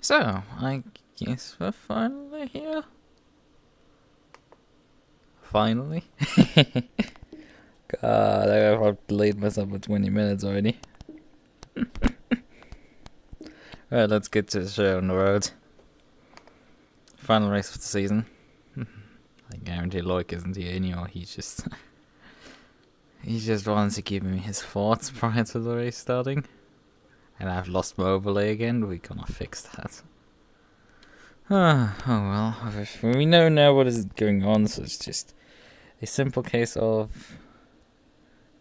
So, I guess we're finally here. Finally. God, I've delayed myself for 20 minutes already. Alright, let's get to the show on the road. Final race of the season. I guarantee Loic isn't here anymore. He just wants to give me his thoughts prior to the race starting. And I've lost my overlay again. We're gonna fix that. Oh well. We know now what is going on, so it's just a simple case of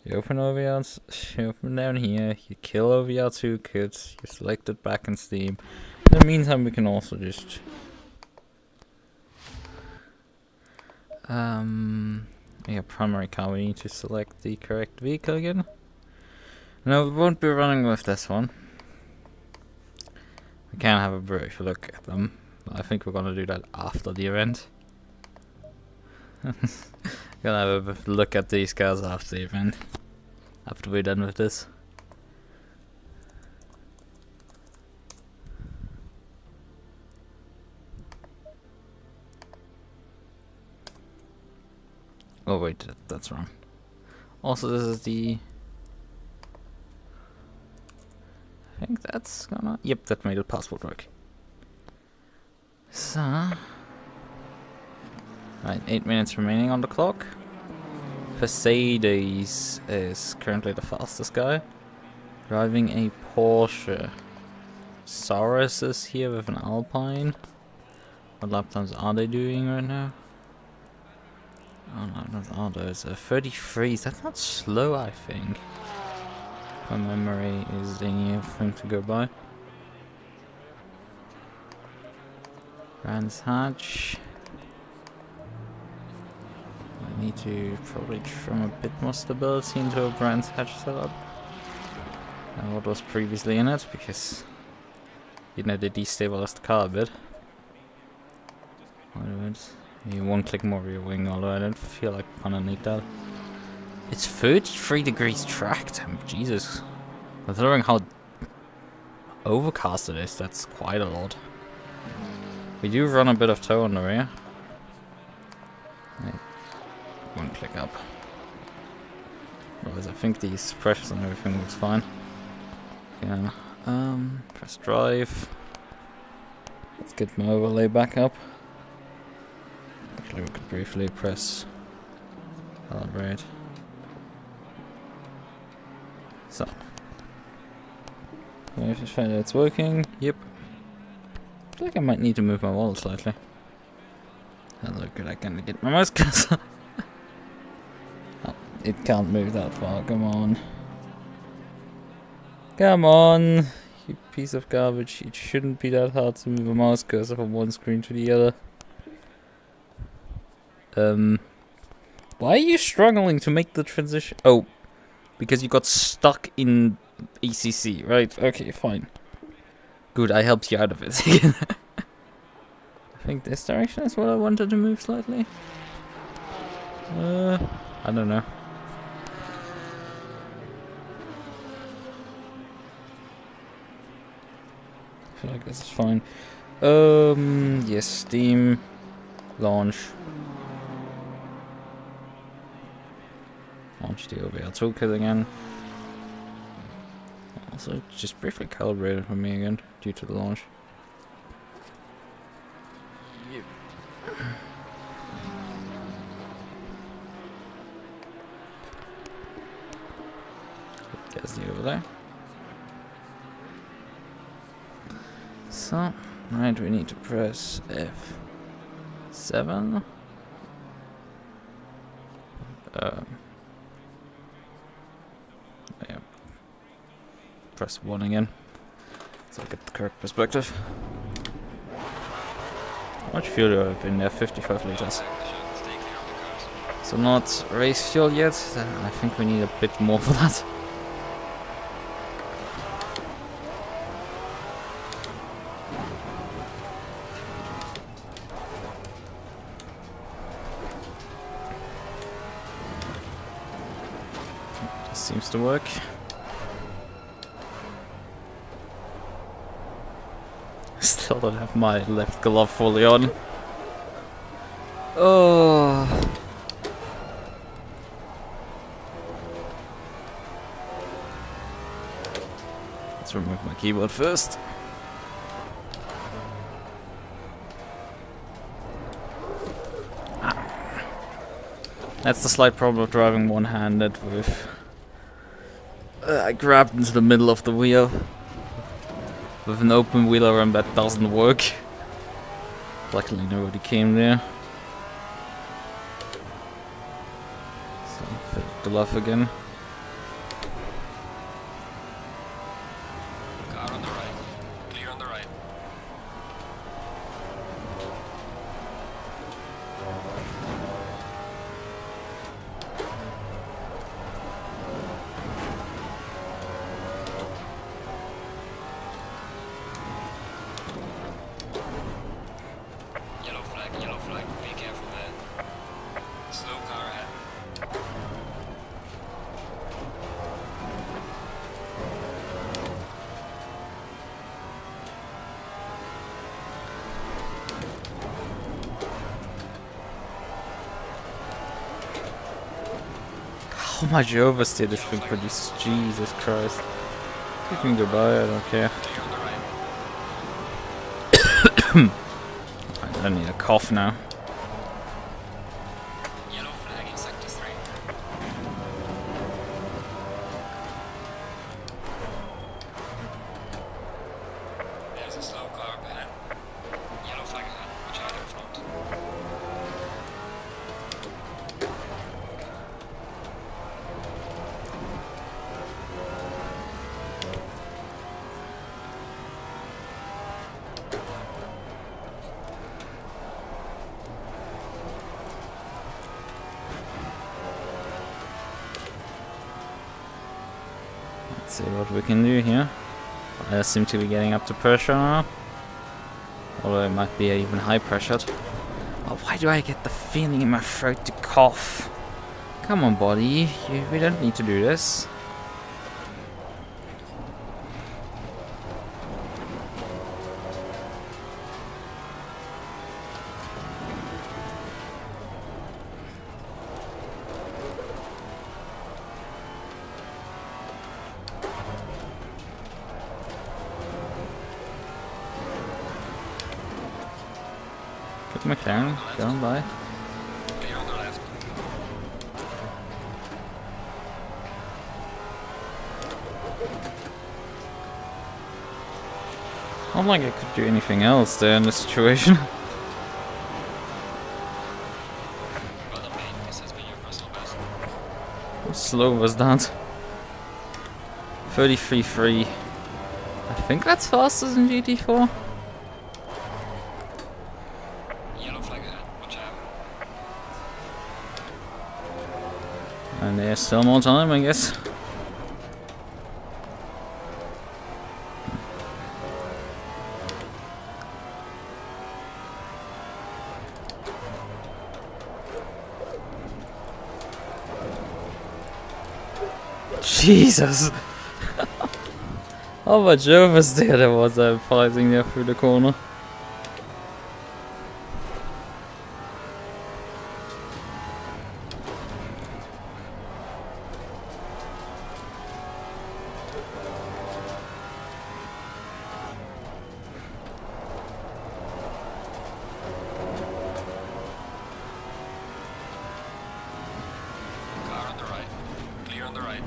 you open OVR, you open down here, you kill OVR2 kits, you select it back in Steam. In the meantime, we can also just primary car, we need to select the correct vehicle again. No, we won't be running with this one. We can have a brief look at them. I think we're gonna do that after the event. Gonna have a look at these cars after the event. After we're done with this. Oh wait, that's wrong. Also, this is the... I think that's gonna... Yep, that made the passport work. So... Right, 8 minutes remaining on the clock. Mercedes is currently the fastest guy. Driving a Porsche. Saurus is here with an Alpine. What lap times are they doing right now? Oh no, not are those. 33, that's not slow, I think. My memory is anything to go by. Brands Hatch. I need to probably trim a bit more stability into a Brands Hatch setup than what was previously in it, because you know they destabilized the car a bit. You one click more rear wing, although I don't feel like I'm gonna need that. It's 33 degrees track temp, Jesus. Considering how overcast it is, that's quite a lot. We do run a bit of tow on the rear. Right. One click up. Otherwise I think the suppressors and everything looks fine. Yeah. Press drive. Let's get my overlay back up. Actually we could briefly press calibrate. So. Let me find out it's working. Yep. I feel like I might need to move my wallet slightly. How good I can get my mouse cursor. Oh, it can't move that far, come on. Come on! You piece of garbage. It shouldn't be that hard to move a mouse cursor from one screen to the other. Why are you struggling to make the transition? Oh, because you got stuck in ACC, right? Okay, fine. Good, I helped you out of it. I think this direction is what I wanted to move slightly. I don't know. I feel like this is fine. Yes, Steam. Launch. Launch the OVR toolkit again. Also, just briefly calibrated for me again, due to the launch. Yep. There's the overlay. So, right, we need to press F7. Yeah. Press 1 again, so I get the correct perspective. How much fuel do I have in there? 55 liters. So not race fuel yet, I think we need a bit more for that. This seems to work. Still don't have my left glove fully on. Oh. Let's remove my keyboard first. That's the slight problem of driving one-handed with... I grabbed into the middle of the wheel. With an open wheel around that doesn't work. Luckily nobody came there. So, fit the glove again. Car on the right. Clear on the right. Yellow flag, be careful man. Slow car ahead. How much oversteer this thing produces? Jesus Christ. You can go by, I don't care. Clear on the right. I don't need a cough now. Yellow flag in sector 3. There's a slow car up ahead. Yellow flag ahead. Watch out in front. Let's see what we can do here. I seem to be getting up to pressure now. Although it might be even high pressured. Oh, why do I get the feeling in my throat to cough? Come on, buddy. We don't need to do this. Good McLaren, going by. Clear on the left. Not like I could do anything else there in this situation. Well done, mate. This has been your personal best. How slow was that? 33.3. I think that's faster than GT4. Yellow flag ahead. Watch out. And there's still more time, I guess. Jesus! How much oversteer there was fighting there through the corner. Car on the right. Clear on the right.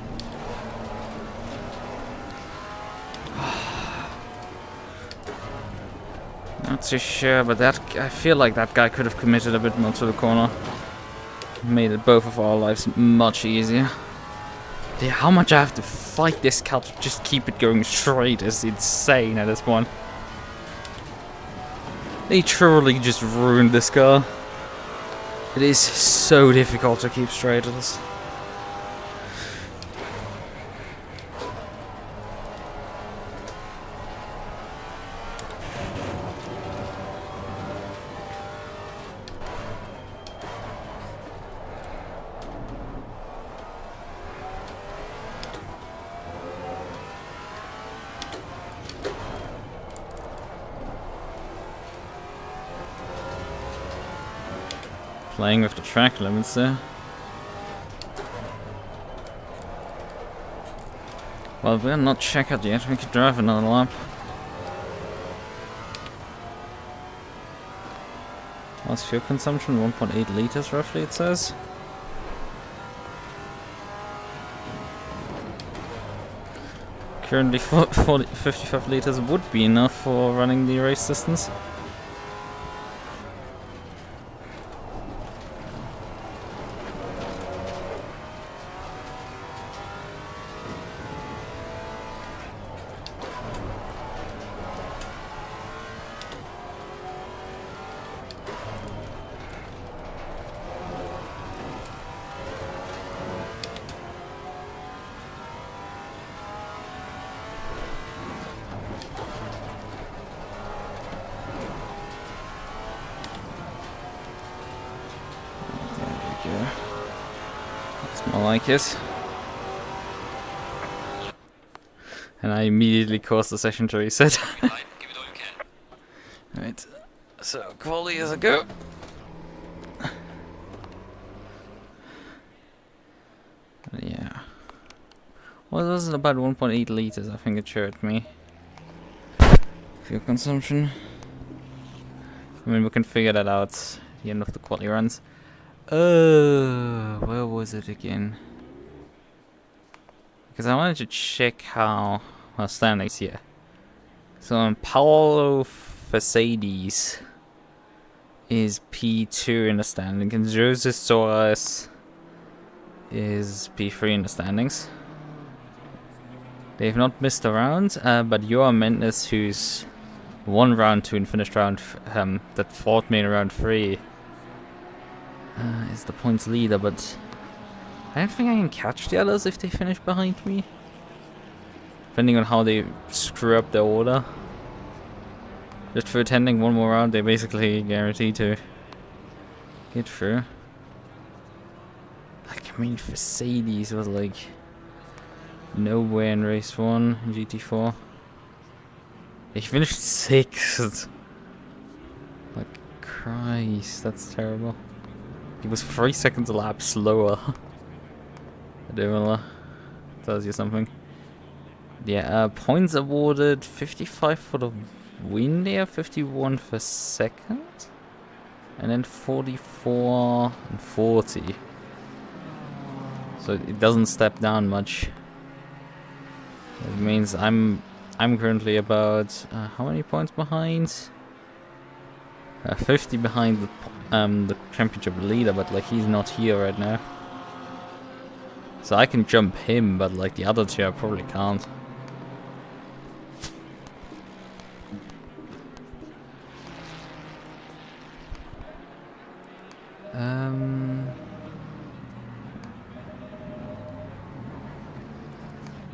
Not too sure, but that I feel like that guy could have committed a bit more to the corner. Made it both of our lives much easier. Yeah, how much I have to fight this car to just keep it going straight is insane at this point. They truly just ruined this car. It is so difficult to keep straight at this. Playing with the track limits there. Well, we're not checkered yet, we can drive another lap. What's fuel consumption? 1.8 liters roughly, it says. Currently 55 liters would be enough for running the race distance. That's more like it. And I immediately caused the session to reset. Give it all you can. Right, so Qualy is a go. Yeah. Well, this is about 1.8 liters, I think it showed me. Fuel consumption. I mean, we can figure that out at the end of the Qualy runs. Where was it again? Because I wanted to check how our standings here. So Paulo Mercedes is P2 in the standing, and Joseph Soares is P3 in the standings. They've not missed a round, but Johan Mendes, who's won round 2 and finished round that fought me in round 3, is the points leader, but I don't think I can catch the others if they finish behind me. Depending on how they screw up their order. Just for attending one more round, they basically guarantee to get through. Like, I mean, Mercedes was like nowhere in race 1 in GT4. They finished 6th. Like, Christ, that's terrible. He was 3 seconds a lap slower. Tells you something. Yeah, points awarded 55 for the win there, 51 for second, and then 44 and 40. So it doesn't step down much. It means I'm currently about how many points behind? 50 behind the championship leader, but like he's not here right now. So I can jump him, but like the other two I probably can't.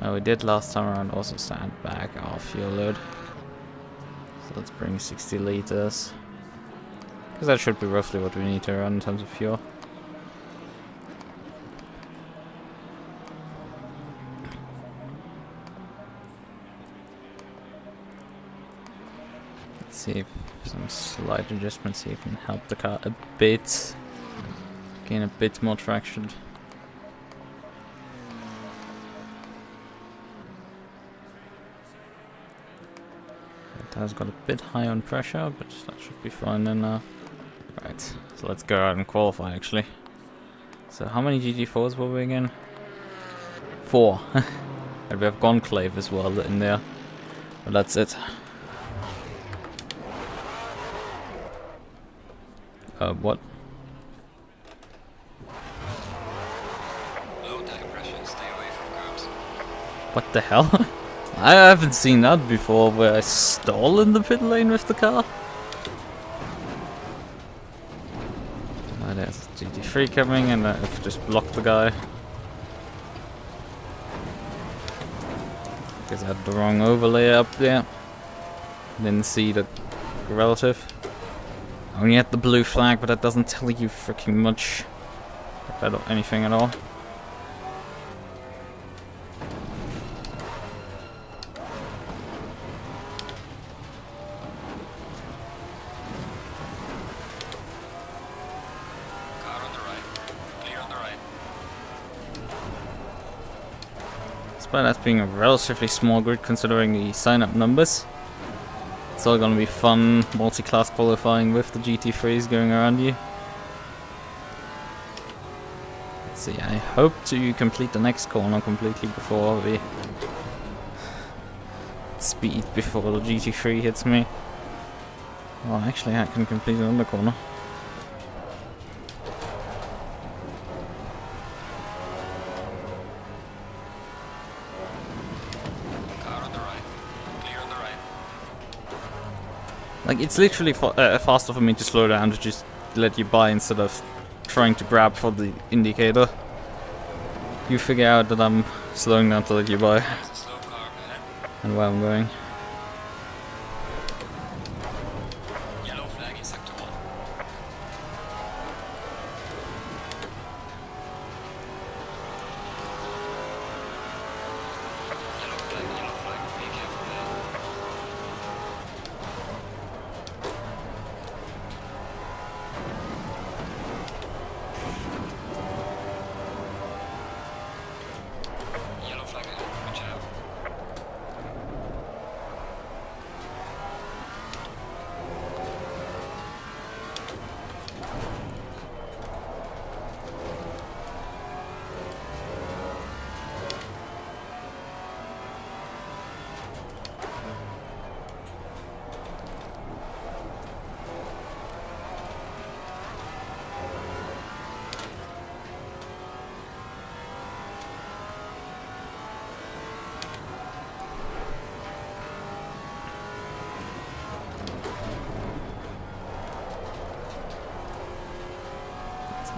Well, we did last time around also stand back our fuel load. So let's bring 60 liters. Because that should be roughly what we need to run in terms of fuel. Let's see if some slight adjustments here can help the car a bit. Gain a bit more traction. It has got a bit high on pressure, but that should be fine then. Right, so let's go out and qualify actually. So how many GT4s were we again? 4. And we have Conclave as well in there. But that's it. What? Low tire pressure, stay away from curbs. What the hell? I haven't seen that before, where I stall in the pit lane with the car. There's GT3 coming, and I've just blocked the guy. Because I had the wrong overlay up there. Didn't see the relative. I only had the blue flag, but that doesn't tell you freaking much about anything at all. Despite that being a relatively small grid considering the sign-up numbers. It's all gonna be fun multi-class qualifying with the GT3s going around you. Let's see, I hope to complete the next corner completely before the speed before the GT3 hits me. Well, actually I can complete another corner. Like, it's literally faster for me to slow down to just let you by instead of trying to grab for the indicator. You figure out that I'm slowing down to let you by. And where I'm going. Yellow flag in sector 1. Yellow flag, be careful there. Yellow flag ahead, watch out.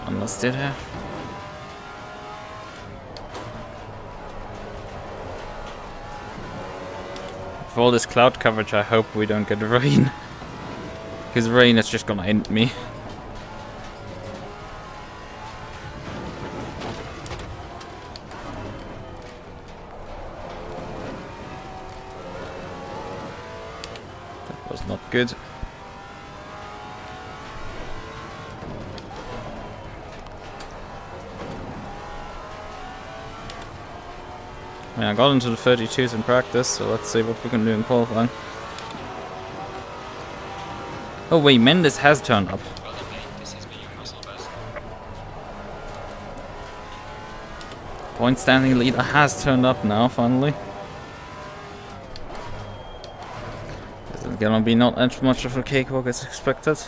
Understood here. For all this cloud coverage, I hope we don't get rain. Because rain is just gonna end me. That was not good. I mean, I got into the 32s in practice, so let's see what we can do in qualifying. Oh wait, Mendes has turned up. Well done, mate. This has been your personal best. Point standing leader has turned up now, finally. This is gonna be not as much of a cakewalk as expected.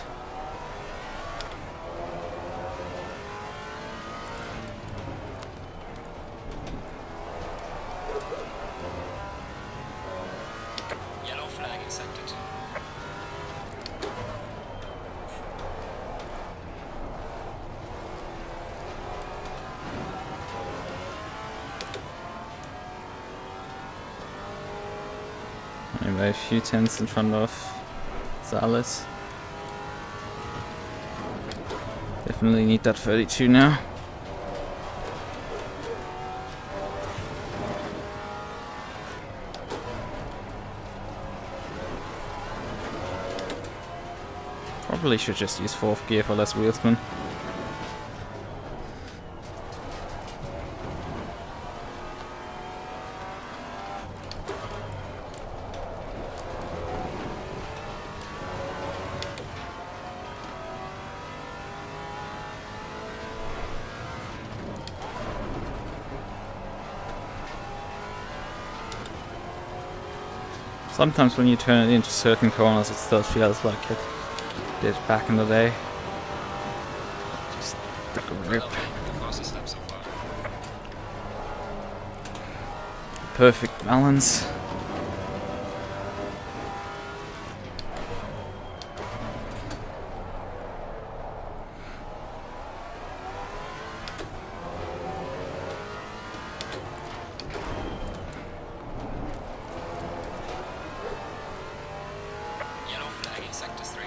Yellow flag in sector 2. Anyway, a few tenths in front of Salas. Definitely need that 32 now. Probably should just use 4th gear for less wheelsman. Sometimes when you turn it into certain corners, it still feels like it did back in the day. Just the grip. Well done, mate. The fastest lap so far. Perfect balance. Yellow flag in sector 3.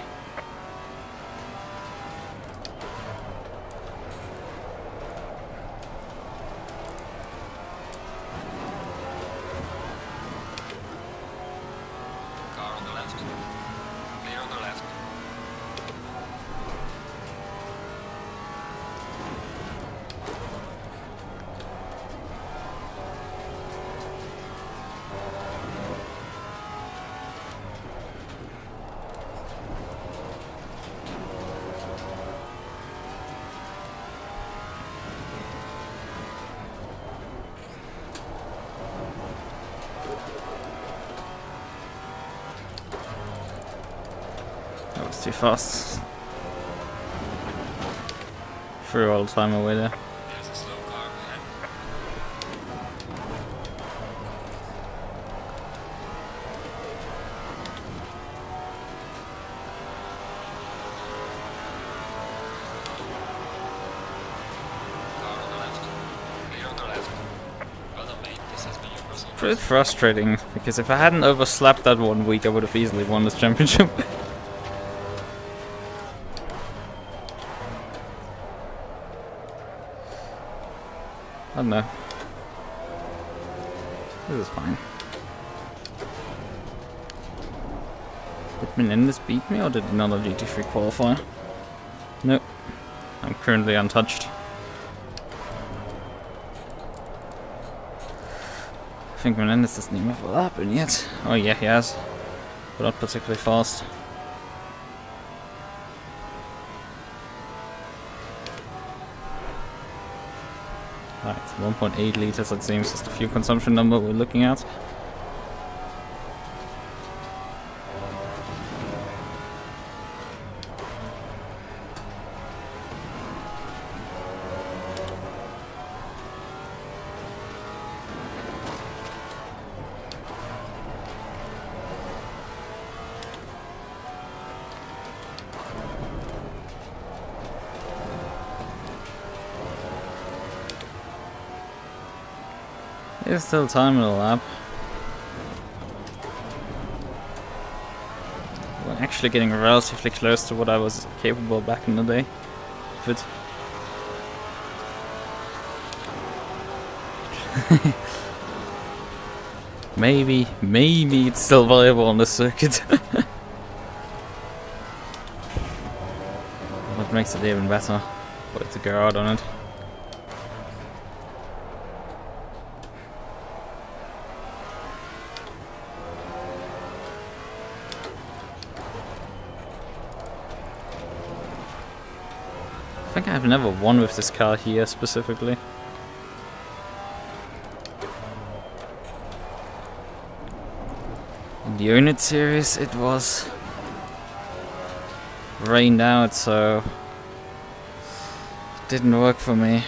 That was too fast. Threw all the time away there. There's a slow car behind. Car on the left. Clear on the left. Well done, mate. This has been your personal Pretty best. frustrating, because if I hadn't overslept that 1 week, I would have easily won this championship. I don't know. This is fine. Did Menendez beat me, or did another GT3 qualify? Nope. I'm currently untouched. I think Menendez doesn't even have a lap in yet. Oh yeah, he has. But not particularly fast. Right, 1.8 liters it seems is the fuel consumption number we're looking at. There's still time in the lap. We're actually getting relatively close to what I was capable back in the day. But maybe it's still viable on the circuit. What makes it even better? But to go out on it. I think I've never won with this car here specifically. In the unit series it was rained out, so it didn't work for me.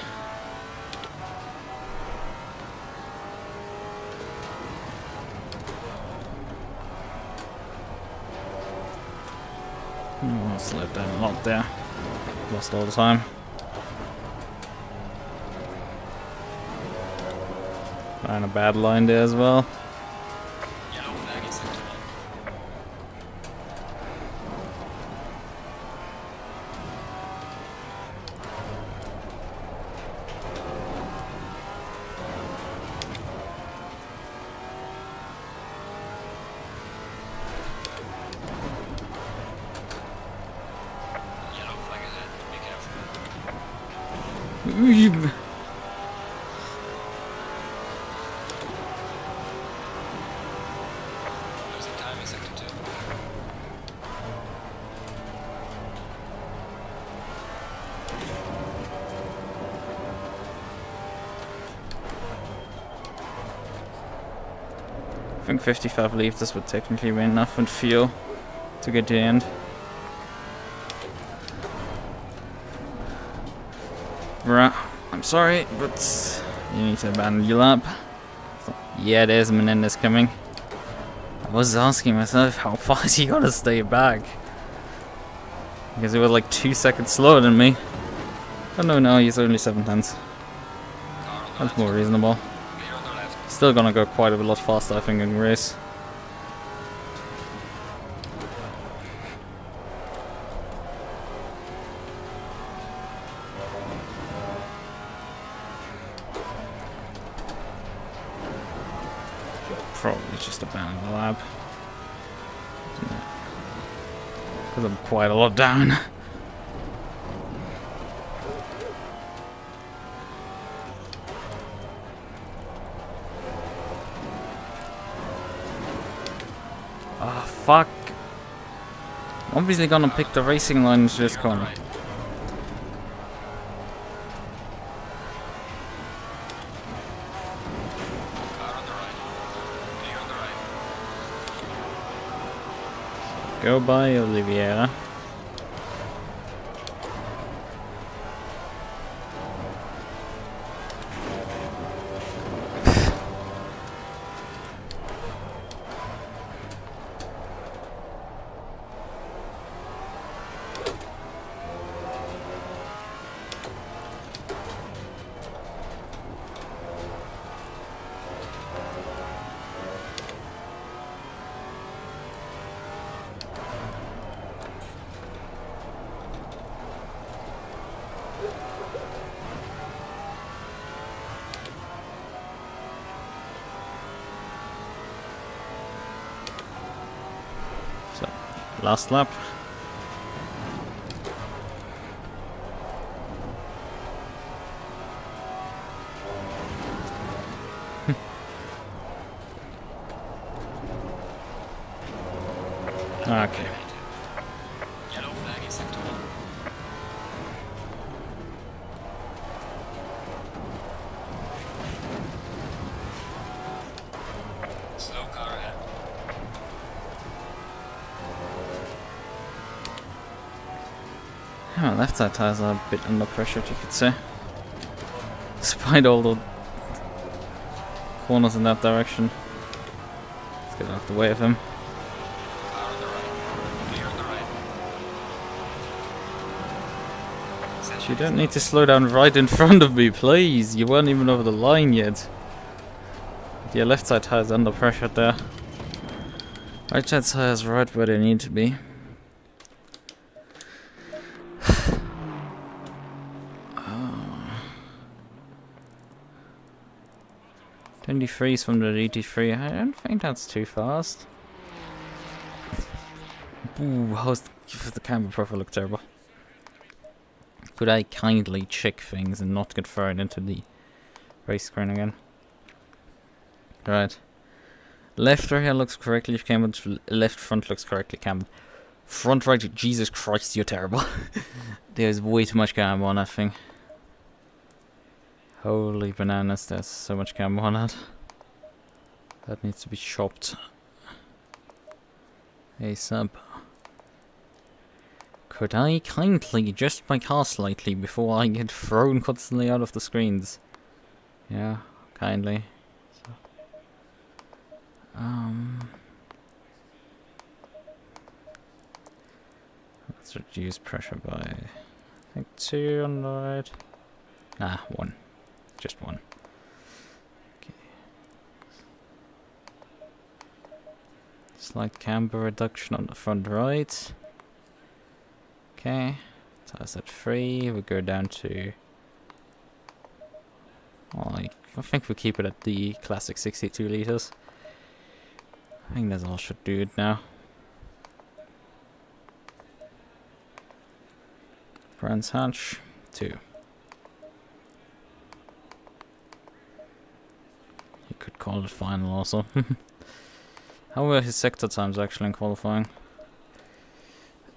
Oh, I slowed down a lot there. Lost all the time. And a bad line there as well. Yellow flag is set to 1. Yellow flag ahead. Be careful. Losing time in sector 2. I think 55 liters would technically be enough in fuel to get to the end. Bruh, I'm sorry, but you need to abandon your lap. So, yeah, there's Menendez coming. I was asking myself, how far is he gonna stay back? Because he was like 2 seconds slower than me. Oh no, he's only 7 tenths. Car on the That's left. more reasonable. Clear on the left. Still gonna go quite a lot faster, I think, in the race. Probably just abandon the lap. Because I'm quite a lot down. Ah, fuck. Obviously gonna pick the racing line into this Clear on the corner. right. Car on the right. Clear on the right. Go by Oliveira. So, last lap. Okay. Yellow flag in sector 1. Slow car ahead. Yeah, left side tires are a bit under pressure, you could say. Despite all the corners in that direction. Let's get out of the way of him. Car on the right. Clear on the right. You don't need to slow down right in front of me, please. You weren't even over the line yet. Your left side tire is under pressure there. Right side tire is right where they need to be. 23s from the GT3. I don't think that's too fast. Ooh, how's the camera profile look terrible? Could I kindly check things and not get thrown into the race screen again? Right. Left rear looks correctly cambered. Left front looks correctly cambered. Front right, Jesus Christ, you're terrible. There's way too much camber on that thing. Holy bananas, there's so much camber on that. That needs to be chopped. Hey, sub. Could I kindly adjust my car slightly before I get thrown constantly out of the screens? Yeah, kindly. So, let's reduce pressure by, I think, 2 on the right. Nah, 1. Just 1. Okay. Slight camber reduction on the front right. Okay. Tires at 3. We go down to... Well, I think we keep it at the classic 62 liters. I think that's all should do it now. Brands hatch 2. You could call it final also. How were his sector times actually in qualifying?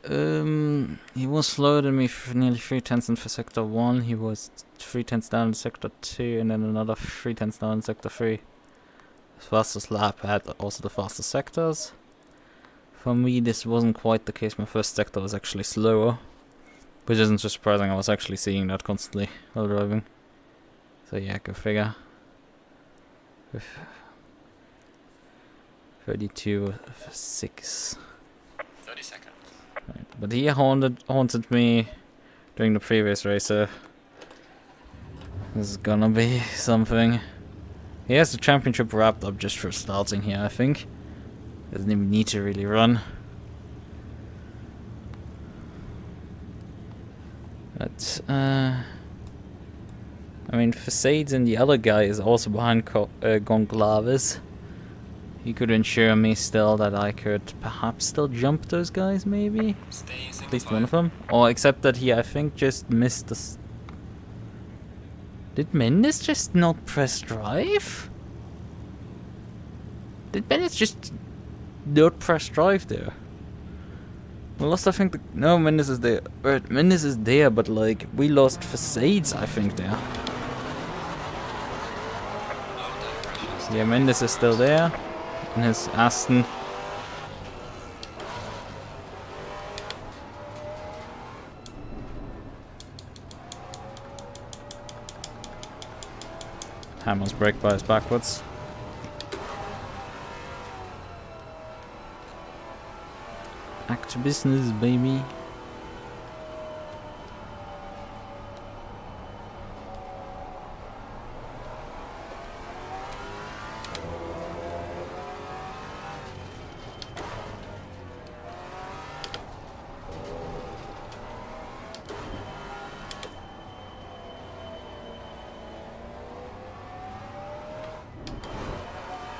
He was slower than me for nearly 3/10 in for sector 1. He was 3/10 down in sector 2 and then another 3/10 down in sector 3. His fastest lap had also the fastest sectors. For me this wasn't quite the case. My first sector was actually slower. Which isn't so surprising, I was actually seeing that constantly while driving. So yeah, go figure. 32 for 6. 30 seconds. Right. But he haunted me during the previous race, so this is gonna be something. He has the championship wrapped up just for starting here, I think. Doesn't even need to really run. But, I mean, Facades and the other guy is also behind Goncalves. He could ensure me still that I could perhaps still jump those guys, maybe? At least one of them. Or except that he, I think, just missed the... Did Mendes just not press drive? Did Mendes just not press drive there? We lost, I think, no, Mendes is there. Right, Mendes is there, but like, we lost Facades, I think, there. So yeah, Mendes is still there. In his Aston. Hammer's brake bias backwards. Back to business, baby.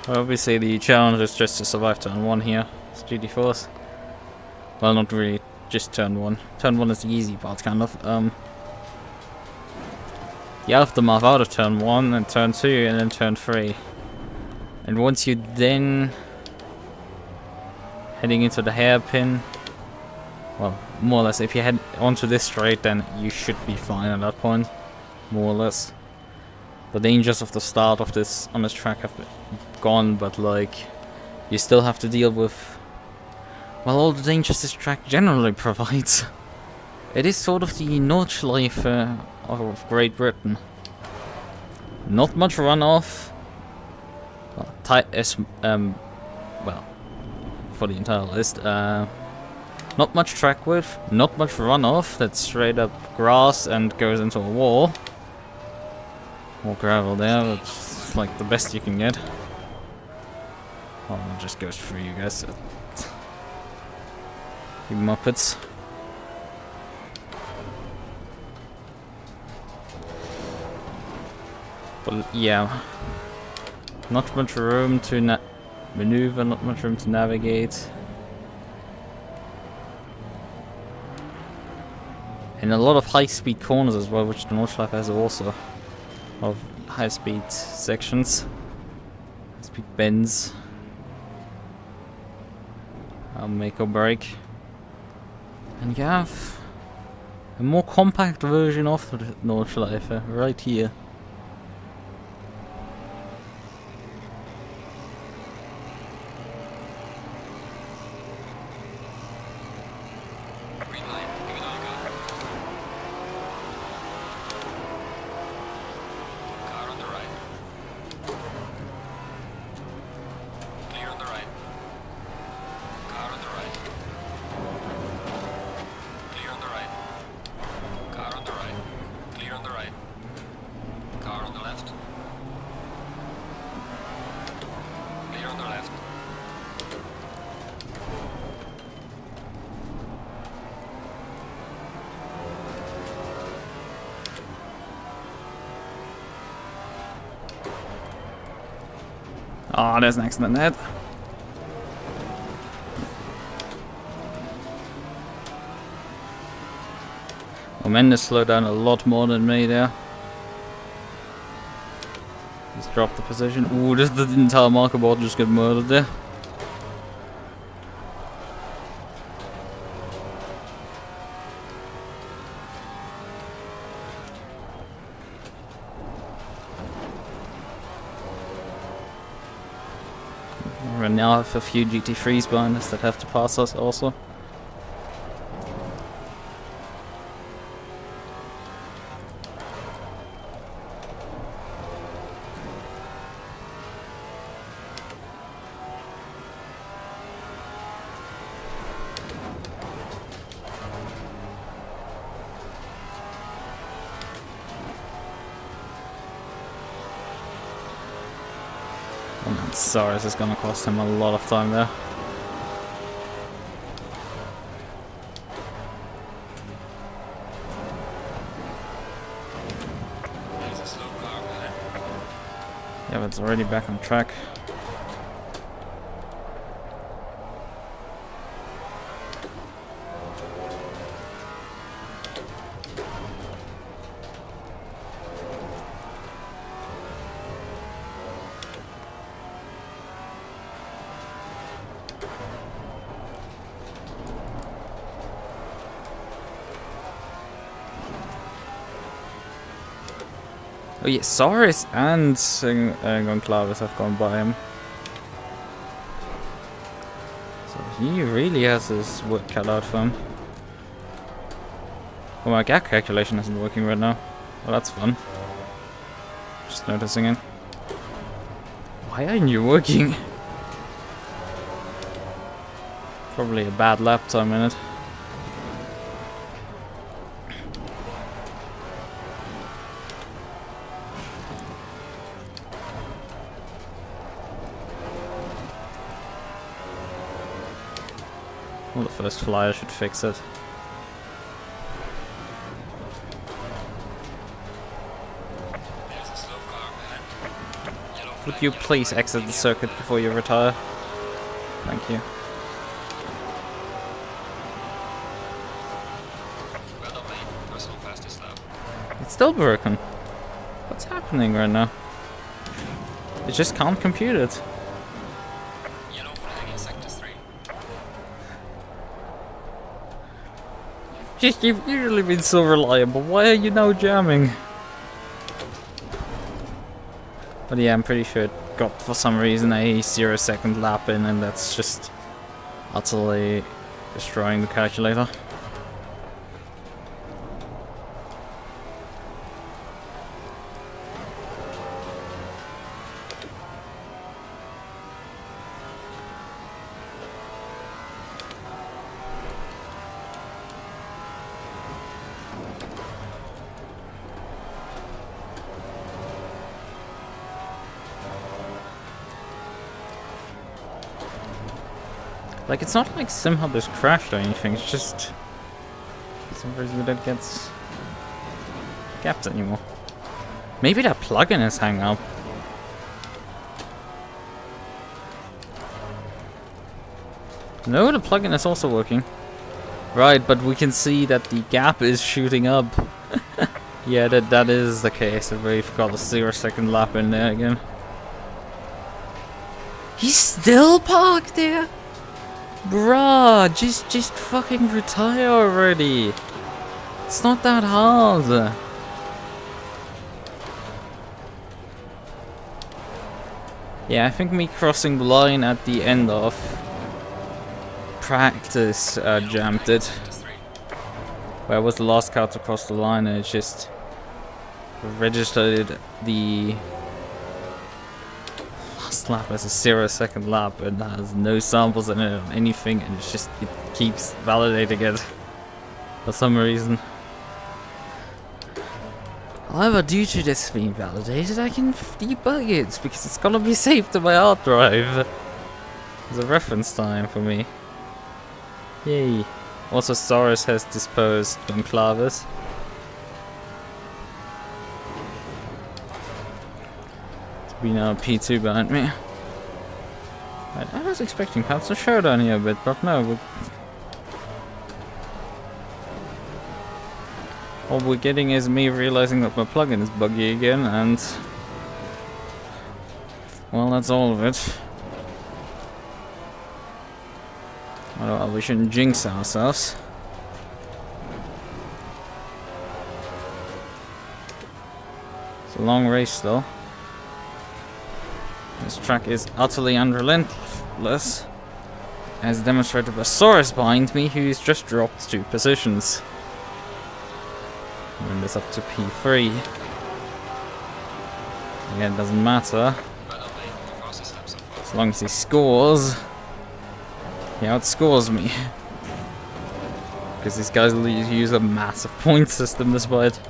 Obviously the challenge is just to survive turn 1 here. It's GT4s. Well, not really, just turn 1. Turn 1 is the easy part, kind of. The aftermath out of turn 1, and turn 2, and then turn 3. And once you then heading into the hairpin, well, more or less, if you head onto this straight, then you should be fine at that point, more or less. The dangers of the start of this on this track have been gone, but like, you still have to deal with, well, all the dangers this track generally provides. It is sort of the Nordschleife of Great Britain. Not much runoff. Well, well, for the entire list, not much track width, not much runoff. That's straight up grass and goes into a wall. More gravel there, but it's like the best you can get. Oh, it just goes through you guys. You muppets. But yeah, not much room to maneuver, not much room to navigate. And a lot of high-speed corners as well, which the Nordschleife has also. Of high-speed sections, high-speed bends. I'll make or break. And you have a more compact version of the Nordschleife right here. Oh, there's an accident there. Oh, Mendes slowed down a lot more than me there. Just dropped the position. Ooh, this the entire marker board just got murdered there. We now have a few GT3s behind us that have to pass us also. Oh man, sorry, this is gonna cost him a lot of time there. Yeah, but it's already back on track. Oh yeah, Saris and Gonclavis have gone by him. So he really has his work cut out for him. Oh, my gap calculation isn't working right now. Well, that's fun. Just noticing it. Why aren't you working? Probably a bad lap time in it. Well, the first flyer should fix it. There's a slow car ahead. Yellow Would flag, you yellow please flag, exit the medium. circuit before you retire? Thank you. Well done, mate. Personal fastest lap. It's still broken. What's happening right now? It just can't compute it. Yellow flag in sector 3. You've usually been so reliable. Why are you now jamming? But yeah, I'm pretty sure it got, for some reason, a 0-second lap in, and that's just utterly destroying the calculator. Like, it's not like SimHub has crashed or anything, it's just for some reason we don't get gaps anymore. Maybe that plugin is hung up. No, the plugin is also working. Right, but we can see that the gap is shooting up. Yeah, that is the case. We've got a 0-second lap in there again. He's still parked there? Bruh, just fucking retire already. It's not that hard. Yeah, I think me crossing the line at the end of practice jammed it. Sector 3. Where I was the last car to cross the line, and it just registered the last lap as a 0-second lap and has no samples in it or anything, and it's just, it keeps validating it for some reason. However, due to this being validated, I can debug it because it's gonna be saved to my hard drive as a reference time for me. Yay. Also, Saurus has disposed Conclavis. To be now P2 behind me. Right, I was expecting perhaps a showdown here a bit, but no. All we're getting is me realizing that my plugin is buggy again, and well, that's all of it. Well, we shouldn't jinx ourselves. It's a long race though. This track is utterly unrelentless, as demonstrated by Saurus behind me, who's just dropped 2 positions. And this up to P3. Again, it doesn't matter. Well done, mate. The fastest lap so far. As long as he scores, he outscores me. Because these guys use a massive point system despite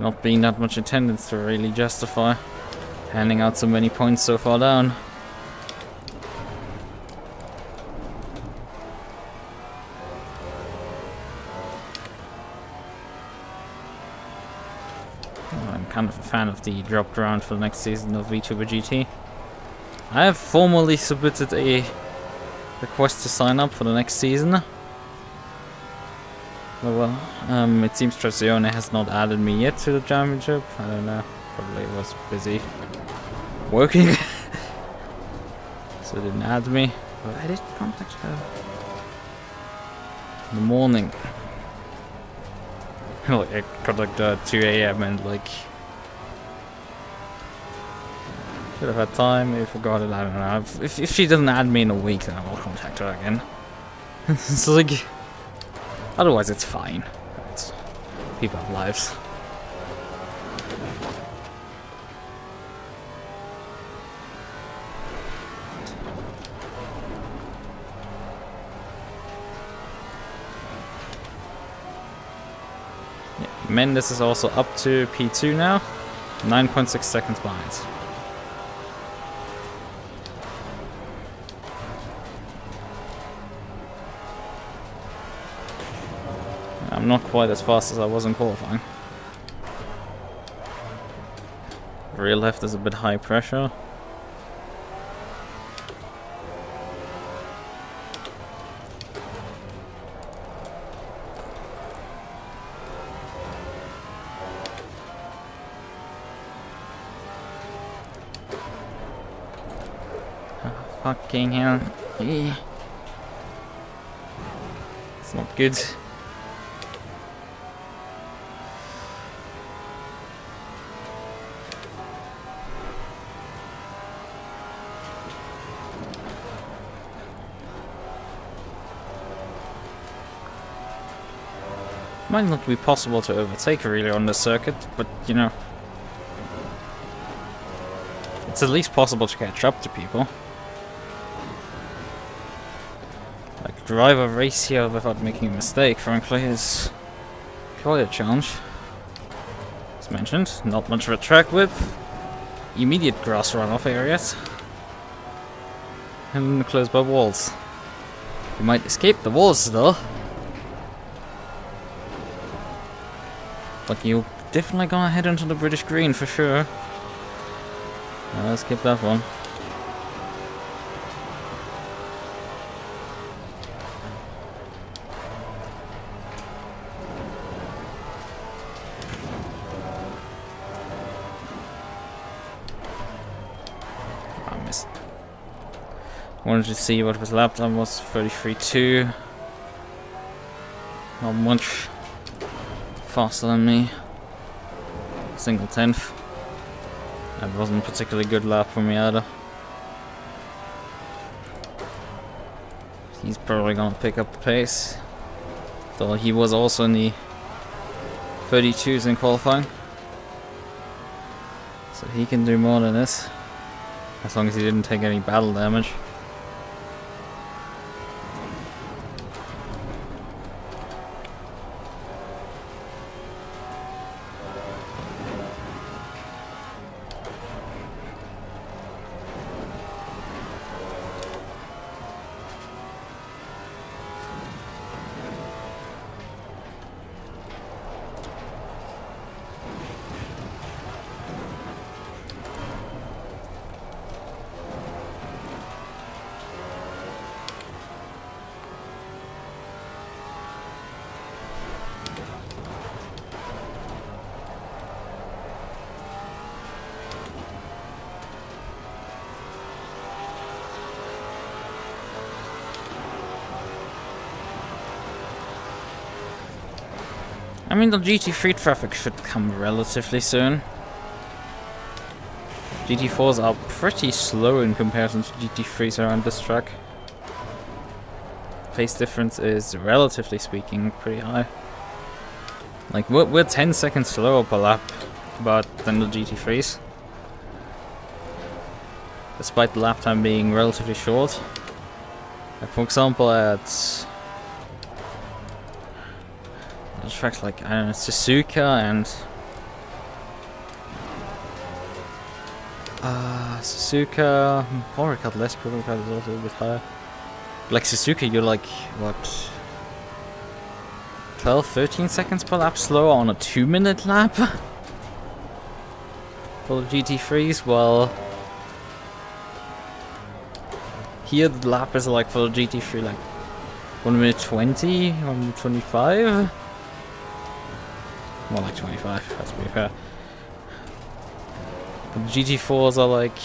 not being that much attendance to really justify handing out so many points so far down. I'm kind of a fan of the dropped round for the next season of VTuber GT. I have formally submitted a request to sign up for the next season. Well, it seems Trazione has not added me yet to the championship. I don't know. Probably was busy working. So didn't add me. But I did contact her in the morning. Like, I contacted her at 2 AM and like should have had time, maybe forgot it, I don't know. If she doesn't add me in a week, then I will contact her again. It's like, otherwise it's fine. People have lives. Mendes is also up to P2 now. 9.6 seconds behind. I'm not quite as fast as I was in qualifying. Rear left is a bit high pressure. Fucking hell. It's not good. Might not be possible to overtake really on this circuit, but you know, it's at least possible to catch up to people. Like, driver ratio without making a mistake, frankly, is quite a challenge. As mentioned, not much of a track width, immediate grass runoff areas, and close by walls. You might escape the walls though, but you're definitely gonna head into the British Green for sure. Let's skip that one. I missed. Wanted to see what his lap time was. 33.2. Not much faster than me. Single tenth. That wasn't a particularly good lap for me either. He's probably gonna pick up the pace. Though he was also in the 32s in qualifying. So he can do more than this. As long as he didn't take any battle damage. I mean, the GT3 traffic should come relatively soon. GT4s are pretty slow in comparison to GT3s around this track. Pace difference is, relatively speaking, pretty high. Like, we're 10 seconds slower per lap than the GT3s. Despite the lap time being relatively short. Like, for example, at tracks like, I don't know, Suzuka and Suzuka, probably got less, probably got is also a bit higher. Like Suzuka, you're like, what, 12, 13 seconds per lap slower on a 2-minute lap for the GT3s, while here the lap is like for the GT3 like 1 minute 20, 1 minute 25. More like 25, let's be fair. The GT4s are like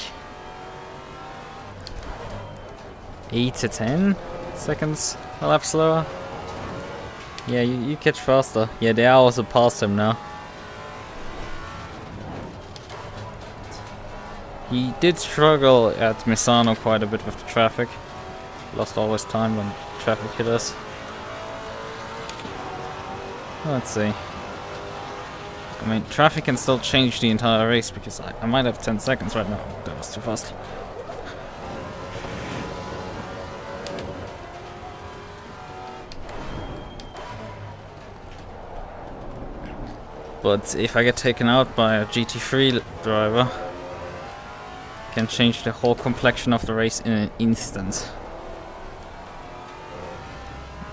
8 to 10 seconds a lap slower. Yeah, you catch faster. Yeah, they are also past him now. He did struggle at Misano quite a bit with the traffic. Lost all his time when traffic hit us. Let's see. I mean, traffic can still change the entire race because I might have 10 seconds right now. That was too fast. But if I get taken out by a GT3 driver, I can change the whole complexion of the race in an instant.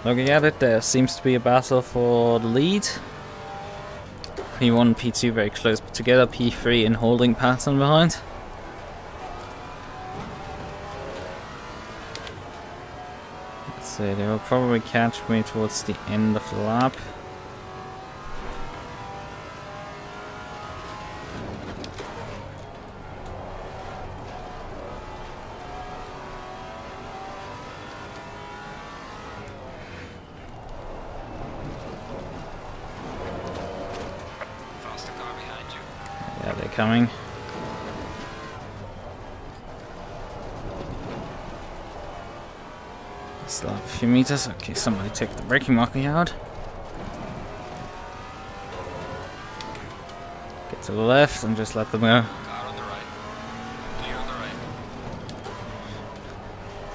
Looking at it, there seems to be a battle for the lead. P1 and P2 very close together, P3 in holding pattern behind. Let's see, they will probably catch me towards the end of the lap. Yeah, they're coming. Still have a few meters. Okay, somebody take the braking marking out. Get to the left and just let them go. Car on the right. Clear on the right.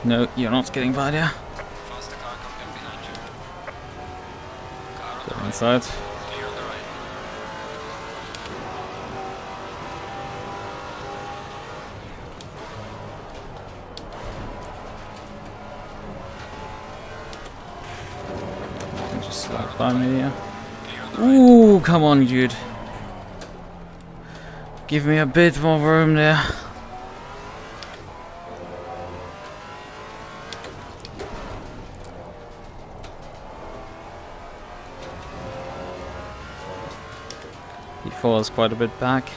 No, you're not getting by there. Faster car coming behind you. Car on Go the right. inside. Clear on the right. Just slide by me here. Clear on the right. Ooh, come on, dude. Give me a bit more room there. P4 is quite a bit back.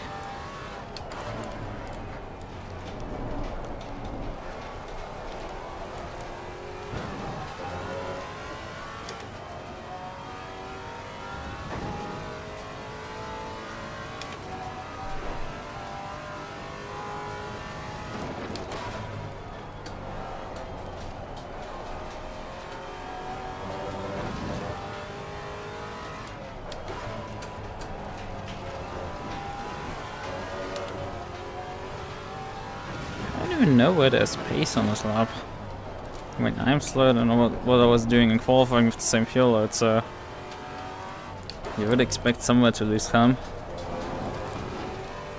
I don't even know where there's pace on this lap. I mean, I'm slower than what I was doing in qualifying with the same fuel load, so you would expect somewhere to lose time.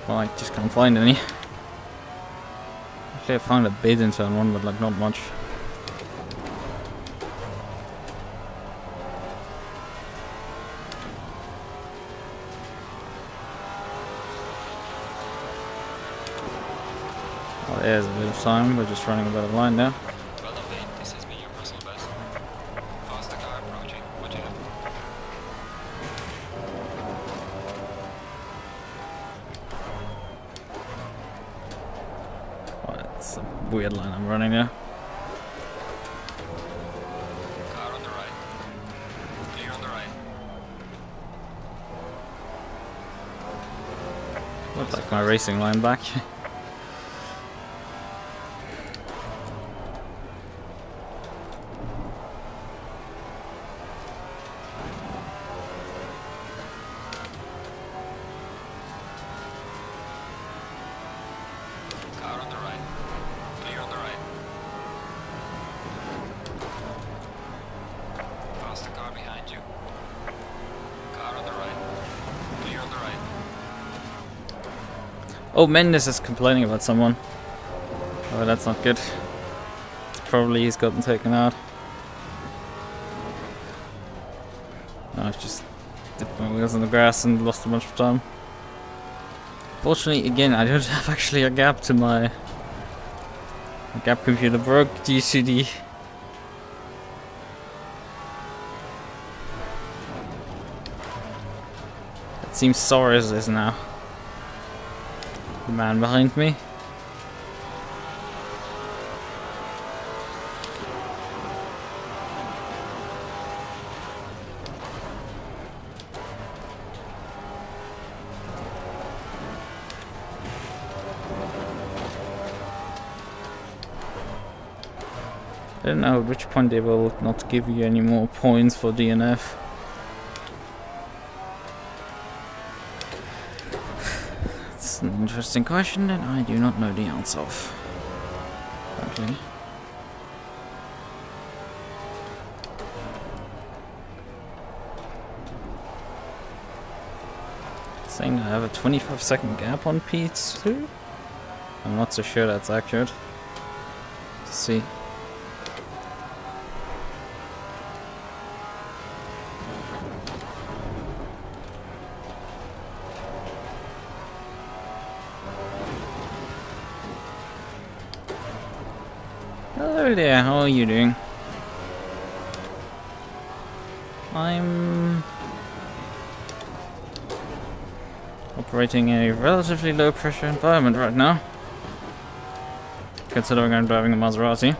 Well, I just can't find any. Actually, I found a bit in turn 1, but like not much. Oh, there's a bit of time. We're just running a bit of line now. Well done, mate. This has been your personal best. Faster car approaching. What do you have? Oh, that's a weird line I'm running now. Car on the right. Clear on the right. Looks like my racing line back. Car on the right. Clear on the right. Faster car behind you. Car on the right. Clear on the right. Oh, Mendes is complaining about someone. Oh, that's not good. It's probably he's gotten taken out. No, I've just dipped my wheels in the grass and lost a bunch of time. Fortunately, again, I don't have actually a gap to my gap computer broke due to the it seems sore as is now. The man behind me. I don't know at which point they will not give you any more points for DNF. It's an interesting question that I do not know the answer of. Apparently. saying I have a 25-second gap on P2? I'm not so sure that's accurate. Let's see. Hello there, how are you doing? I'm operating a relatively low pressure environment right now, considering I'm driving a Maserati.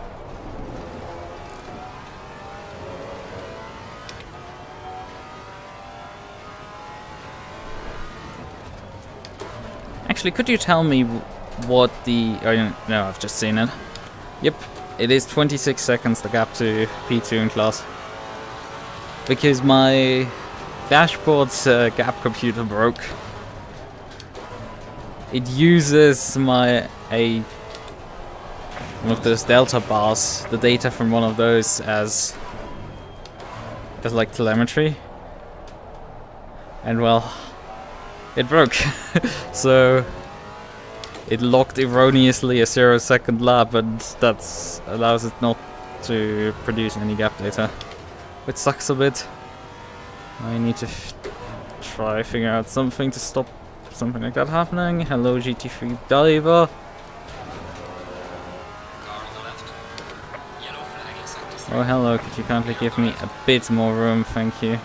Actually, could you tell me what the... Oh, no, I've just seen it. Yep, it is 26 seconds, the gap to P2 in class. Because my dashboard's gap computer broke. It uses one of those delta bars, the data from one of those as like telemetry. And well, it broke. So it locked erroneously a 0-second lap, and that allows it not to produce any gap data, which sucks a bit. I need to try figure out something to stop something like that happening. Hello, GT3 diver. Oh, hello. Could you kindly give me a bit more room? Thank you.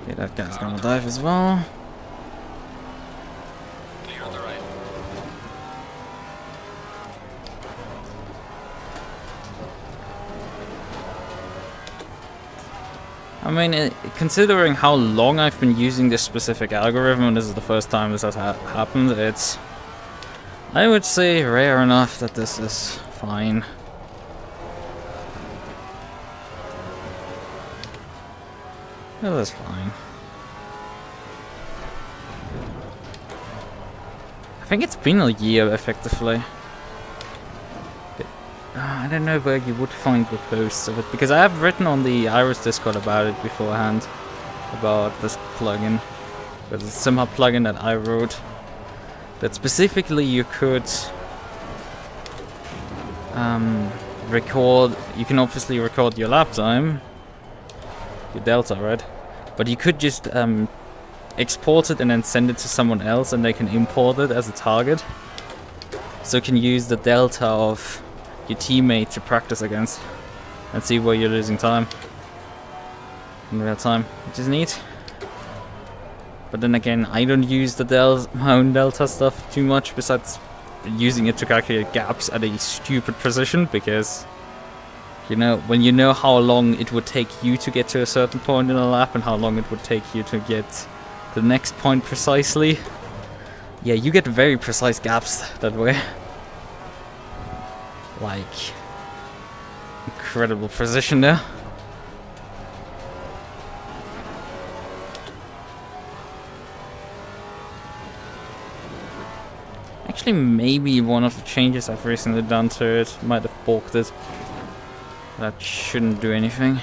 Okay, that guy's gonna dive as well. I mean, considering how long I've been using this specific algorithm, and this is the first time this has happened, it's, I would say, rare enough that this is fine. Well, that's fine. I think it's been a year, effectively. I don't know where you would find the posts of it, because I have written on the Iris Discord about it beforehand, about this plugin. There's a similar plugin that I wrote, that specifically you could record, you can obviously record your lap time, your delta, right? But you could just export it and then send it to someone else, and they can import it as a target. So you can use the delta of your teammate to practice against and see where you're losing time in real time, which is neat. But then again, I don't use my own delta stuff too much, besides using it to calculate gaps at a stupid precision, because you know, when you know how long it would take you to get to a certain point in a lap and how long it would take you to get to the next point precisely, yeah, you get very precise gaps that way. Like, incredible precision there. Actually, maybe one of the changes I've recently done to it might have balked it. That shouldn't do anything,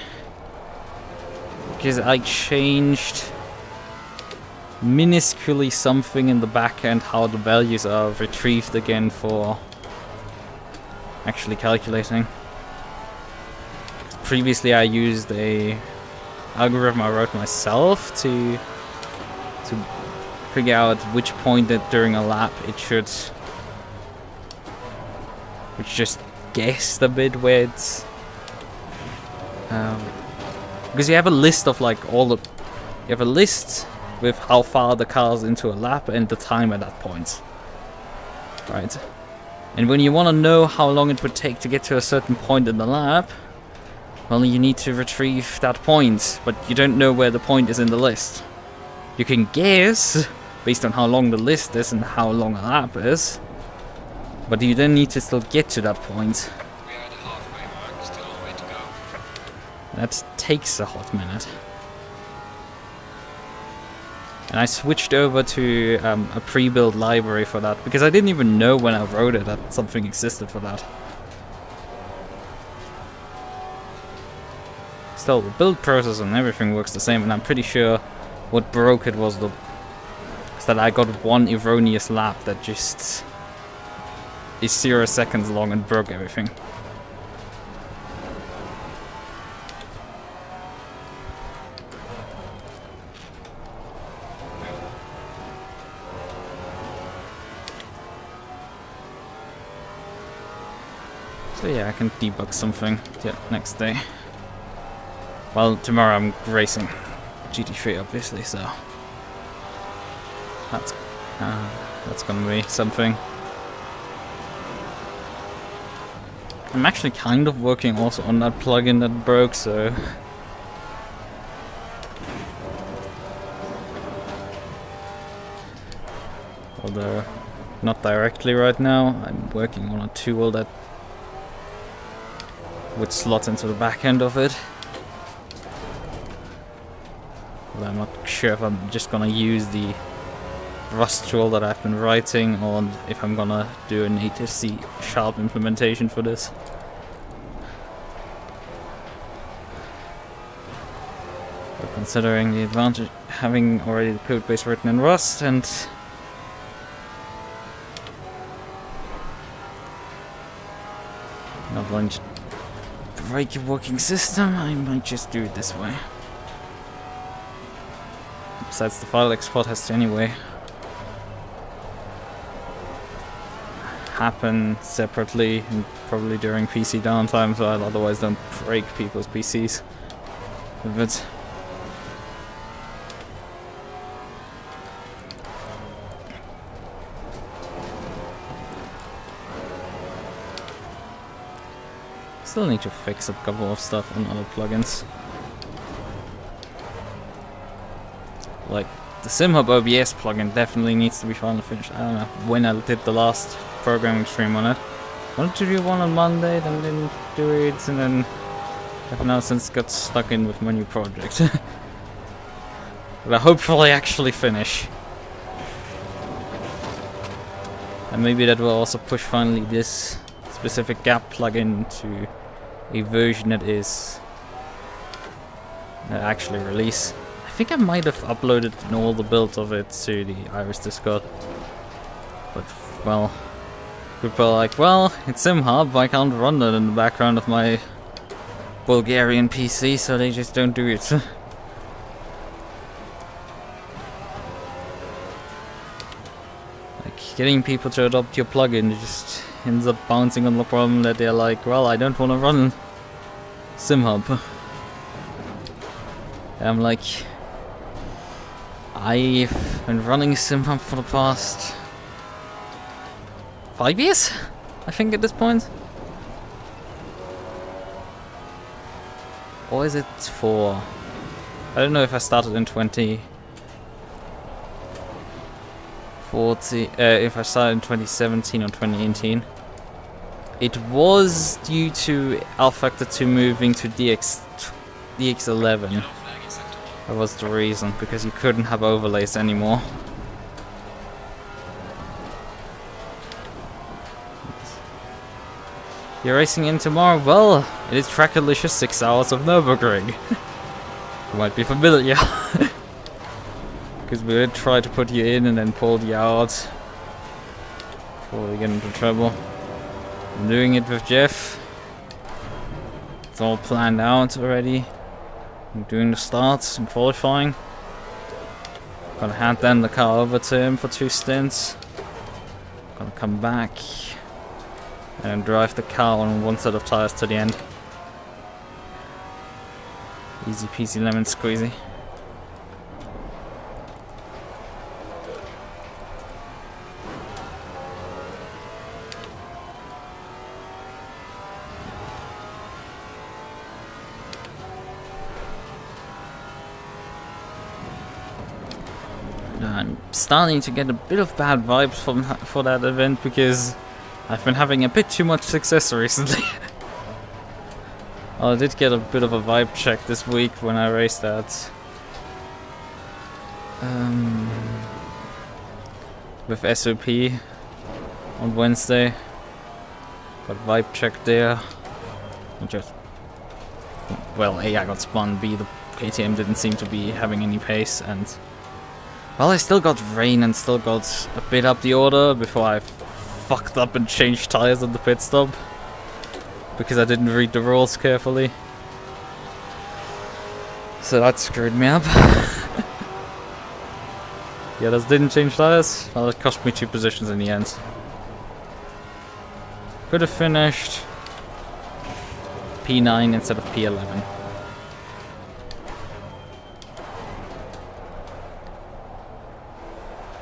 because I changed minusculely something in the back end, how the values are retrieved again for actually calculating. Previously I used a algorithm I wrote myself to figure out which point that during a lap it should, which just guessed a bit where it's because you have a list of like you have a list with how far the car's into a lap and the time at that point, right? And when you want to know how long it would take to get to a certain point in the lap, well, you need to retrieve that point, but you don't know where the point is in the list. You can guess based on how long the list is and how long a lap is, but you then need to still get to that point. We are at the halfway mark, still a way to go. That takes a hot minute. And I switched over to a pre-built library for that, because I didn't even know when I wrote it that something existed for that. still the build process and everything works the same, and I'm pretty sure what broke it was that I got one erroneous lap that just is 0 seconds long and broke everything. So yeah, I can debug something next day. Well, tomorrow I'm racing GT3 obviously, so that's gonna be something. I'm actually kind of working also on that plugin that broke, so although not directly right now, I'm working on a tool that would slot into the back end of it. But I'm not sure if I'm just gonna use the Rust tool that I've been writing, or if I'm gonna do a native C# implementation for this. But considering the advantage having already the code base written in Rust and not going to break a working system, I might just do it this way. Besides, the file export has to anyway happen separately and probably during PC downtime, so I otherwise don't break people's PCs with it. Still need to fix a couple of stuff on other plugins. Like the SimHub OBS plugin definitely needs to be finally finished. I don't know when I did the last programming stream on it. I wanted to do one on Monday, then didn't do it, and then I've now since got stuck in with my new project. But I hopefully actually finish. And maybe that will also push finally this specific gap plugin to a version that is actually release. I think I might have uploaded all the build of it to the Iris Discord. But, well, people are like, well, it's SimHub, I can't run that in the background of my Bulgarian PC, so they just don't do it. Like, getting people to adopt your plugin just ends up bouncing on the problem that they're like, well, I don't want to run SimHub. And I'm like, I've been running SimHub for the past 5 years, I think, at this point. Or is it 4? I don't know if I started in 2040, if I started in 2017 or 2018. It was due to Alphactor 2 moving to DX11. That was the reason, because you couldn't have overlays anymore. You're racing in tomorrow? Well, it is Trackalicious 6 hours of Nürburgring. You might be familiar. Because we did try to put you in and then pulled you out before we get into trouble. I'm doing it with Jeff. It's all planned out already. I'm doing the starts and qualifying. Gonna hand then the car over to him for 2 stints. Gonna come back and drive the car on one set of tires to the end. Easy peasy lemon squeezy. I'm starting to get a bit of bad vibes for that event because I've been having a bit too much success recently. I did get a bit of a vibe check this week when I raced at with SOP on Wednesday. Got vibe check there. And just well, A, I got spun, B, the KTM didn't seem to be having any pace, and well, I still got rain and still got a bit up the order before I fucked up and changed tires at the pit stop because I didn't read the rules carefully. So that screwed me up. The others didn't change tires. Well, it cost me 2 positions in the end. Could have finished P9 instead of P11.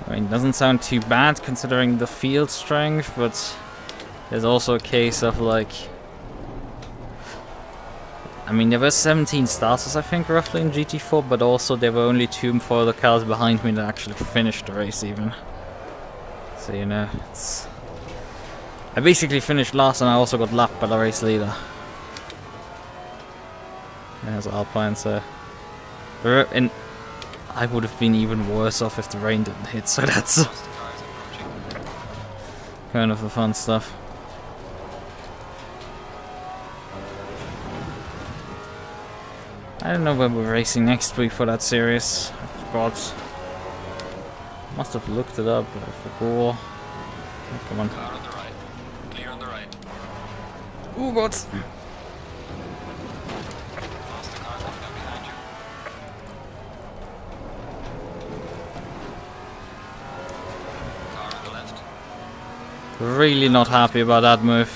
I mean, doesn't sound too bad considering the field strength, but there's also a case of like, I mean, there were 17 starters, I think, roughly in GT4, but also there were only 2 further cars behind me that actually finished the race even. So, you know, it's... I basically finished last and I also got lapped by the race leader. There's Alpine, so... And I would have been even worse off if the rain didn't hit, so that's kind of the fun stuff. I don't know where we're racing next week for that series. I forgot. Must have looked it up, but I forgot. Oh, come on. Car on the right. Clear on the right. Oh god! Faster car coming up behind you. Car on the left. Really not happy about that move.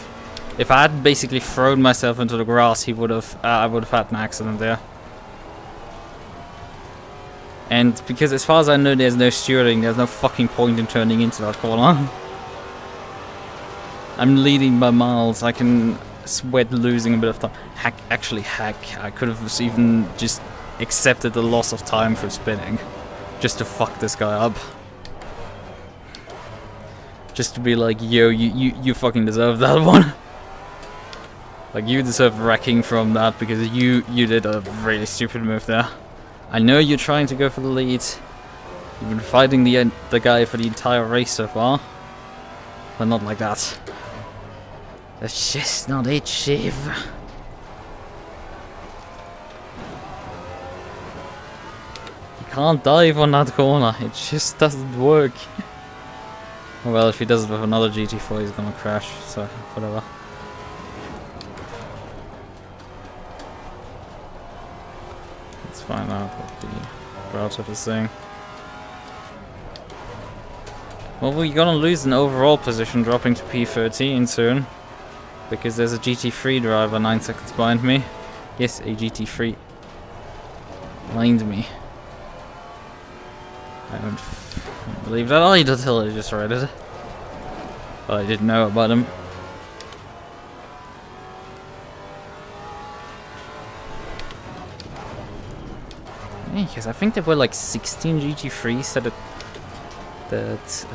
If I hadn't basically thrown myself into the grass, he would have. I would have had an accident there. And because as far as I know there's no stewarding, there's no fucking point in turning into that corner. I'm leading by miles, I can sweat losing a bit of time. Actually, I could have even just accepted the loss of time for spinning. Just to fuck this guy up. Just to be like, yo, you fucking deserve that one. Like, you deserve wrecking from that because you did a really stupid move there. I know you're trying to go for the lead. You've been fighting the guy for the entire race so far. But not like that. That's just not it, Shiv. You can't dive on that corner. It just doesn't work. Well, if he does it with another GT4, he's gonna crash. So, whatever. Let's find out what the router is saying. Well, we're gonna lose an overall position, dropping to P13 soon. Because there's a GT3 driver 9 seconds behind me. Yes, a GT3 behind me. I don't believe that either until I just read it. But I didn't know about him. Because I think there were like 16 GT3s that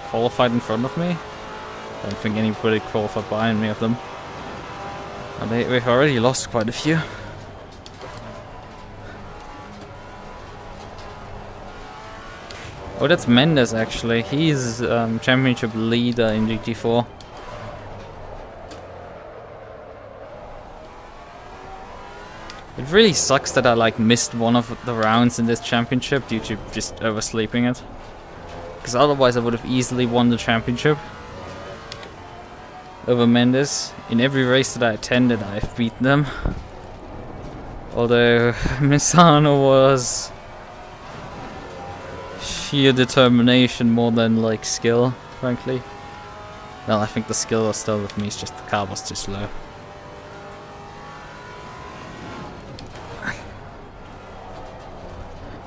qualified in front of me. I don't think anybody qualified behind me of them. And we've already lost quite a few. Oh, that's Mendes actually. He's championship leader in GT4. It really sucks that I like missed one of the rounds in this championship due to just oversleeping it. Because otherwise I would have easily won the championship over Mendes. In every race that I attended, I've beaten them. Although Misano was sheer determination more than like skill, frankly. Well, I think the skill was still with me, it's just the car was too slow.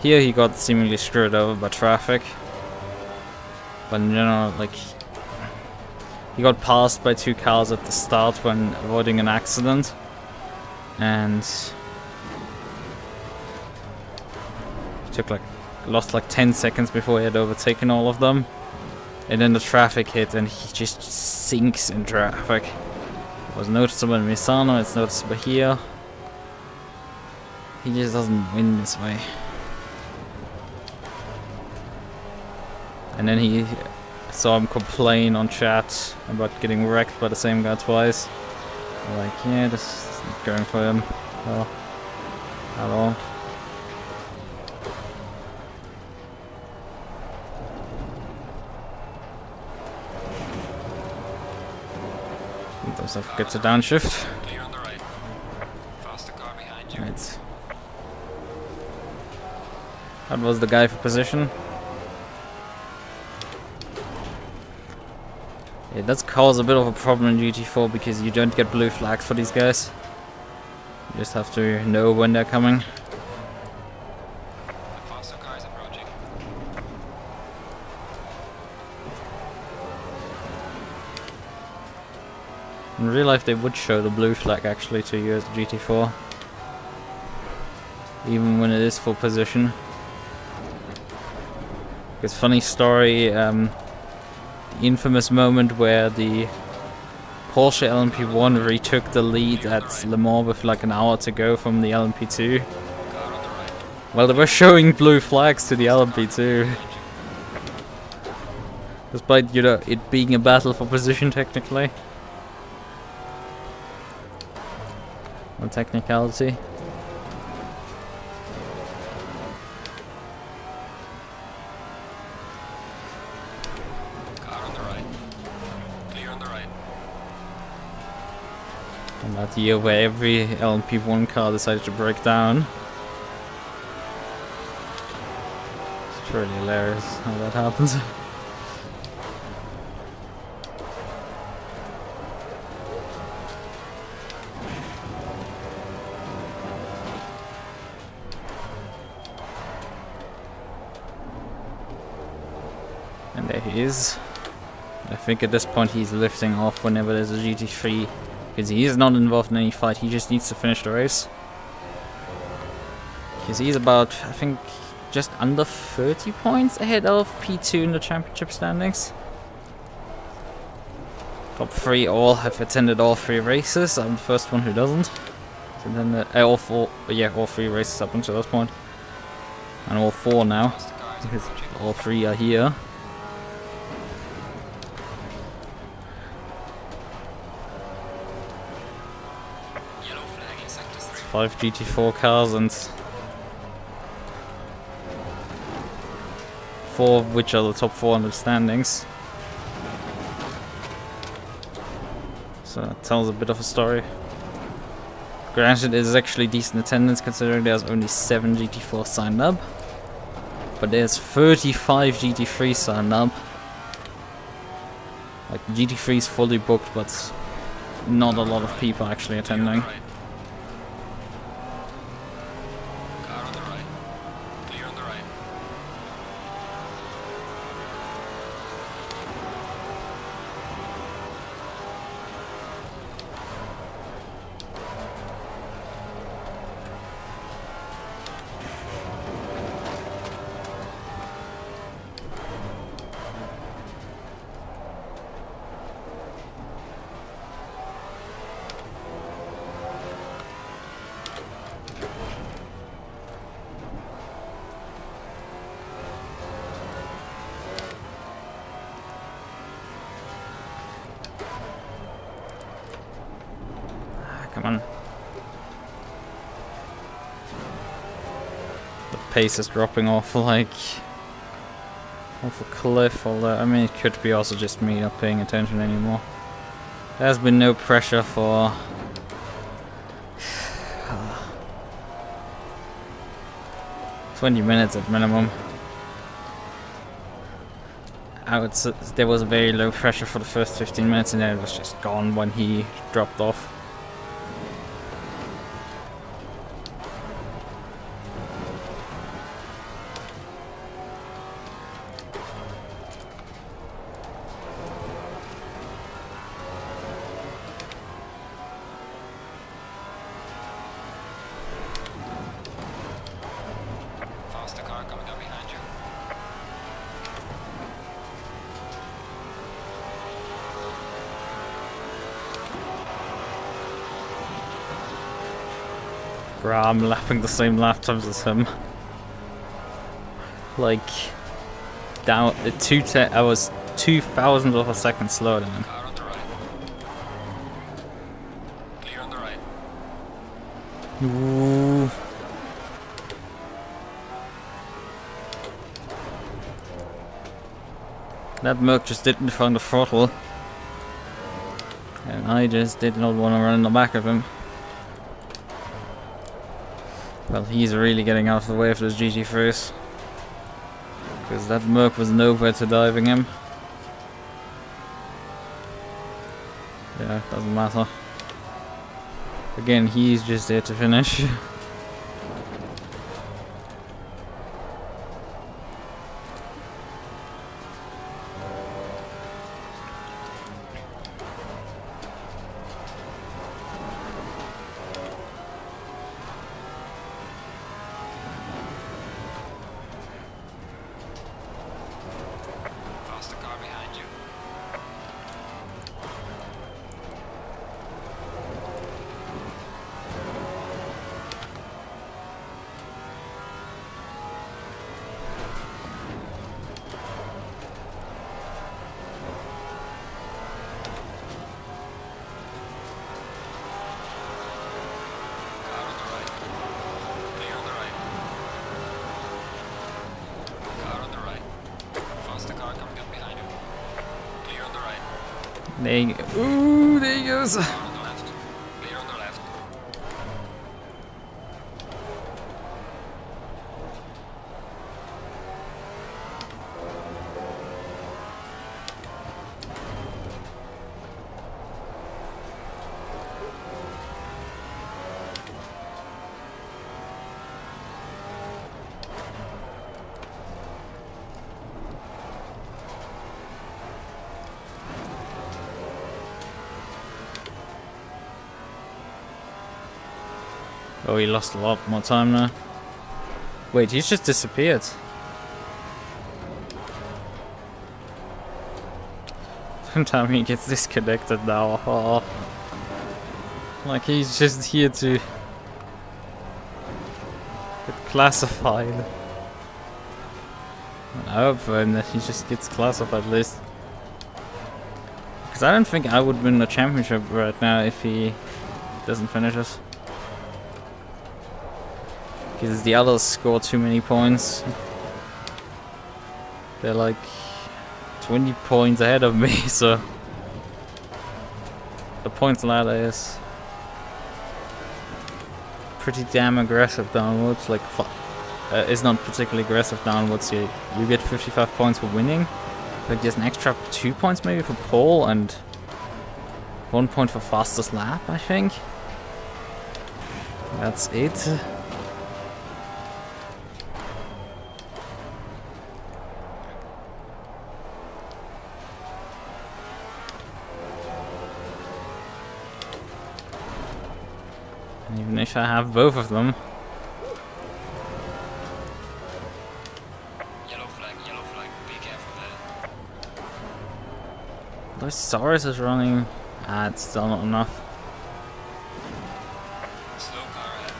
Here he got seemingly screwed over by traffic. But in general, like, he got passed by 2 cars at the start when avoiding an accident. And he took lost like 10 seconds before he had overtaken all of them. And then the traffic hit and he just sinks in traffic. It was noticeable in Misano, it's noticeable here. He just doesn't win this way. And then he saw him complain on chat about getting wrecked by the same guy twice. Like, yeah, this is not going for him. Well, at all. Does have gets a downshift. Clear on the right. Faster car behind you. Right. That was the guy for position. It does cause a bit of a problem in GT4 because you don't get blue flags for these guys. You just have to know when they're coming. The faster car is approaching. In real life they would show the blue flag actually to you as GT4. Even when it is full position. Because funny story, the infamous moment where the Porsche LMP1 retook the lead at Le Mans with like an hour to go from the LMP2. Car on the right. Well, they were showing blue flags to the LMP2. Despite, you know, it being a battle for position technically. On technicality. Car on the right. Clear on the right. And that year where every LMP1 car decided to break down. It's truly hilarious how that happens. And there he is. I think at this point he's lifting off whenever there's a GT3. Because he is not involved in any fight, he just needs to finish the race. Because he's about, I think, just under 30 points ahead of P2 in the championship standings. Top 3 all have attended all 3 races. I'm the first one who doesn't. So then all 3 races up until this point. And all 4 now. Faster car is Because approaching. all 3 are here. Yellow flag in sector 3. 5 GT4 cars and 4 of which are the top 400 standings. So that tells a bit of a story. Granted, it is actually decent attendance considering there's only 7 GT4 signed up. But there's 35 GT3 signed up. Like, GT3 is fully booked, but not a lot of people actually Clear on the attending. right. Car on the right. Clear on the right. Come on. The pace is dropping off like off a cliff, although I mean it could be also just me not paying attention anymore. There's been no pressure for 20 minutes at minimum. There was very low pressure for the first 15 minutes and then it was just gone when he dropped off. Faster car coming up behind you. Bruh, I'm lapping the same lap times as him. Like, down at I was 2,000th of a second slower than him. Car on the right. on the right. Ooh. That MUQU just didn't find the throttle. And I just did not want to run in the back of him. Well, he's really getting out of the way of those GT4s. Because that MUQU was nowhere to diving him. Yeah, doesn't matter. Again, he's just there to finish. Faster car behind you. Car on the right. Clear on the right. Car on the right. Faster car coming up behind you. Clear on the right. There you go. Ooh, there he goes. Car on the left. Clear on the left. Oh, he lost a lot more time now. Wait, he's just disappeared. Don't tell me he gets disconnected now. Oh. Like he's just here to get classified. I hope for him that he just gets classified at least. Because I don't think I would win the championship right now if he doesn't finish us. Because the others score too many points. They're like 20 points ahead of me, so the points ladder is pretty damn aggressive downwards. Like, it's not particularly aggressive downwards. You get 55 points for winning, but there's an extra 2 points maybe for pole and 1 point for fastest lap, I think. That's it. Even if I have both of them. Yellow flag, be careful there. Those stars is running. Ah, it's still not enough. Slow car ahead.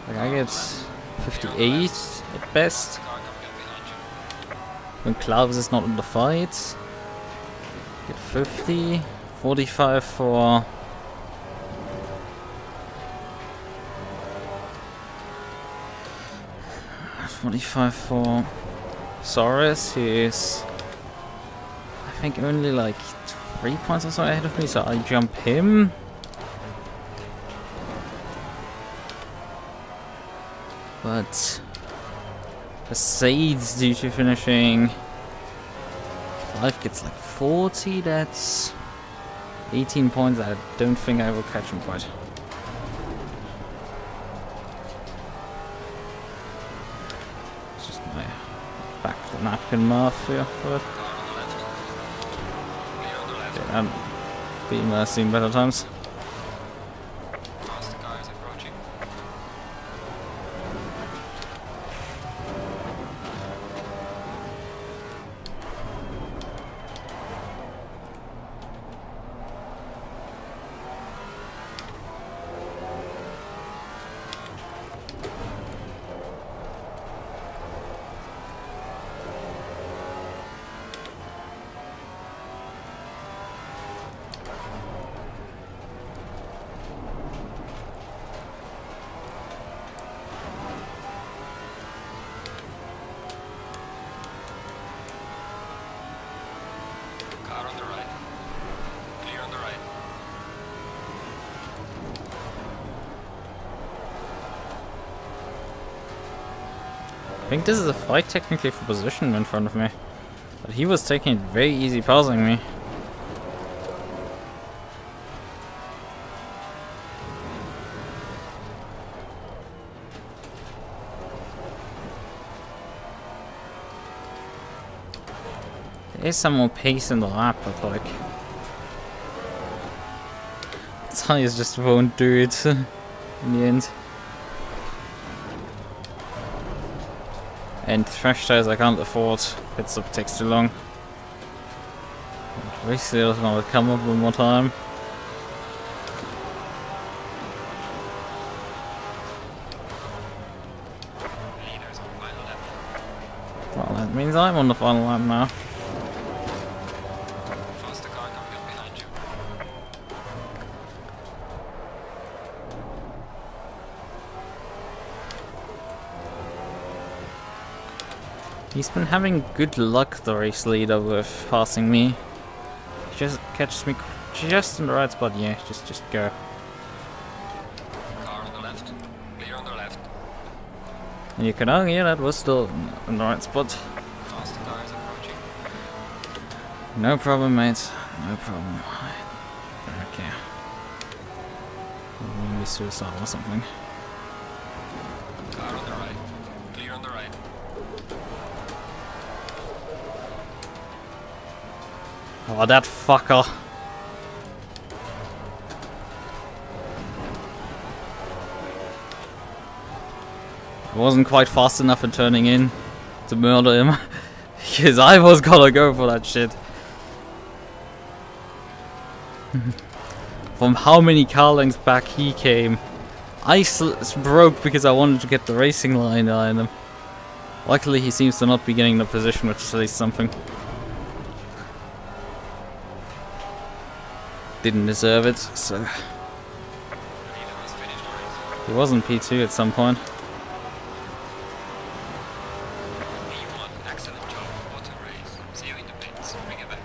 Like I get 58 at best. Faster car coming up behind you. When Klaus is not in the fight. Get 50. 45 for... for Saurus, who is I think only like 3 points or so ahead of me, so I jump him. But Mercedes, due to finishing 5, gets like 40, that's 18 points. I don't think I will catch him quite. Back to the napkin math here, but yeah, been seen better times. Faster car is approaching. I think this is a fight technically for position in front of me. But he was taking it very easy passing me. There is some more pace in the lap, but like... tires just won't do it in the end. And fresh tires I can't afford. Pit stop takes too long. Basically, I just want to come up one more time. Well, that means I'm on the final lap now. Faster car coming up behind you. He's been having good luck, the race leader, with passing me. He just catches me just in the right spot. Yeah, just go. Car on the left. Clear on the left. And you can argue that was still in the right spot. Faster car is approaching. No problem, mate. No problem. Okay. Maybe suicide or something. Car on the right. Clear on the right. Oh, that fucker. I wasn't quite fast enough in turning in to murder him. Because I was gonna go for that shit. From how many car lengths back he came. I broke because I wanted to get the racing line on him. Luckily he seems to not be getting the position, which is at least something. Didn't deserve it, so... He was in P2 at some point. P1, excellent job. What a race. See you in the pits. Bring it back.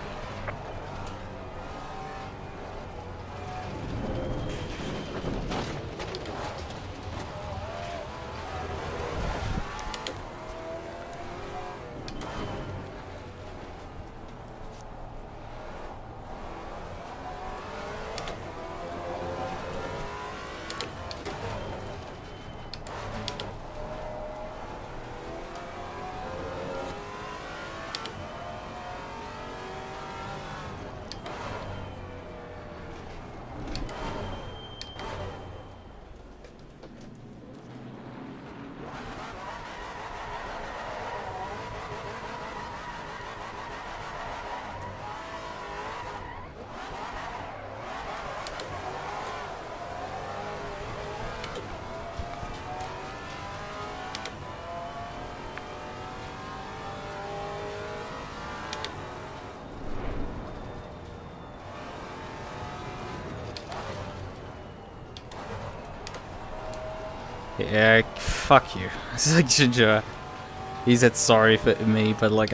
Yeah, fuck you. It's like Ginger. He said sorry for me, but like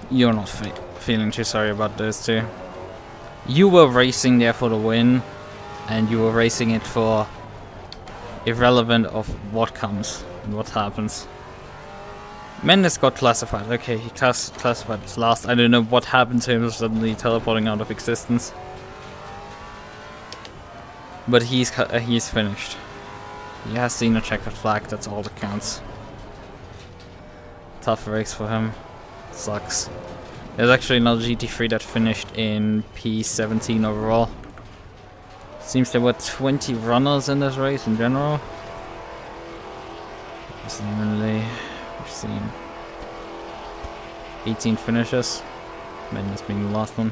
you're not feeling too sorry about this too. You were racing there for the win, and you were racing it for irrelevant of what comes and what happens. Mendes got classified. Okay, he classified as last. I don't know what happened to him, suddenly teleporting out of existence. But he's finished. He has seen a checkered flag, that's all that counts. Tough race for him. Sucks. There's actually another GT3 that finished in P17 overall. Seems there were 20 runners in this race in general. Seemingly, we've seen 18 finishes. Mendes being the last one.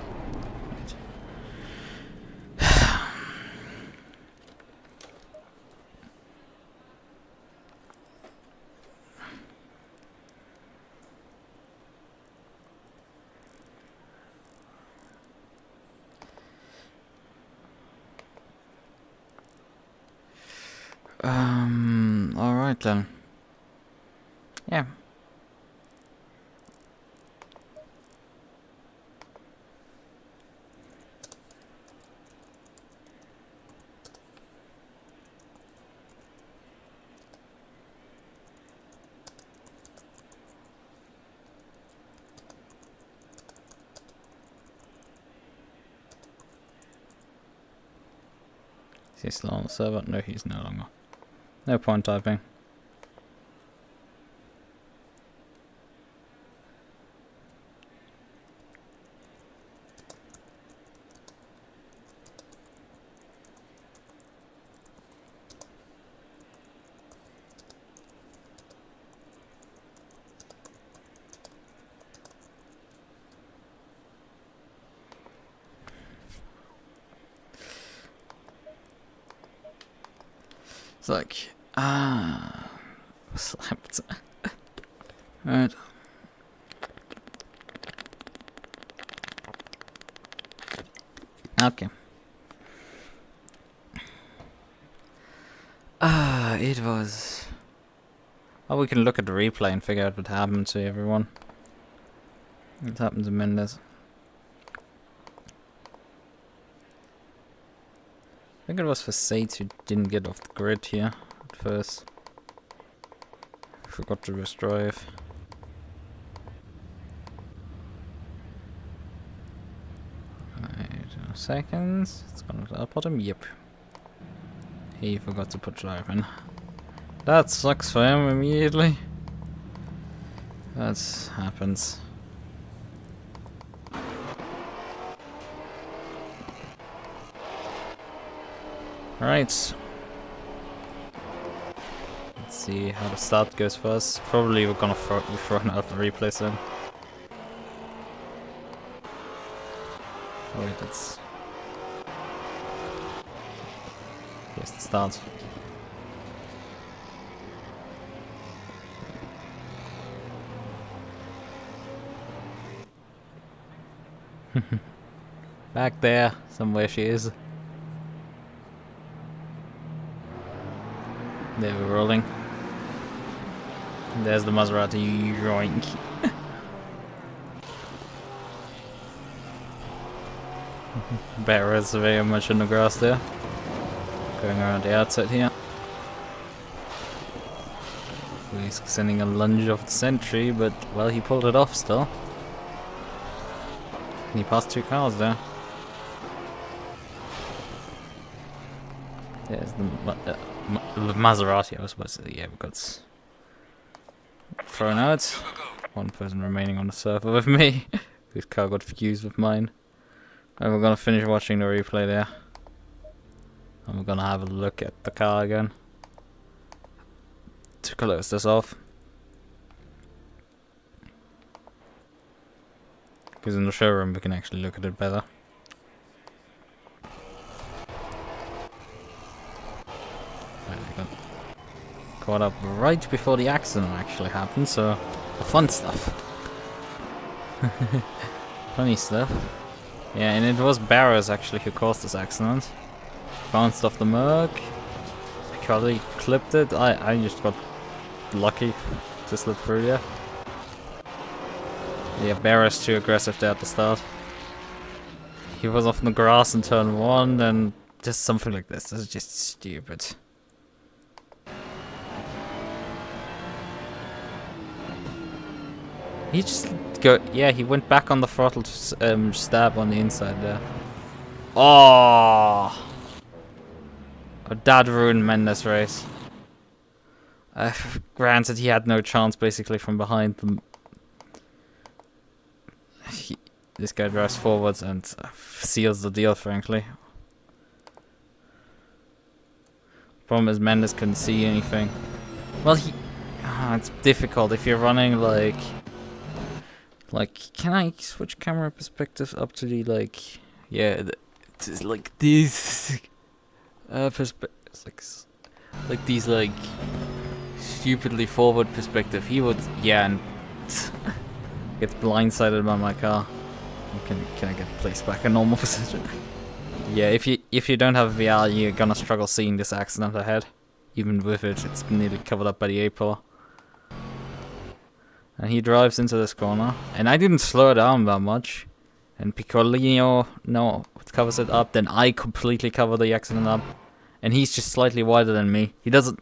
Alright then. Yeah. Is he still on the server? No, he's no longer. No point typing. It's like, slapped. Right. Okay. It was... Oh, we can look at the replay and figure out what happened to everyone. What happened to Mendes? I think it was for Sates who didn't get off the grid here at first. Forgot to rest drive. Right, 2 seconds. It's gonna teleport him. Yep. He forgot to put drive in. That sucks for him immediately. That happens. Alright. Let's see how the start goes for us. Probably we're gonna be thrown out of the replay soon. Oh wait, that's... Here's the start. Back there, somewhere she is. There we're rolling. And there's the Maserati, yoink. Better is very much in the grass there. Going around the outside here. He's sending a lunge off the sentry, but well, he pulled it off still. And he passed 2 cars there. There's the Maserati, I was supposed to say, yeah, we got thrown out. 1 person remaining on the server with me, whose car got fused with mine. And we're gonna finish watching the replay there. And we're gonna have a look at the car again. To close this off. Because in the showroom we can actually look at it better. Caught up right before the accident actually happened, so the fun stuff. Funny stuff. Yeah, and it was Barrows actually who caused this accident. Bounced off the MUQU. Qualy clipped it. I just got lucky to slip through there. Yeah, Barrows too aggressive there at the start. He was off in the grass in turn 1, and just something like this. This is just stupid. He just yeah, he went back on the throttle to stab on the inside there. Oh, that ruined Mendes' race. Granted, he had no chance basically from behind them. This guy drives forwards and seals the deal, frankly. Problem is Mendes couldn't see anything. Well, it's difficult if you're running like, can I switch camera perspectives up to the yeah, it's like these perspectives, like these stupidly forward perspective. He would, yeah, and gets blindsided by my car. Can I get placed back in normal position? Yeah, if you don't have VR, you're gonna struggle seeing this accident ahead. Even with it, it's nearly covered up by the A-pillar. And he drives into this corner, and I didn't slow down that much. And Piccolino covers it up, then I completely cover the accident up, and he's just slightly wider than me. He does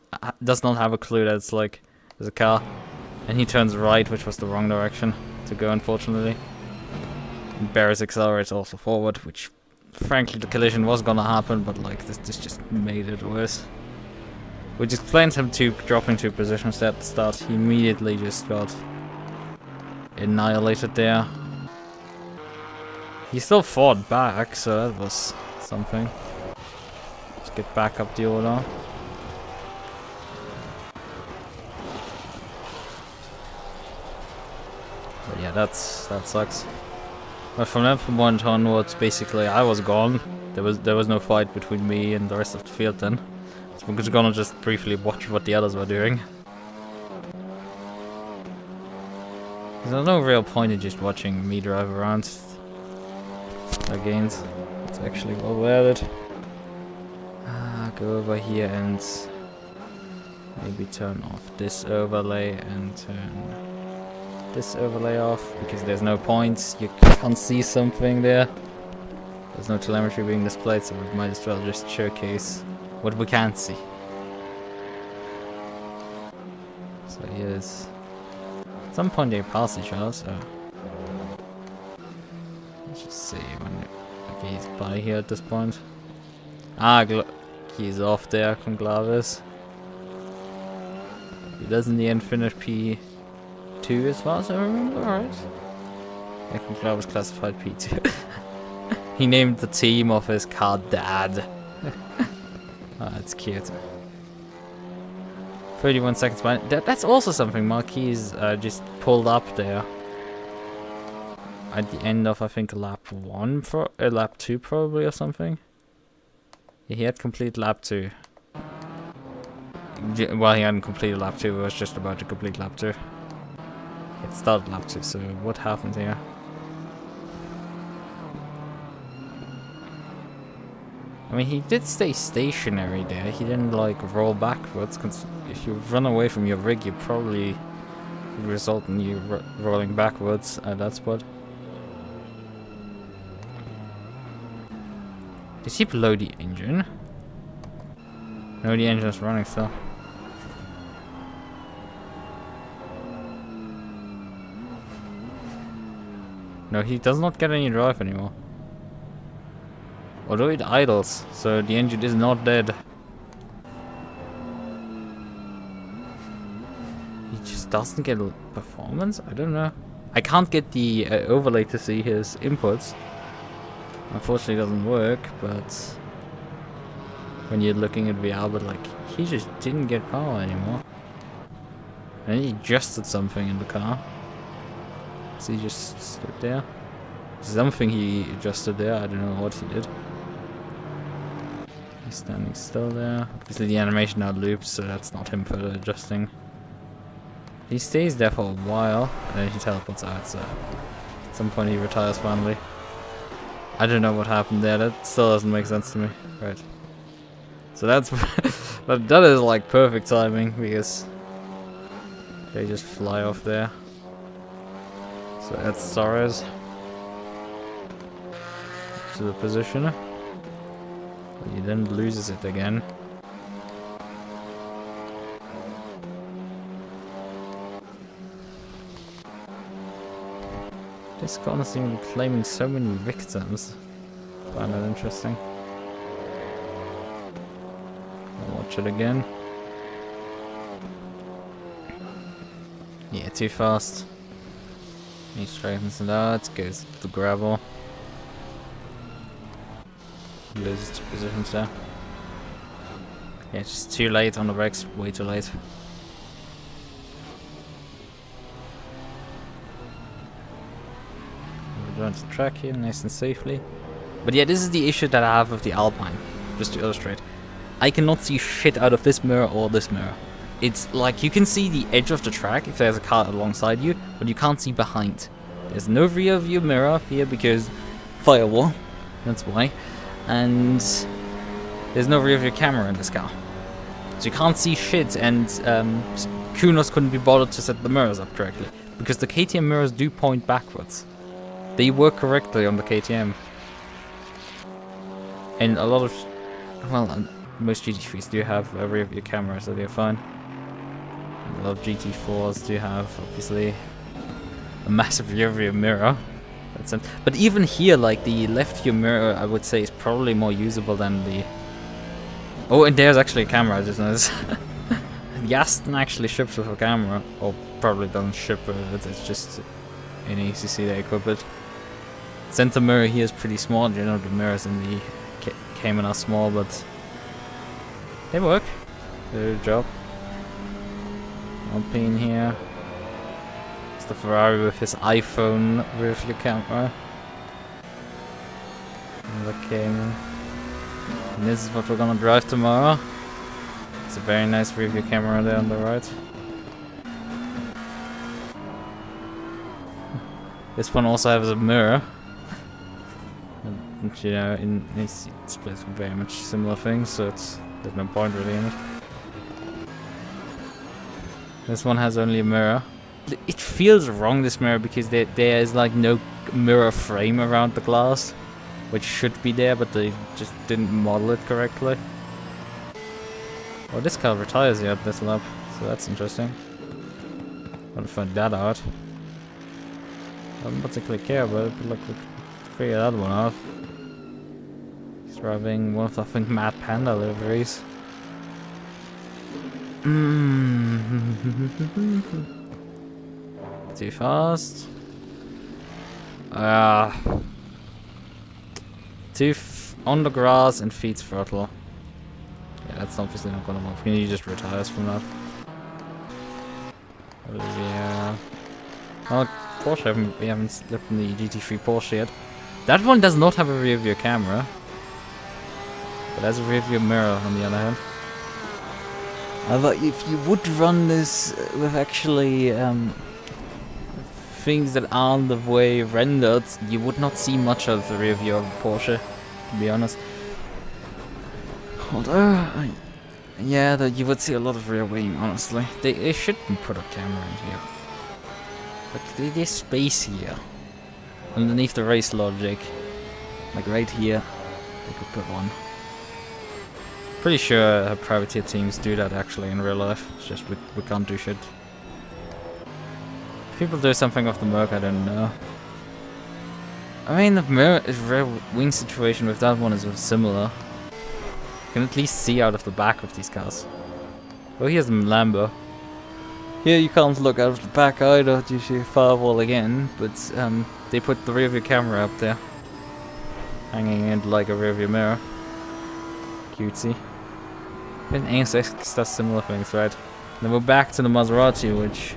not have a clue that it's like there's a car, and he turns right, which was the wrong direction to go, unfortunately. And Barris accelerates also forward, which frankly, the collision was gonna happen, but like this just made it worse. Which explains him dropping 2 positions at the start. He immediately just got annihilated there. He still fought back, so that was something. Let's get back up the order. But yeah, that sucks. But from that point onwards, basically, I was gone. There was no fight between me and the rest of the field then. So we're gonna just briefly watch what the others were doing. There's no real point in just watching me drive around against. It's actually well worth it. Go over here and maybe turn off this overlay and turn this overlay off, because there's no points. You can't see something there. There's no telemetry being displayed, so we might as well just showcase what we can't see. So here's... At some point they pass each other, so... Let's just see when... Okay, he's by here at this point. He's off there, Conclavis. He does in the end finish P2 as far as I remember, right? Yeah, Conclavis classified P2. He named the team of his car Dad. Oh, that's cute. 31 seconds behind. That's also something Marquis just pulled up there. At the end of, I think, lap 1, lap 2 probably, or something. Yeah, he had completed lap 2. Well, he hadn't completed lap 2, he was just about to complete lap 2. It started lap 2, so what happened here? I mean, he did stay stationary there. He didn't like roll backwards. Cause if you run away from your rig, you probably result in you rolling backwards at that spot. Is he below the engine? No, the engine's running still. No, he does not get any drive anymore. Although it idles, so the engine is not dead. He just doesn't get performance? I don't know. I can't get the overlay to see his inputs. Unfortunately, it doesn't work, but when you're looking at VR, but like, he just didn't get power anymore. And he adjusted something in the car. So he just stood there. Something he adjusted there, I don't know what he did. He's standing still there. Obviously the animation now loops, so that's not him further adjusting. He stays there for a while, and then he teleports out, so at some point he retires finally. I don't know what happened there, that still doesn't make sense to me. Right. So that's... that is like perfect timing, because they just fly off there. So that's Suarez to the position. He then loses it again. This corner seems to be claiming so many victims. Find that interesting. I'll watch it again. Yeah, too fast. He straightens it out, goes to the gravel. Loses 2 positions there. Yeah, just too late on the brakes, way too late. We're going to the track here, nice and safely. But yeah, this is the issue that I have with the Alpine, just to illustrate. I cannot see shit out of this mirror or this mirror. It's like you can see the edge of the track if there's a car alongside you, but you can't see behind. There's no rear view mirror here because firewall, that's why. And there's no rear view camera in this car. So you can't see shit, and Kunos couldn't be bothered to set the mirrors up correctly. Because the KTM mirrors do point backwards. They work correctly on the KTM. And a lot of... well, most GT3s do have a rear view camera, so they're fine. A lot of GT4s do have, obviously, a massive rear view mirror. That's it. But even here, like the left view mirror, I would say is probably more usable than the. Oh, and there's actually a camera. I just noticed. The Aston actually ships with a camera, or probably doesn't ship with it. It's just in ACC they equip it. Center mirror here is pretty small. You know, the mirrors in the Cayman are small, but they work. They do the job. Alpine here. It's the Ferrari with his iPhone rear view camera. Another Cayman. And this is what we're gonna drive tomorrow. It's a very nice rear view camera there on the right. This one also has a mirror. And you know, in this displays very much similar things, so there's no point really in it. This one has only a mirror. It feels wrong, this mirror, because there is like no mirror frame around the glass, which should be there, but they just didn't model it correctly. Oh, this car retires yet this lap, so that's interesting. Wanna find that out. I don't particularly care about it, but look, we can figure that one out. He's driving one of the, I think, Mad Panda liveries. Too fast. On the grass and feet throttle. Yeah, that's obviously not gonna work. He just retires from that. Yeah. Oh, Porsche, we haven't slipped in the GT3 Porsche yet. That one does not have a rear view camera, but has a rear view mirror on the other hand. But if you would run this with actually things that aren't the way rendered, you would not see much of the rear view of the Porsche, to be honest. Although, yeah, you would see a lot of rear wing, honestly. They shouldn't put a camera in here. But there's space here. Underneath the race logic. Like right here, they could put one. Pretty sure privateer teams do that actually in real life. It's just we can't do shit. If people do something off the MUQU, I don't know. I mean, the rear wing situation with that one is similar. You can at least see out of the back of these cars. Well, here's the Lambo. Here you can't look out of the back either due to firewall again, but they put the rear view camera up there. Hanging in like a rear view mirror. Cutesy. And ASX does similar things, right? Then we're back to the Maserati, which...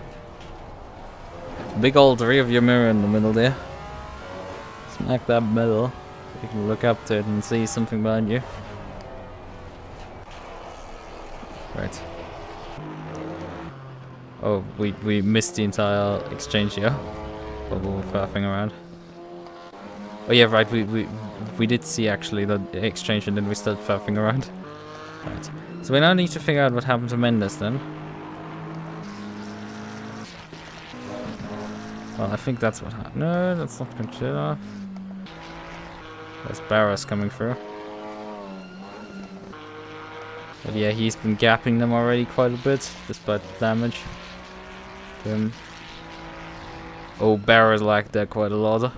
Big old rear view mirror in the middle there. Smack that middle. So you can look up to it and see something behind you. Right. Oh, we missed the entire exchange here. But we were faffing around. Oh yeah, right, we did see actually the exchange and then we started faffing around. Right. So we now need to figure out what happened to Mendes then. Well, I think that's what happened. No, that's not consider. There's Barras coming through. But yeah, he's been gapping them already quite a bit, despite the damage to him. Oh, Barras lagged there quite a lot.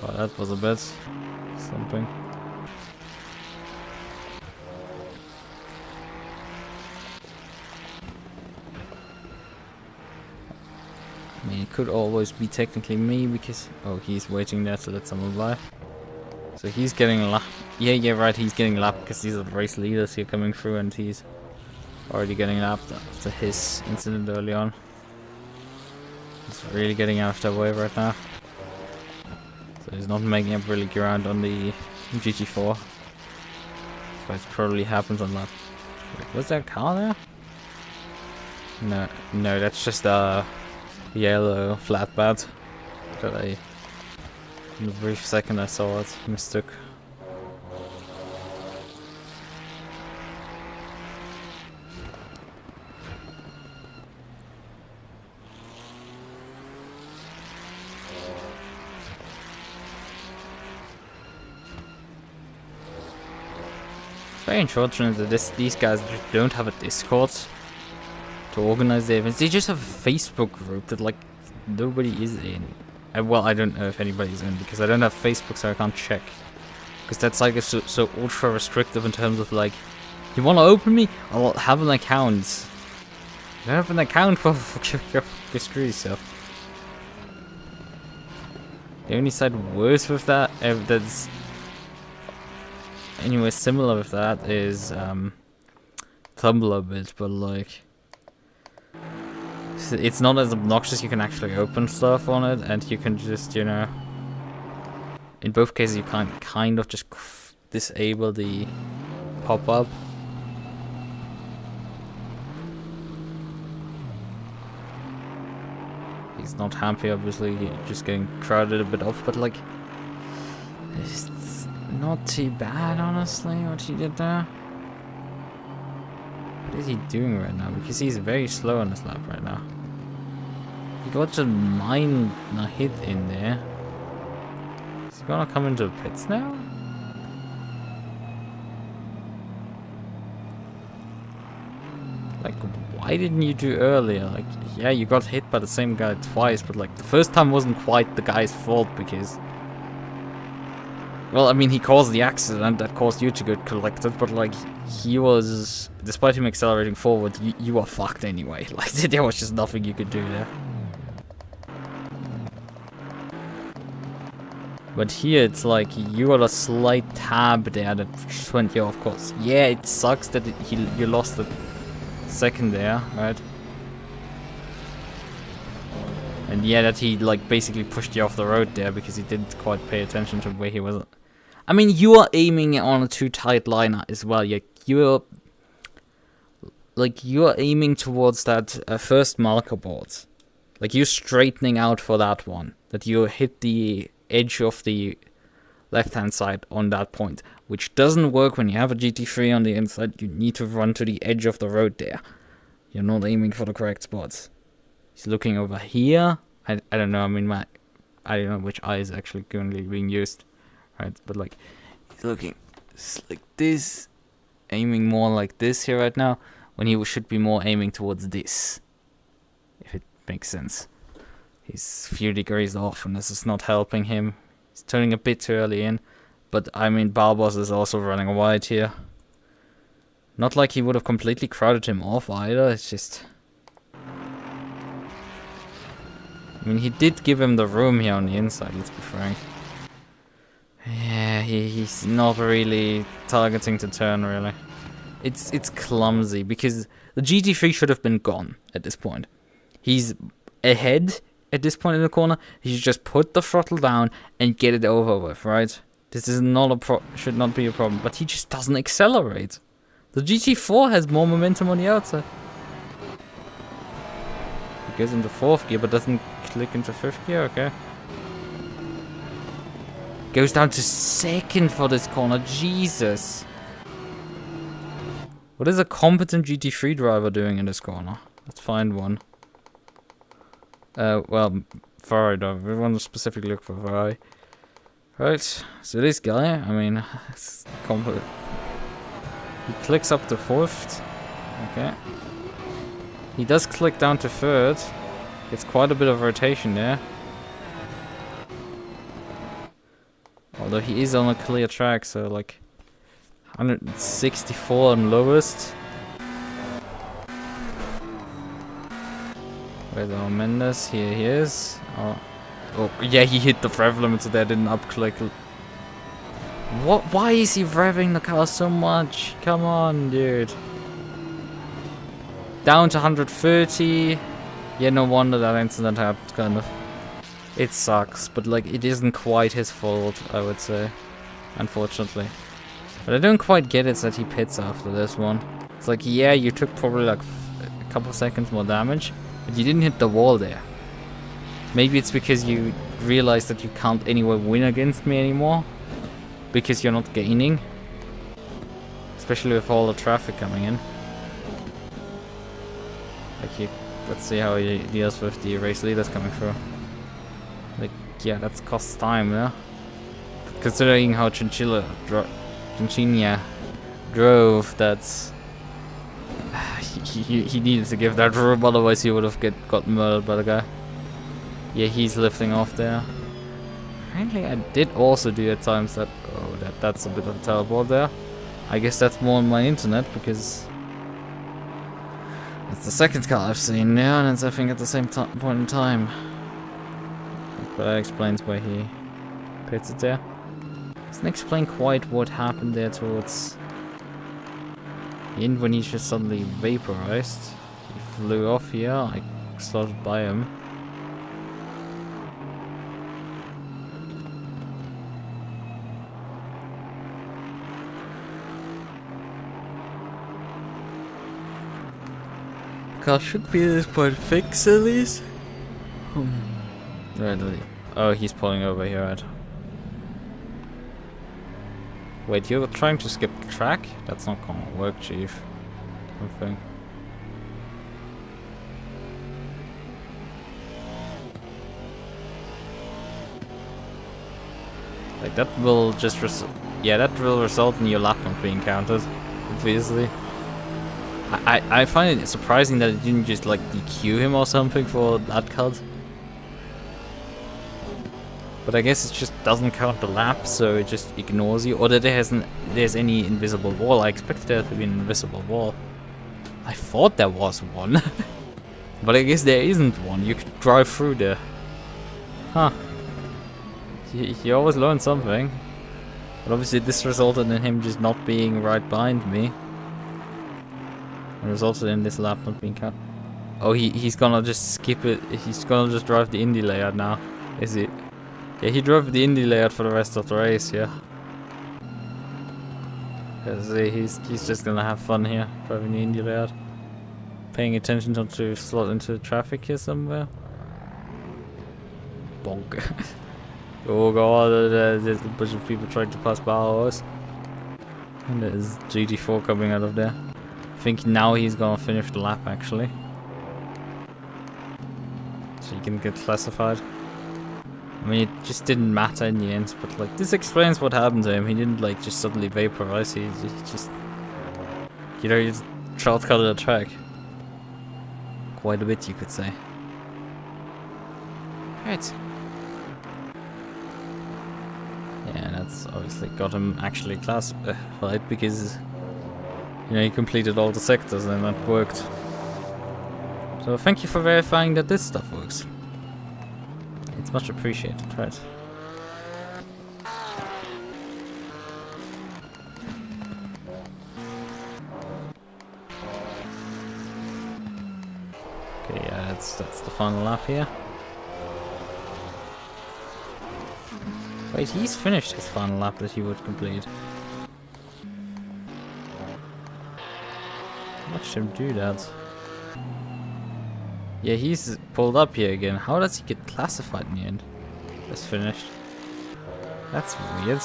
Well, that was a bit something. I mean, it could always be technically me because... Oh, he's waiting there to let someone by. So he's getting a lap. Yeah, right, he's getting lapped because these are the race leaders here coming through and he's already getting lapped after his incident early on. He's really getting out of their way right now. So he's not making up really ground on the GT4. But it probably happens on lap. Wait, was there a car there? No, that's just a yellow flatbed that I, in the brief second I saw it, mistook. It's very unfortunate that these guys just don't have a Discord to organize the events. They just have a Facebook group that like nobody is in. Well, I don't know if anybody's in because I don't have Facebook, so I can't check. Because that's like so ultra restrictive in terms of like, you want to open me? I'll have an account. You don't have an account for your screw yourself. The only side worse with that, that's anyway similar with that, is Tumblr a bit, but like it's not as obnoxious. You can actually open stuff on it, and you can just, you know, in both cases you can kind of just disable the pop-up. He's not happy, obviously, just getting crowded a bit off, but like, it's not too bad, honestly, what he did there. What is he doing right now? Because he's very slow on this lap right now. He got a minor hit in there. Is he gonna come into the pits now? Like, why didn't you do earlier? Like, yeah, you got hit by the same guy twice, but like, the first time wasn't quite the guy's fault because... Well, I mean, he caused the accident that caused you to get collected, but like, he was... Despite him accelerating forward, you were fucked anyway. Like, there was just nothing you could do there. But here, it's like, you got a slight tab there that went you off course. Yeah, it sucks that you lost the second there, right? And yeah, that he like basically pushed you off the road there because he didn't quite pay attention to where he was. I mean, you are aiming on a too tight line as well. You're aiming towards that first marker board. Like, you're straightening out for that one. That you hit the edge of the left-hand side on that point, which doesn't work when you have a GT3 on the inside. You need to run to the edge of the road there. You're not aiming for the correct spots. He's looking over here. I don't know. I mean, I don't know which eye is actually currently being used, right? But like, he's looking like this, aiming more like this here right now, when he should be more aiming towards this, if it makes sense. He's a few degrees off, and this is not helping him. He's turning a bit too early in, but I mean, Barbos is also running wide here. Not like he would have completely crowded him off either. It's just, I mean, he did give him the room here on the inside, let's be frank. Yeah, he's not really targeting to turn, really. It's clumsy, because the GT3 should have been gone at this point. He's ahead at this point in the corner. He should just put the throttle down and get it over with, right? This is not should not be a problem, but he just doesn't accelerate. The GT4 has more momentum on the outside. He goes into 4th gear, but doesn't click into 5th gear, okay. Goes down to 2nd for this corner, Jesus. What is a competent GT3 driver doing in this corner? Let's find one. Well, Ferrari driver. We want to specifically look for Ferrari. Right, so this guy, I mean, it's competent. He clicks up to 4th. Okay. He does click down to 3rd. It's quite a bit of rotation there. Although he is on a clear track, so like 164 on lowest. Where's our Mendes? Here he is. Oh, yeah, he hit the rev limit, so that didn't up-click. What? Why is he revving the car so much? Come on, dude. Down to 130. Yeah, no wonder that incident happened, kind of. It sucks, but like, it isn't quite his fault, I would say. Unfortunately. But I don't quite get it that he pits after this one. It's like, yeah, you took probably like a couple seconds more damage, but you didn't hit the wall there. Maybe it's because you realize that you can't anywhere win against me anymore. Because you're not gaining. Especially with all the traffic coming in. Like, let's see how he deals with the race leaders coming through. Like, yeah, that's cost time, yeah? Considering how Chinchilla drove, that's... he needed to give that room, otherwise he would have got murdered by the guy. Yeah, he's lifting off there. Apparently I did also do at times that... Oh, that's a bit of a teleport there. I guess that's more on my internet, because... That's the second car I've seen now, and it's I think at the same point in time. But that explains why he puts it there. Doesn't explain quite what happened there towards the end when he just suddenly vaporized. He flew off here, I started by him. Car should be at this point fixed at least. Right, oh, he's pulling over here, right? Wait, you're trying to skip the track? That's not gonna work, Chief. I think. Like, that will just that will result in your lap not being counted, obviously. I find it surprising that it didn't just like DQ him or something for that cut. But I guess it just doesn't count the lap, so it just ignores you. Or that there's any invisible wall. I expected there to be an invisible wall. I thought there was one. But I guess there isn't one. You could drive through there. Huh. You always learn something. But obviously this resulted in him just not being right behind me. It resulted in this lap not being cut. Oh, he's gonna just skip it. He's gonna just drive the Indy layout now. Is it? Yeah, he drove the Indy layout for the rest of the race, yeah. Cause he's just gonna have fun here, driving the Indy layout. Paying attention not to slot into traffic here somewhere. Bonk. Oh god, there's a bunch of people trying to pass by us. And there's GT4 coming out of there. I think now he's gonna finish the lap actually. So he can get classified. I mean, it just didn't matter in the end, but like, this explains what happened to him. He didn't like just suddenly vaporize, he just, you know, he just shortcutted the track. Quite a bit, you could say. Right. Yeah, that's obviously got him actually classified because, you know, he completed all the sectors and that worked. So thank you for verifying that this stuff works. It's much appreciated, right? Okay, yeah, that's the final lap here. Wait, he's finished his final lap that he would complete. Watched him do that. Yeah, he's pulled up here again. How does he get classified in the end? That's finished. That's weird.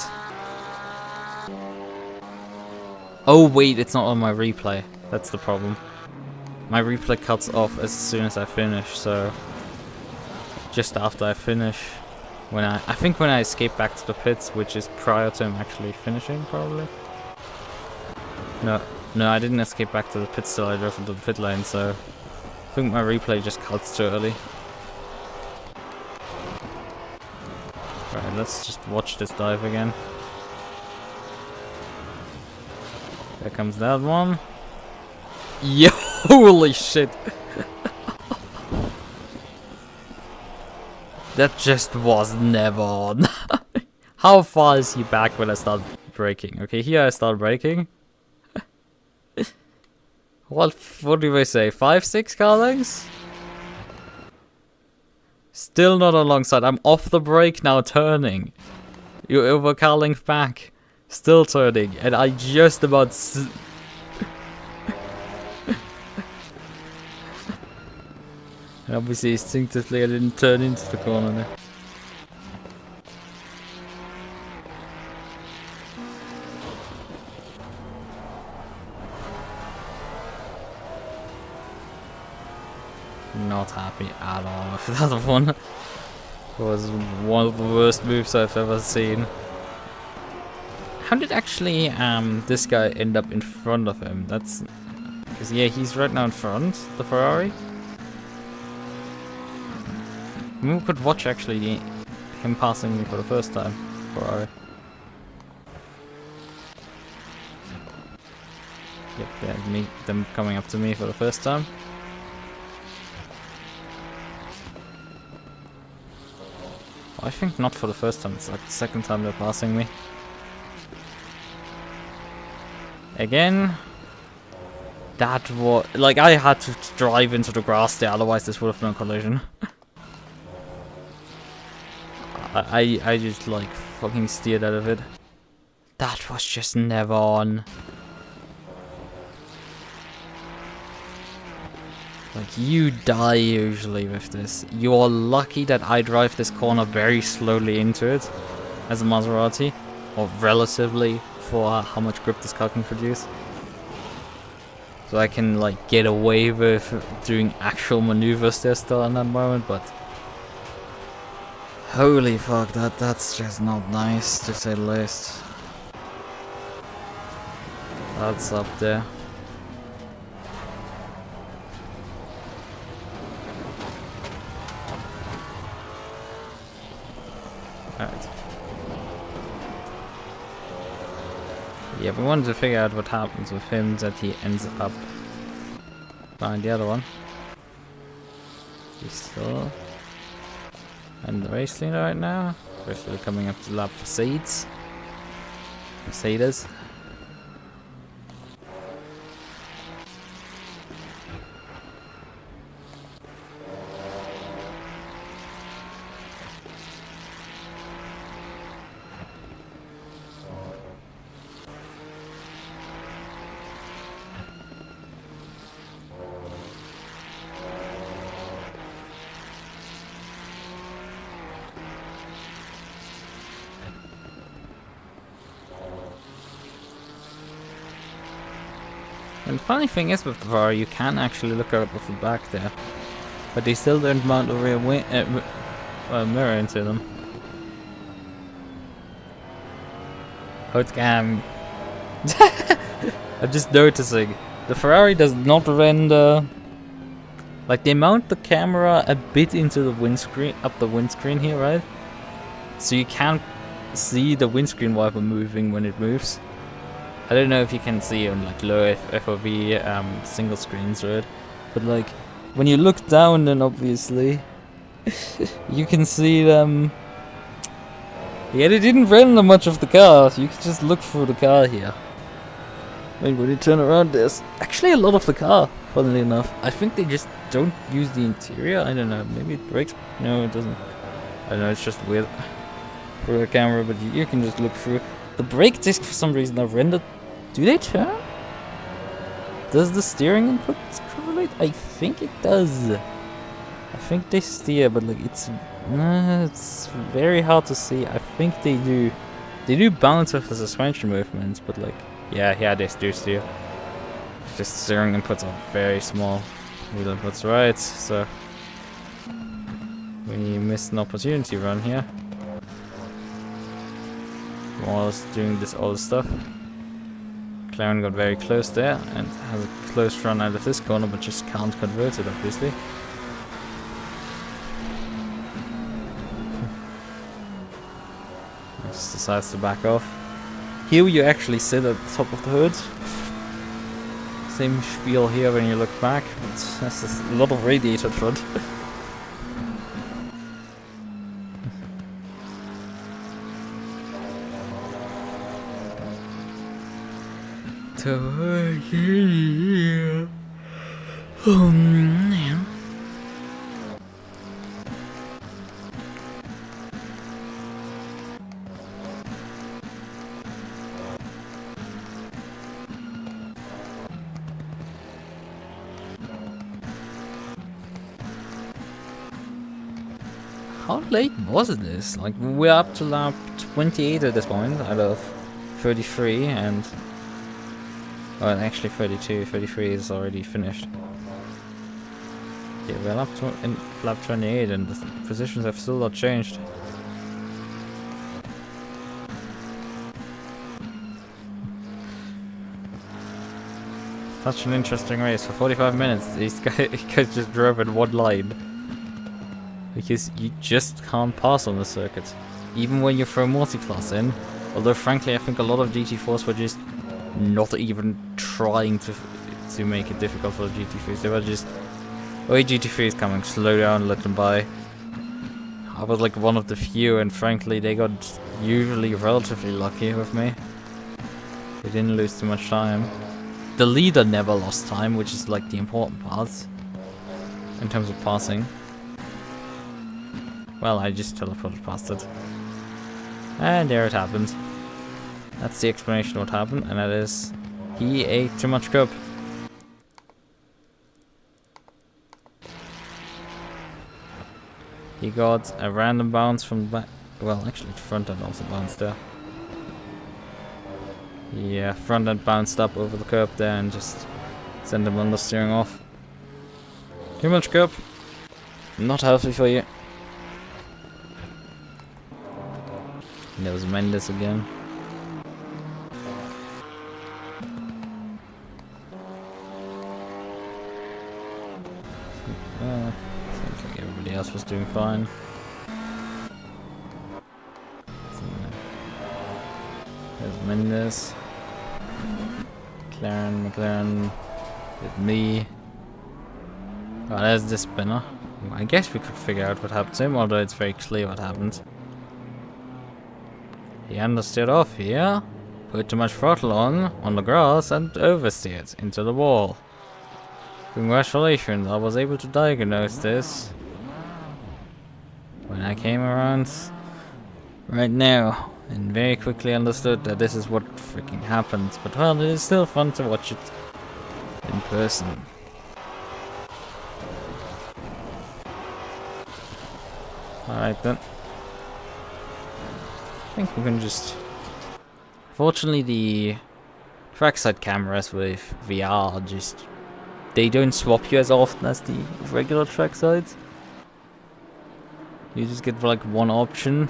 Oh wait, it's not on my replay. That's the problem. My replay cuts off as soon as I finish, so just after I finish, when I think when I escape back to the pits, which is prior to him actually finishing, probably. No, I didn't escape back to the pits till I drove into the pit lane, so I think my replay just cuts too early. Right, let's just watch this dive again. There comes that one. Yo, holy shit! That just was never on. How far is he back when I start braking? Okay, here I start braking. What do we say? 5-6 car lengths? Still not alongside. I'm off the brake now, turning. You're over car length back. Still turning. And I just about... And obviously, instinctively, I didn't turn into the corner there. Not happy at all with that one. It was one of the worst moves I've ever seen. How did actually this guy end up in front of him? That's because yeah, he's right now in front, the Ferrari. We could watch actually him passing me for the first time. Ferrari. Yep, yeah, them coming up to me for the first time. I think not for the first time, it's like the second time they're passing me. Again. That was... like, I had to drive into the grass there, otherwise this would have been a collision. I just, like, fucking steered out of it. That was just never on. Like, you die usually with this. You're lucky that I drive this corner very slowly into it as a Maserati, or relatively for how much grip this car can produce. So I can like get away with doing actual maneuvers there still in that moment, but holy fuck, that's just not nice to say the least. That's up there. Alright. Yeah, we wanted to figure out what happens with him that he ends up behind the other one. He's still in the race leader right now. We're still coming up to lap for seeds. Mercedes. And the funny thing is with the Ferrari, you can actually look out of the back there, but they still don't mount a rear mirror into them. I'm just noticing the Ferrari does not render. Like, they mount the camera a bit into the windscreen, up the windscreen here, right? So you can't see the windscreen wiper moving when it moves. I don't know if you can see on like low FOV single screens, right? But like when you look down, then obviously you can see them. Yeah, they didn't render much of the car. So you can just look through the car here. Wait, when you turn around, there's actually a lot of the car. Funnily enough, I think they just don't use the interior. I don't know. Maybe it breaks. No, it doesn't. I don't know. It's just weird for the camera, but you can just look through. The brake discs for some reason are rendered. Do they turn? Does the steering input correlate? I think it does. I think they steer, but like it's very hard to see. I think they do. They do balance with the suspension movements, but like yeah, they do steer. Just steering inputs are very small. Wheel inputs, right? So we missed an opportunity run here. While doing this old stuff. McLaren got very close there and has a close run out of this corner, but just can't convert it, obviously. Just decides to back off. Here you actually sit at the top of the hood. Same spiel here when you look back, but that's just a lot of radiator front. Oh man. How late was this? Like, we're up to lap 28 at this point out of 33, and well, actually 32. 33 is already finished. Yeah, we're up to in lap 28 and the positions have still not changed. Such an interesting race. For 45 minutes, these guys just drove in one line. Because you just can't pass on the circuit. Even when you throw multi-class in. Although frankly I think a lot of GT4s were just not even trying to make it difficult for the GT3s. They were just, oh, GT3 is coming, slow down, let them by. I was like one of the few, and frankly they got usually relatively lucky with me. They didn't lose too much time. The leader never lost time, which is like the important part in terms of passing. Well, I just teleported past it. And there it happened. That's the explanation of what happened, and that is he ate too much cup. He got a random bounce from the back. Well, actually, the front end also bounced there. Yeah, front end bounced up over the curb there and just sent him understeering off. Too much curb. Not healthy for you. And there was Mendes again. Seems like everybody else was doing fine. There's Mendes. McLaren with me. Oh, there's the spinner. I guess we could figure out what happened to him, although it's very clear what happened. He understeered off here, put too much throttle on the grass, and oversteered into the wall. Congratulations, I was able to diagnose this when I came around right now, and very quickly understood that this is what freaking happens. But well, it is still fun to watch it in person. Alright then. I think we can just... Fortunately the trackside cameras with VR just... They don't swap you as often as the regular tracksides. You just get like one option.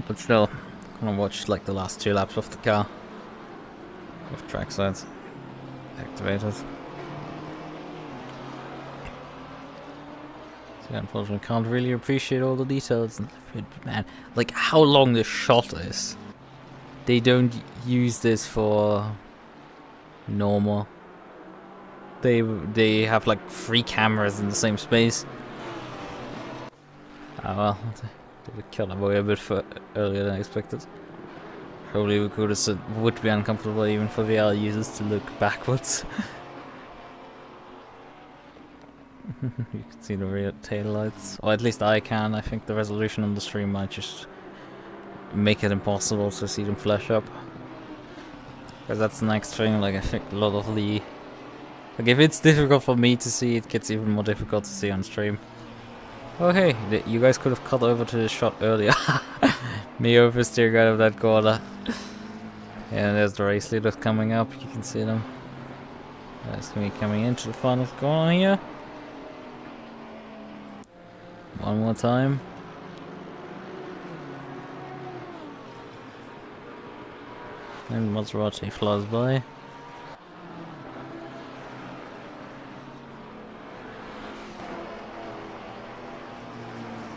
But still, I'm gonna watch like the last 2 laps of the car. With tracksides activated. So unfortunately can't really appreciate all the details. Man, like how long this shot is. They don't use this for normal. They have like 3 cameras in the same space. Oh well, they killed that boy a bit earlier than expected. Probably we could have said would be uncomfortable even for VR users to look backwards. You can see the rear tail lights, or at least I can. I think the resolution on the stream might just make it impossible to see them flash up. Because that's the next thing, like I think a lot of the... Like if it's difficult for me to see, it gets even more difficult to see on stream. Oh hey, you guys could have cut over to this shot earlier. Me oversteering out of that corner. Yeah, there's the race leaders coming up, you can see them. That's me coming into the final corner here. One more time. And Maserati flies by.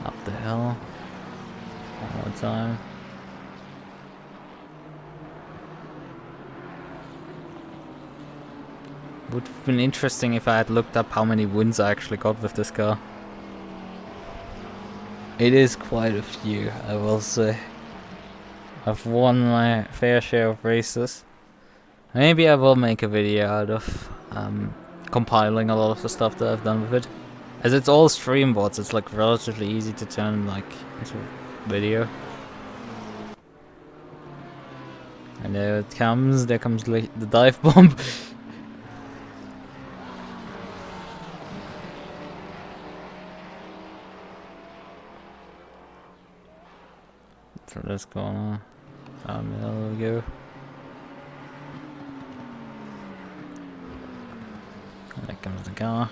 Up the hill. One more time. Would have been interesting if I had looked up how many wins I actually got with this car. It is quite a few, I will say. I've won my fair share of races. Maybe I will make a video out of compiling a lot of the stuff that I've done with it. As it's all stream bots, it's like relatively easy to turn like into video. And there it comes, there comes the dive bomb. So this corner, down we go. And there comes the car,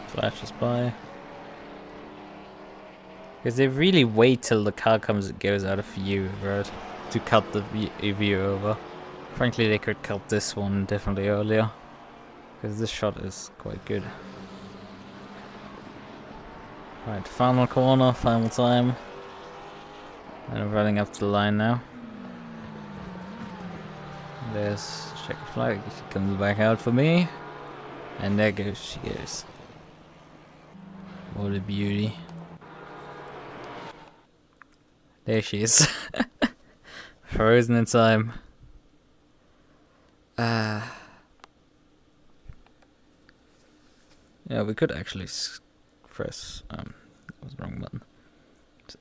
flashes by. Because they really wait till the car goes out of view, right? to cut the view over. Frankly, they could cut this one definitely earlier, because this shot is quite good. Right, final corner, final time. And I'm running up to the line now. There's check flag, she comes back out for me. And there she goes. What a beauty. There she is. Frozen in time. Yeah, we could actually press, that was the wrong button.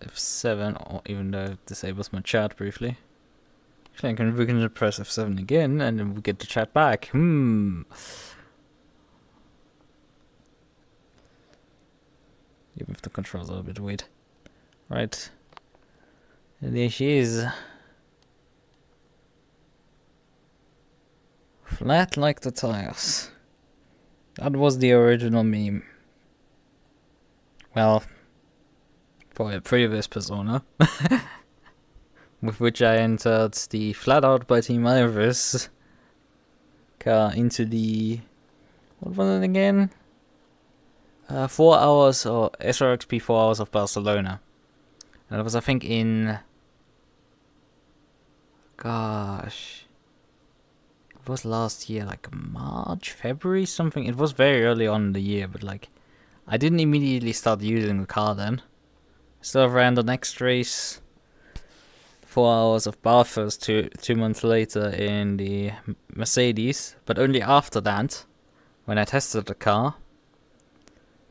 F7, or even though it disables my chat briefly. Actually, we can just press F7 again, and then we get the chat back. Even if the controls are a bit weird. Right. And there she is. Flat like the tires. That was the original meme. Well, for a previous persona. With which I entered the Flat Out by Team Iris car into the... what was it again? 4 hours, or SRXP 4 hours of Barcelona. And it was, I think, in... gosh... it was last year, like March, February, something. It was very early on in the year, but like... I didn't immediately start using the car then. Still ran the next race... 4 hours of Bathurst 2 months later in the Mercedes, but only after that, when I tested the car,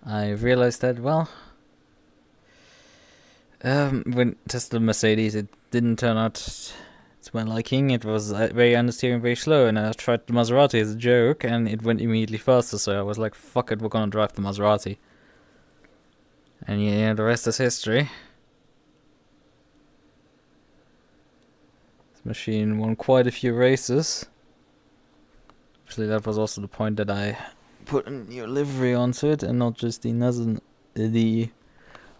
I realized that, well, when I tested the Mercedes, it didn't turn out to my liking. It was very understeering, very slow, and I tried the Maserati as a joke, and it went immediately faster, so I was like, fuck it, we're gonna drive the Maserati. And yeah, the rest is history. Machine won quite a few races. Actually, that was also the point that I put a new livery onto it, and not just the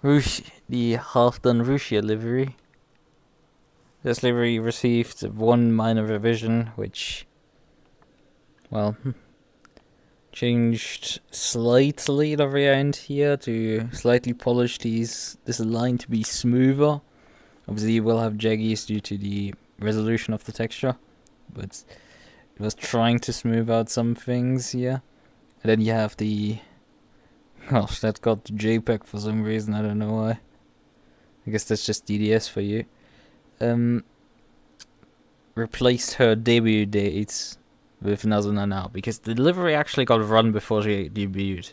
half-done Russia livery. This livery received one minor revision, which, well, changed slightly the rear end here to slightly polish this line to be smoother. Obviously, you will have jaggies due to the resolution of the texture, but it was trying to smooth out some things here. And then you have the... gosh, that got the JPEG for some reason, I don't know why. I guess that's just DDS for you. Replaced her debut dates with Nazuna now, because the delivery actually got run before she debuted.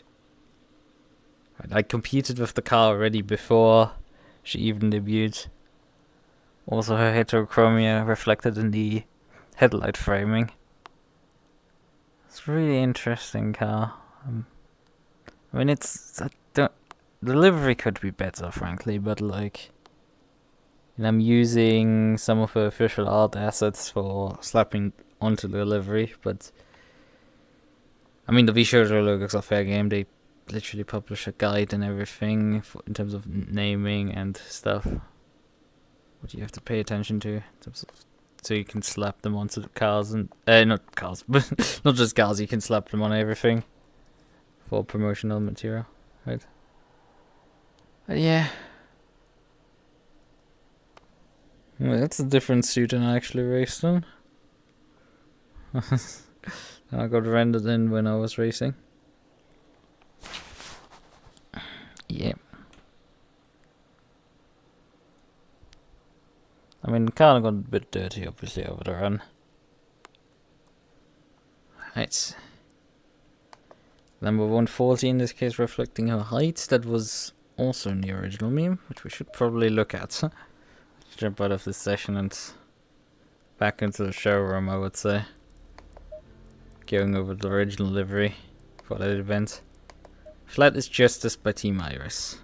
Right, I competed with the car already before she even debuted. Also, her heterochromia reflected in the headlight framing. It's a really interesting car. I mean, the livery could be better, frankly, but like, and I'm using some of her official art assets for slapping onto the livery, but I mean, the V-Shooter logos are fair game. They literally publish a guide and everything in terms of naming and stuff. What you have to pay attention to, so you can slap them onto the cars and not cars, but not just cars. You can slap them on everything for promotional material, right? But yeah, well, that's a different suit than I actually raced on. I got rendered in when I was racing. Yeah. I mean, the car got a bit dirty, obviously, over the run. Right. Number 140 in this case, reflecting her height. That was also in the original meme, which we should probably look at. Jump out of this session and back into the showroom, I would say. Going over the original livery for that event. Flat is Justice by Team Iris.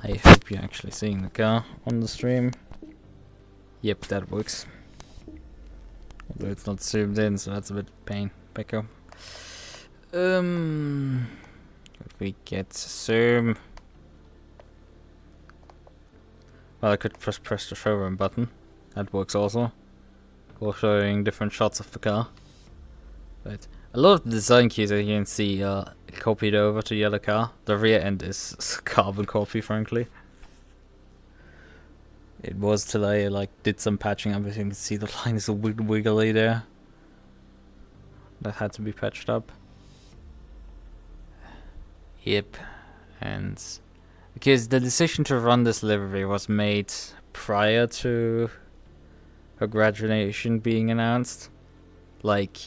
I hope you're actually seeing the car on the stream. Yep, that works. Although it's not zoomed in, so that's a bit pain. Pecco. If we get zoom. Well, I could press the showroom button. That works also. For showing different shots of the car. But a lot of the design cues, as you can see, are copied over to the other car. The rear end is carbon copy, frankly. It was till I did some patching up. As you can see, the line is a bit wiggly there. That had to be patched up. Yep. And because the decision to run this livery was made prior to her graduation being announced. Like,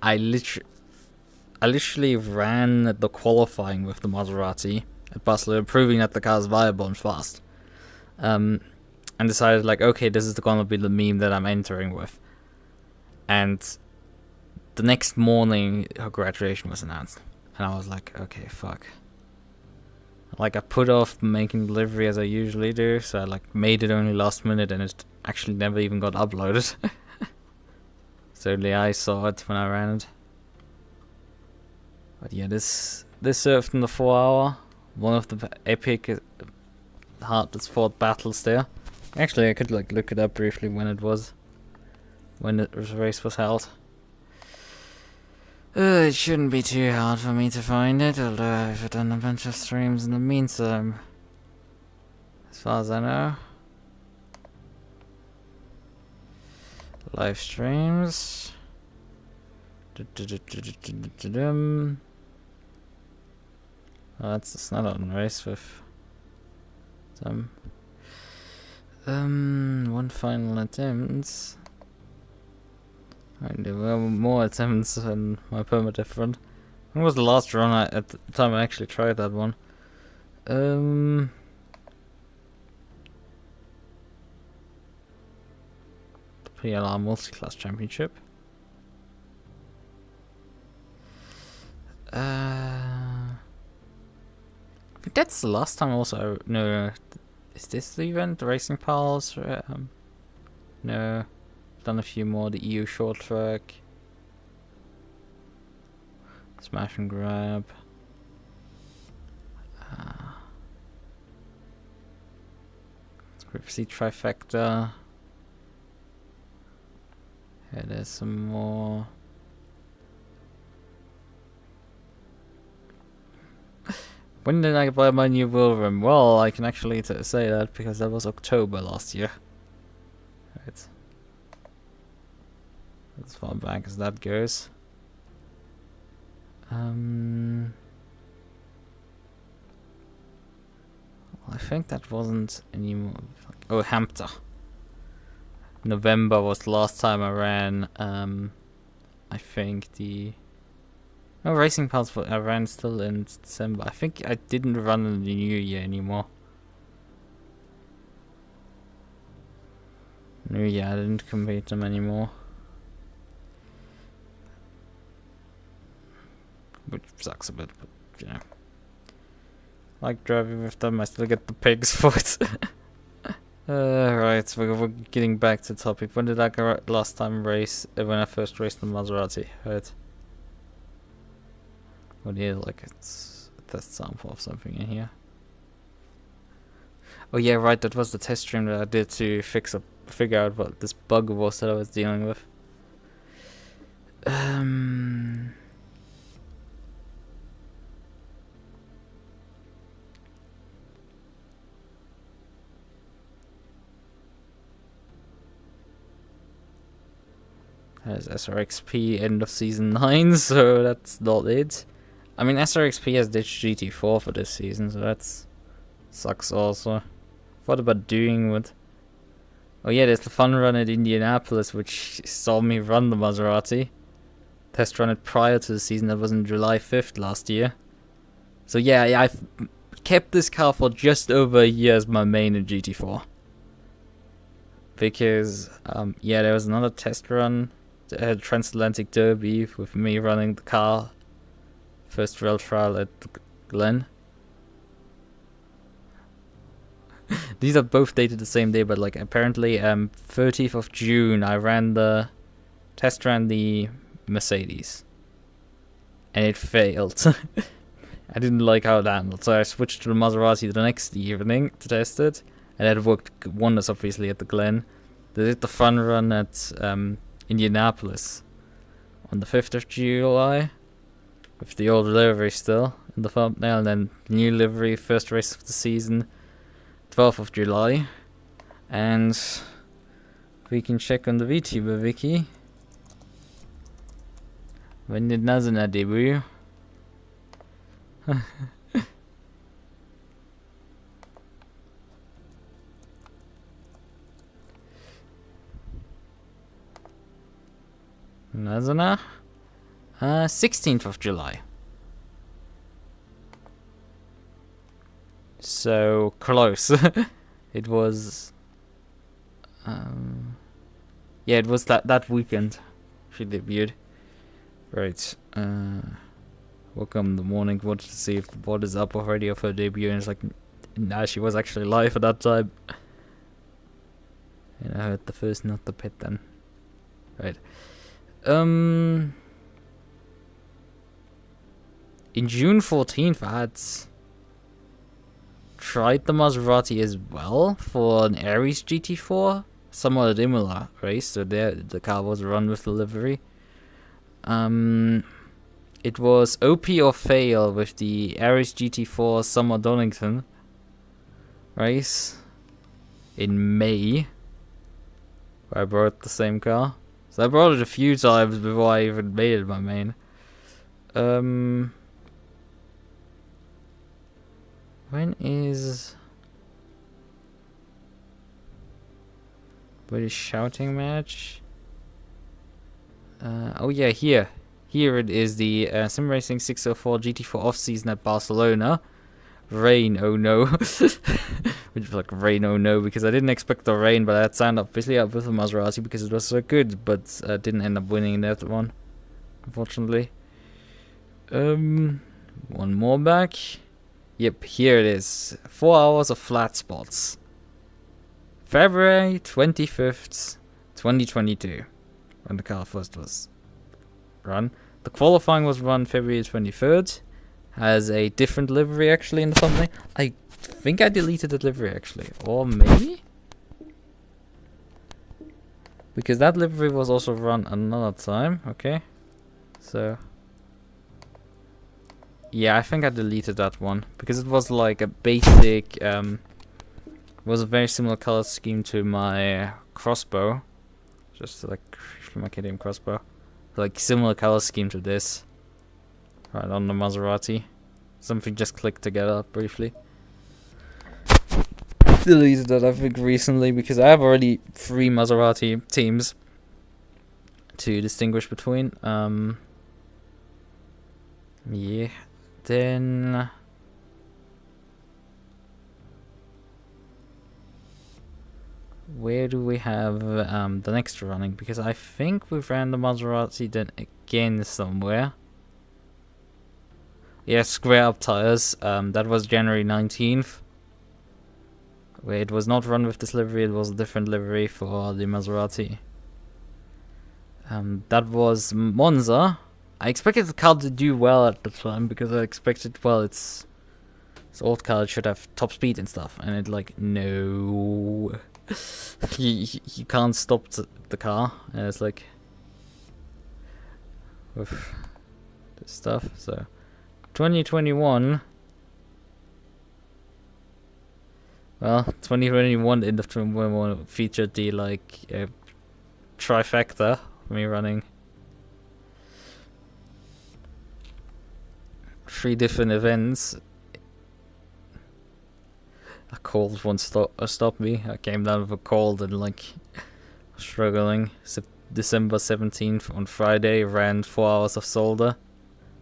I literally ran the qualifying with the Maserati at Barcelona, proving that the car is viable and fast. And decided, like, okay, this is gonna be the meme that I'm entering with. And the next morning, her graduation was announced. And I was like, okay, fuck. Like, I put off making delivery as I usually do, so I made it only last minute, and it actually never even got uploaded. So only I saw it when I ran it. But yeah, this served in the 4 hour. One of the epic hardest fought battles there. Actually, I could look it up briefly when the race was held. It shouldn't be too hard for me to find it, although I've done a bunch of streams in the meantime. As far as I know. Live streams. Oh, that's another race with some one final attempt. There were more attempts than my permadeath run. When was the last run at the time I actually tried that one? The PLR Multi-Class Championship. I think that's the last time also. No, is this the event? The Racing Pals? No. Done a few more. The EU short track. Smash and grab. Group C trifecta. Here, there's some more. When did I buy my new wheel rim? Well, I can actually say that because that was October last year. Right. As far back as that goes. I think that wasn't anymore. Oh, Hampton. November was the last time I ran. I think the. No, Racing Pals I ran still in December. I think I didn't run in the new year anymore. New year, I didn't compete them anymore. Which sucks a bit, but you know. Like driving with them, I still get the pigs for it. Right, so we're getting back to the topic. When did I go last time race? When I first raced the Maserati, right? Well, yeah, it's a test sample of something in here. Oh yeah, right, that was the test stream that I did to figure out what this bug was that I was dealing with. There's SRXP end of season 9, so that's not it. I mean, SRXP has ditched GT4 for this season, so that's sucks also. What about doing with? Oh yeah, there's the fun run at Indianapolis, which saw me run the Maserati. Test run it prior to the season. That was on July 5th last year. So yeah, I've kept this car for just over a year as my main in GT4. Because yeah, there was another test run. The Transatlantic Derby with me running the car. First real trial at Glen. These are both dated the same day, but apparently 30th of June I ran the Mercedes. And it failed. I didn't like how it handled, so I switched to the Maserati the next evening to test it. and that worked wonders obviously at the Glen. They did the fun run at Indianapolis on the 5th of July with the old livery still in the thumbnail, and then new livery, first race of the season, 12th of July. And we can check on the VTuber wiki. When did Nazana debut? Nazana? 16th of July. So close. It was yeah, it was that weekend she debuted. Right. Woke up in the morning, wanted to see if the bot is up already of her debut, and it's like, nah, she was actually live at that time. And I heard the first not the pit then. Right. In June 14th, I had tried the Maserati as well for an Aries GT4, somewhat a Imola race, so there the car was run with the livery. It was OP or fail with the Aries GT4 Summer Donington race in May, where I brought the same car. So I brought it a few times before I even made it my main. When is British shouting match? Oh yeah, here it is, the Sim Racing 604 GT4 off-season at Barcelona. Rain, oh no. Which is like rain, oh no, because I didn't expect the rain, but I had signed up obviously up with the Maserati because it was so good, but didn't end up winning that one, unfortunately. One more back. Yep, here it is. 4 hours of flat spots. February 25th, 2022. When the car first was run. The qualifying was run February 23rd. Has a different livery actually in the thumbnail. I think I deleted the livery actually. Or maybe? Because that livery was also run another time. Okay. So. Yeah, I think I deleted that one. Because it was like a basic. It was a very similar color scheme to my crossbow. Just like my KTM crossbow. Like similar color scheme to this. Right on the Maserati. Something just clicked together briefly. Deleted that I think recently because I have already 3 Maserati teams to distinguish between. Yeah. Then where do we have the next running? Because I think we ran the Maserati then again somewhere. Yeah, square up tires. That was January 19th. Where it was not run with this livery, it was a different livery for the Maserati. That was Monza. I expected the car to do well at the time because I expected, well, it's old car, it should have top speed and stuff, and it like, no. you can't stop the car, and it's like with this stuff. So 2021, well, 2021 end of 2021 featured the like trifecta of me running 3 different events. A cold one stopped me. I came down with a cold and like struggling. December 17th on Friday, ran 4 hours of solder.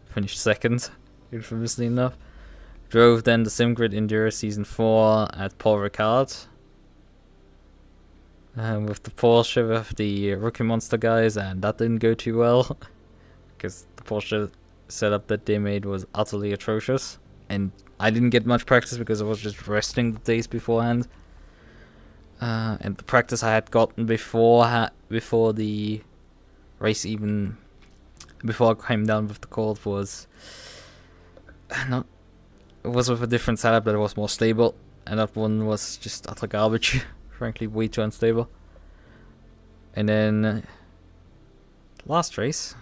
Finished second, infamously enough. Drove then the SimGrid Enduro Season 4 at Paul Ricard. With the Porsche with the Rookie Monster guys, and that didn't go too well. Because the Porsche setup that they made was utterly atrocious. And I didn't get much practice because I was just resting the days beforehand. And the practice I had gotten before the race, even before I came down with the cold, was not. It was with a different setup that was more stable. and that one was just utter garbage. Frankly, way too unstable. And then last race,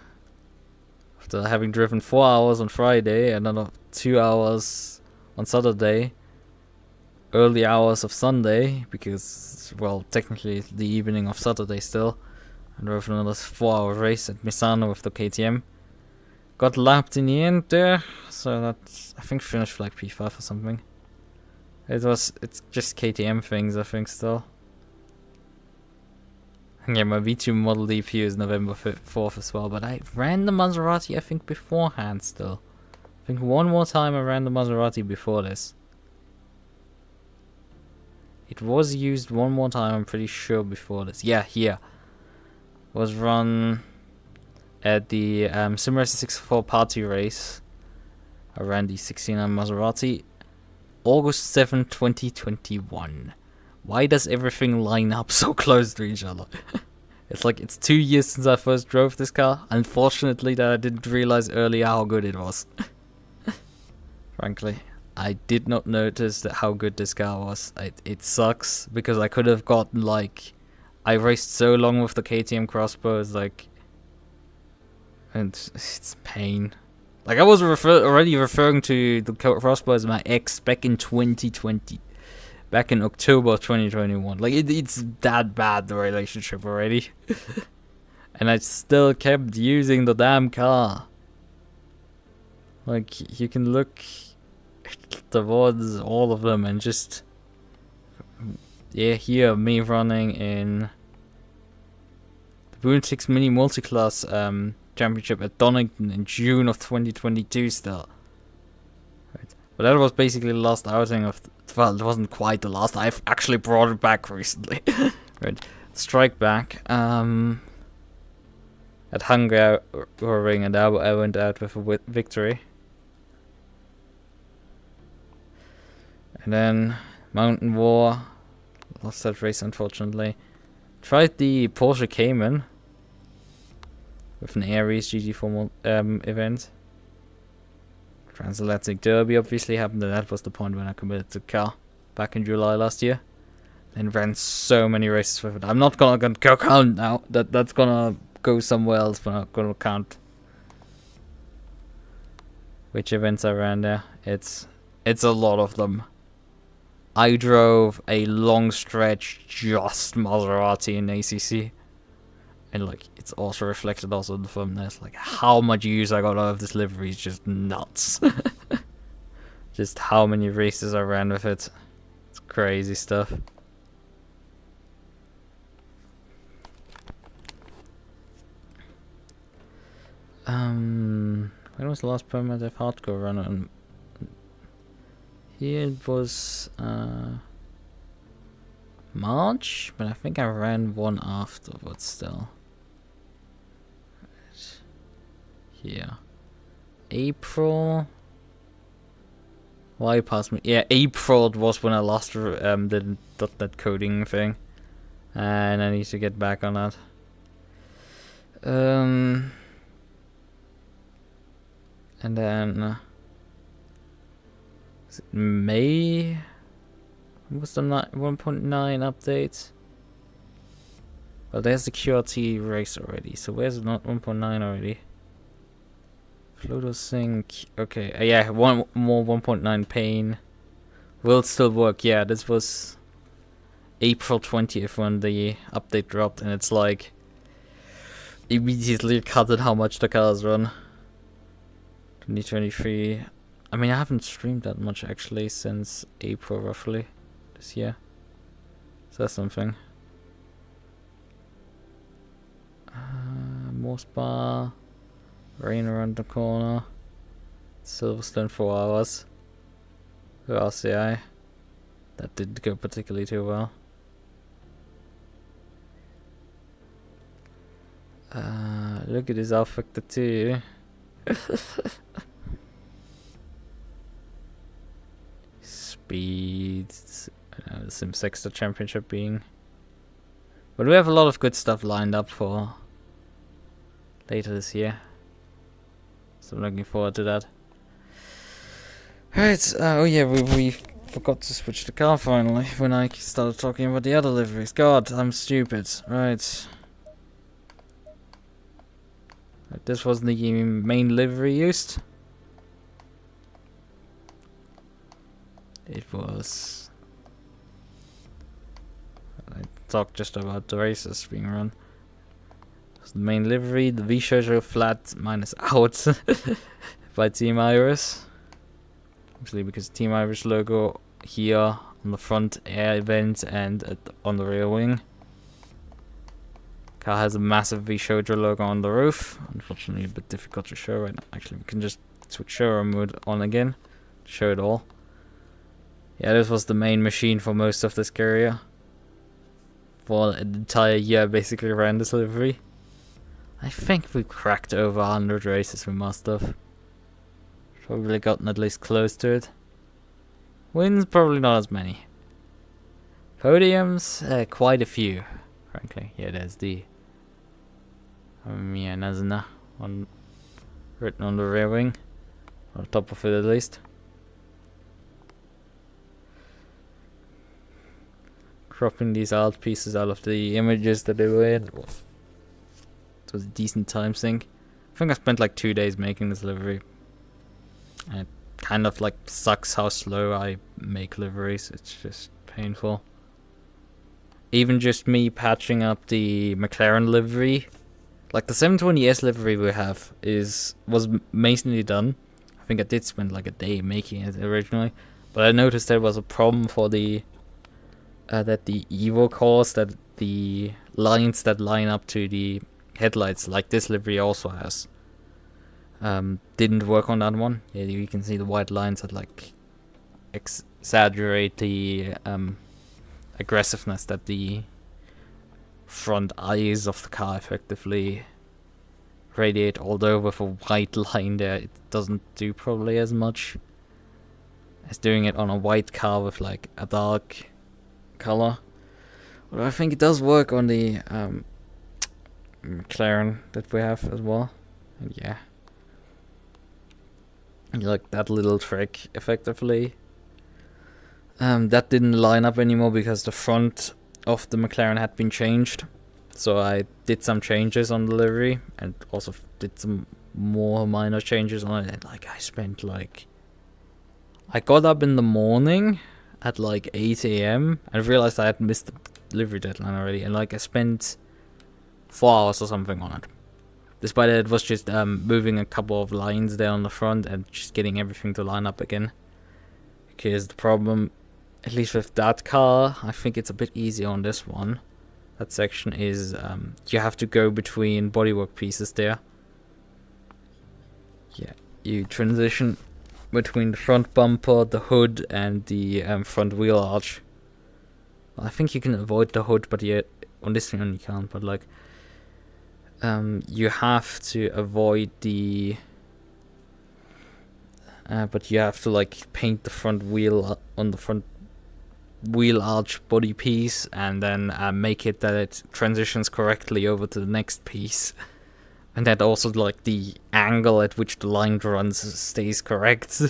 after having driven 4 hours on Friday and another 2 hours on Saturday, early hours of Sunday, because, well, technically it's the evening of Saturday still, and drove another 4-hour race at Misano with the KTM. Got lapped in the end there, so that's, I think, finished like P5 or something. It's just KTM things, I think, still. Yeah, my V2 Model DP is November 4th as well, but I ran the Maserati, I think, beforehand still. I think one more time I ran the Maserati before this. It was used one more time, I'm pretty sure, before this. Yeah, here. Was run at the SimRacing 64 party race. I ran the 69 Maserati. August 7, 2021. Why does everything line up so close to each other? It's like it's 2 years since I first drove this car. Unfortunately, that I didn't realize earlier how good it was. Frankly, I did not notice that how good this car was. It sucks because I could have gotten like, I raced so long with the KTM crossbows, like, and it's pain. Like I was already referring to the crossbow as my ex back in 2020, back in October 2021. Like it's that bad, the relationship already. And I still kept using the damn car. Like you can look towards all of them and just, yeah, here me running in the Boon 6 Mini Multiclass Championship at Donington in June of 2022 still. Right. But that was basically the last outing of, well, it wasn't quite the last. I've actually brought it back recently. Right. Strike back. At Hungaroring, and I went out with a victory. And then Mountain War. Lost that race, unfortunately. Tried the Porsche Cayman with an Aries GT4 event. Transatlantic Derby obviously happened, and that was the point when I committed to the car back in July last year. And ran so many races with it. I'm not gonna go count now. That's gonna go somewhere else. We're not gonna count which events I ran there. It's a lot of them. I drove a long stretch just Maserati in ACC. And like it's also reflected also in the thumbnails. Like how much use I got out of this livery is just nuts. Just how many races I ran with it. It's crazy stuff. When was the last permanent hardcore run on? Here it was March, but I think I ran one afterwards still. Right. Here. April. Why passed me? Yeah, April was when I last did .NET coding thing. And I need to get back on that. And then was it May? What was the 1.9 update? Well, there's the QRT race already. So where's not 1.9 already? Floater sync. Okay, yeah, one more 1.9 pain. Will still work. Yeah, this was April 20th when the update dropped, and it's like immediately cut at how much the cars run. 2023. I mean, I haven't streamed that much actually since April roughly this year. So that's something. Morse bar. Rain around the corner. Silverstone 4 hours. For RCI. That didn't go particularly too well. Look at this Alpha too. Speeds. The Sim Sexta Championship being. But we have a lot of good stuff lined up for later this year. So I'm looking forward to that. Alright, oh yeah, we forgot to switch the car finally when I started talking about the other liveries. God, I'm stupid. Right. This was the main livery used. It was... I talked just about the races being run. It was the main livery, the V-schedule flat minus out by Team Iris. Obviously because Team Iris logo here on the front air vent and on the rear wing. Car has a massive V-schedule logo on the roof. Unfortunately a bit difficult to show right now. Actually we can just switch showroom mode on again to show it all. Yeah, this was the main machine for most of this career. For an entire year I basically ran this livery. I think we cracked over 100 races, we must have. Probably gotten at least close to it. Wins, probably not as many. Podiums, quite a few, frankly. Yeah, there's the Nazna on written on the rear wing. On top of it at least. Cropping these art pieces out of the images that they were in. It was a decent time sink. I think I spent like 2 days making this livery. And it kind of like sucks how slow I make liveries. It's just painful. Even just me patching up the McLaren livery. Like the 720S livery we have was mainly done. I think I did spend like a day making it originally. But I noticed there was a problem for the that the Evo cores, that the lines that line up to the headlights, like this livery also has, didn't work on that one. Yeah, you can see the white lines that like exaggerate the aggressiveness that the front eyes of the car effectively radiate. Although with a white line there, it doesn't do probably as much as doing it on a white car with like a dark color. But I think it does work on the McLaren that we have as well. And yeah, like that little trick effectively. That didn't line up anymore because the front of the McLaren had been changed. So I did some changes on the livery and also did some more minor changes on it. And like I got up in the morning at like 8 AM and realized I had missed the delivery deadline already, and like I spent 4 hours or something on it. Despite it was just moving a couple of lines there on the front and just getting everything to line up again. Because the problem, at least with that car, I think it's a bit easier on this one. That section is you have to go between bodywork pieces there. Yeah, you transition between the front bumper, the hood, and the front wheel arch. Well, I think you can avoid the hood, but yeah, on this one you can't. But like, you have to avoid the. But you have to like paint the front wheel on the front wheel arch body piece, and then make it that it transitions correctly over to the next piece. And that also, like, the angle at which the line runs stays correct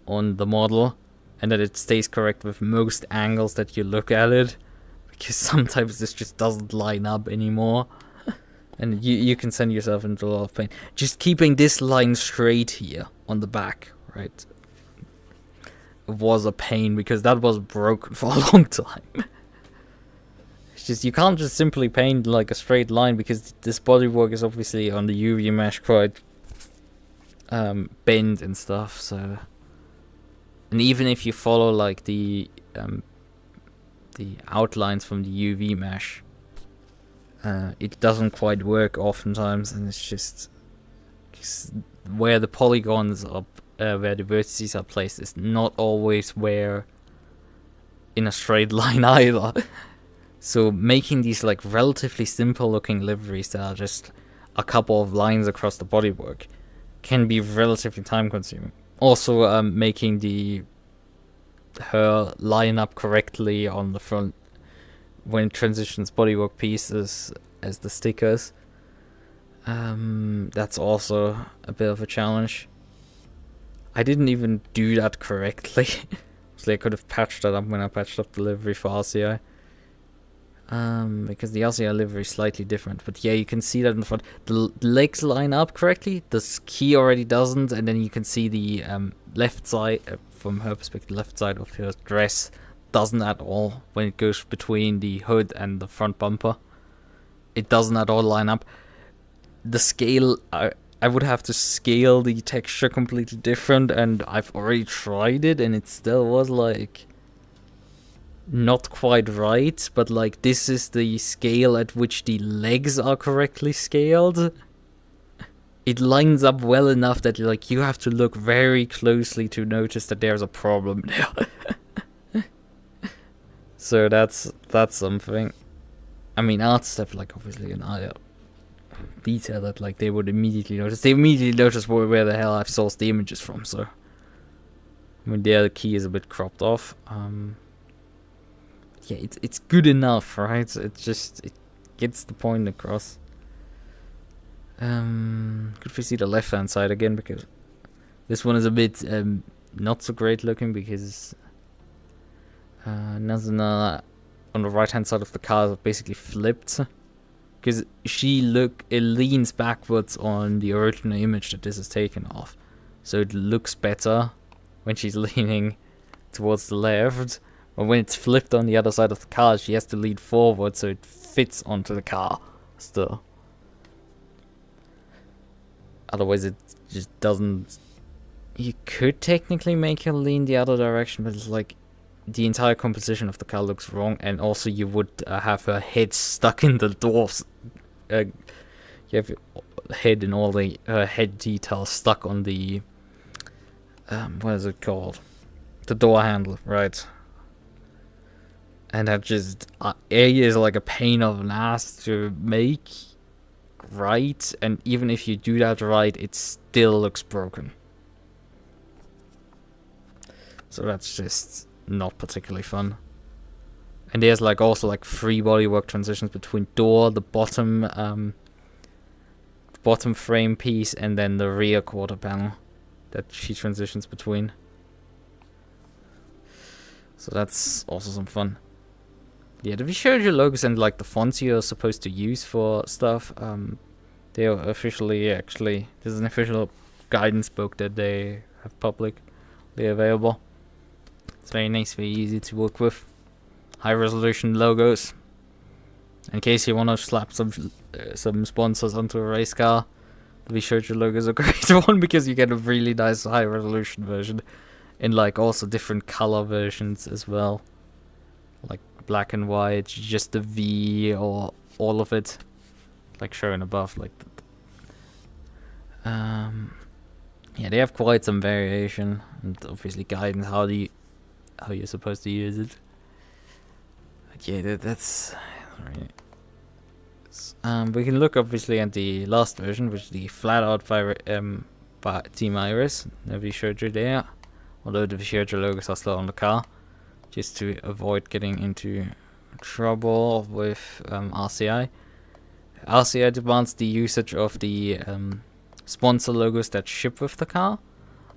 on the model. And that it stays correct with most angles that you look at it. Because sometimes this just doesn't line up anymore. And you can send yourself into a lot of pain. Just keeping this line straight here on the back, right, was a pain because that was broken for a long time. It's just, you can't just simply paint like a straight line because this bodywork is obviously on the UV mesh quite bent and stuff. So, and even if you follow like the outlines from the UV mesh, it doesn't quite work oftentimes, and it's just where the polygons are, where the vertices are placed, is not always where in a straight line either. So making these like relatively simple looking liveries that are just a couple of lines across the bodywork can be relatively time consuming. Also making her line up correctly on the front when it transitions bodywork pieces as the stickers. That's also a bit of a challenge. I didn't even do that correctly. So I could have patched that up when I patched up the livery for RCI. Because the RCI livery is slightly different. But yeah, you can see that in the front. The legs line up correctly. The key already doesn't. And then you can see the left side, from her perspective, left side of her dress doesn't at all when it goes between the hood and the front bumper. It doesn't at all line up. The scale, I would have to scale the texture completely different, and I've already tried it, and it still was like not quite right, but like this is the scale at which the legs are correctly scaled. It lines up well enough that like you have to look very closely to notice that there's a problem there. So that's something. I mean, art stuff, like obviously an art detail that like they would immediately notice. They immediately notice where the hell I've sourced the images from. So I mean, the key is a bit cropped off. Yeah, it's good enough, right? It gets the point across. Could we see the left hand side again, because this one is a bit not so great looking, because Nazuna on the right hand side of the car is basically flipped, because it leans backwards on the original image that this is taken off, so it looks better when she's leaning towards the left. But when it's flipped on the other side of the car, she has to lean forward so it fits onto the car still. Otherwise it just doesn't... You could technically make her lean the other direction, but it's like the entire composition of the car looks wrong, and also you would have her head stuck in the doors. You have her head and all the head details stuck on the... what is it called? The door handle, right? And that just is like a pain of an ass to make right, and even if you do that right, it still looks broken. So that's just not particularly fun. And there's like also like free bodywork transitions between door, the bottom frame piece, and then the rear quarter panel that she transitions between. So that's also some fun. Yeah, we showed you logos and like the fonts you're supposed to use for stuff. They are officially, actually, there's an official guidance book that they have publicly available. It's very nice, very easy to work with. High resolution logos. In case you want to slap some sponsors onto a race car, the Shoujo logo is a great one, because you get a really nice high resolution version in like also different color versions as well, like black and white, just the V, or all of it, like shown above. Like yeah, they have quite some variation, and obviously guidance how you're supposed to use it. But yeah, that's right. We can look obviously at the last version, which is the flat out by Team Iris. We showed you there, although the Shoujo logos are still on the car, just to avoid getting into trouble with RCI. RCI demands the usage of the sponsor logos that ship with the car.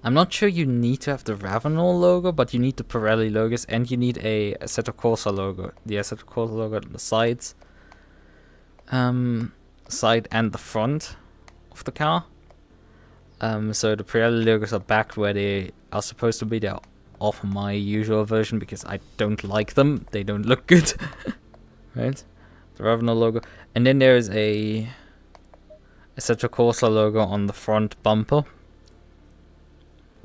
I'm not sure you need to have the Ravenol logo, but you need the Pirelli logos, and you need a Assetto Corsa logo. The Assetto Corsa logo on the sides, side and the front of the car. So the Pirelli logos are back where they are supposed to be. They're off my usual version because I don't like them. They don't look good. Right? The Ravenol logo. And then there is a Assetto Corsa logo on the front bumper.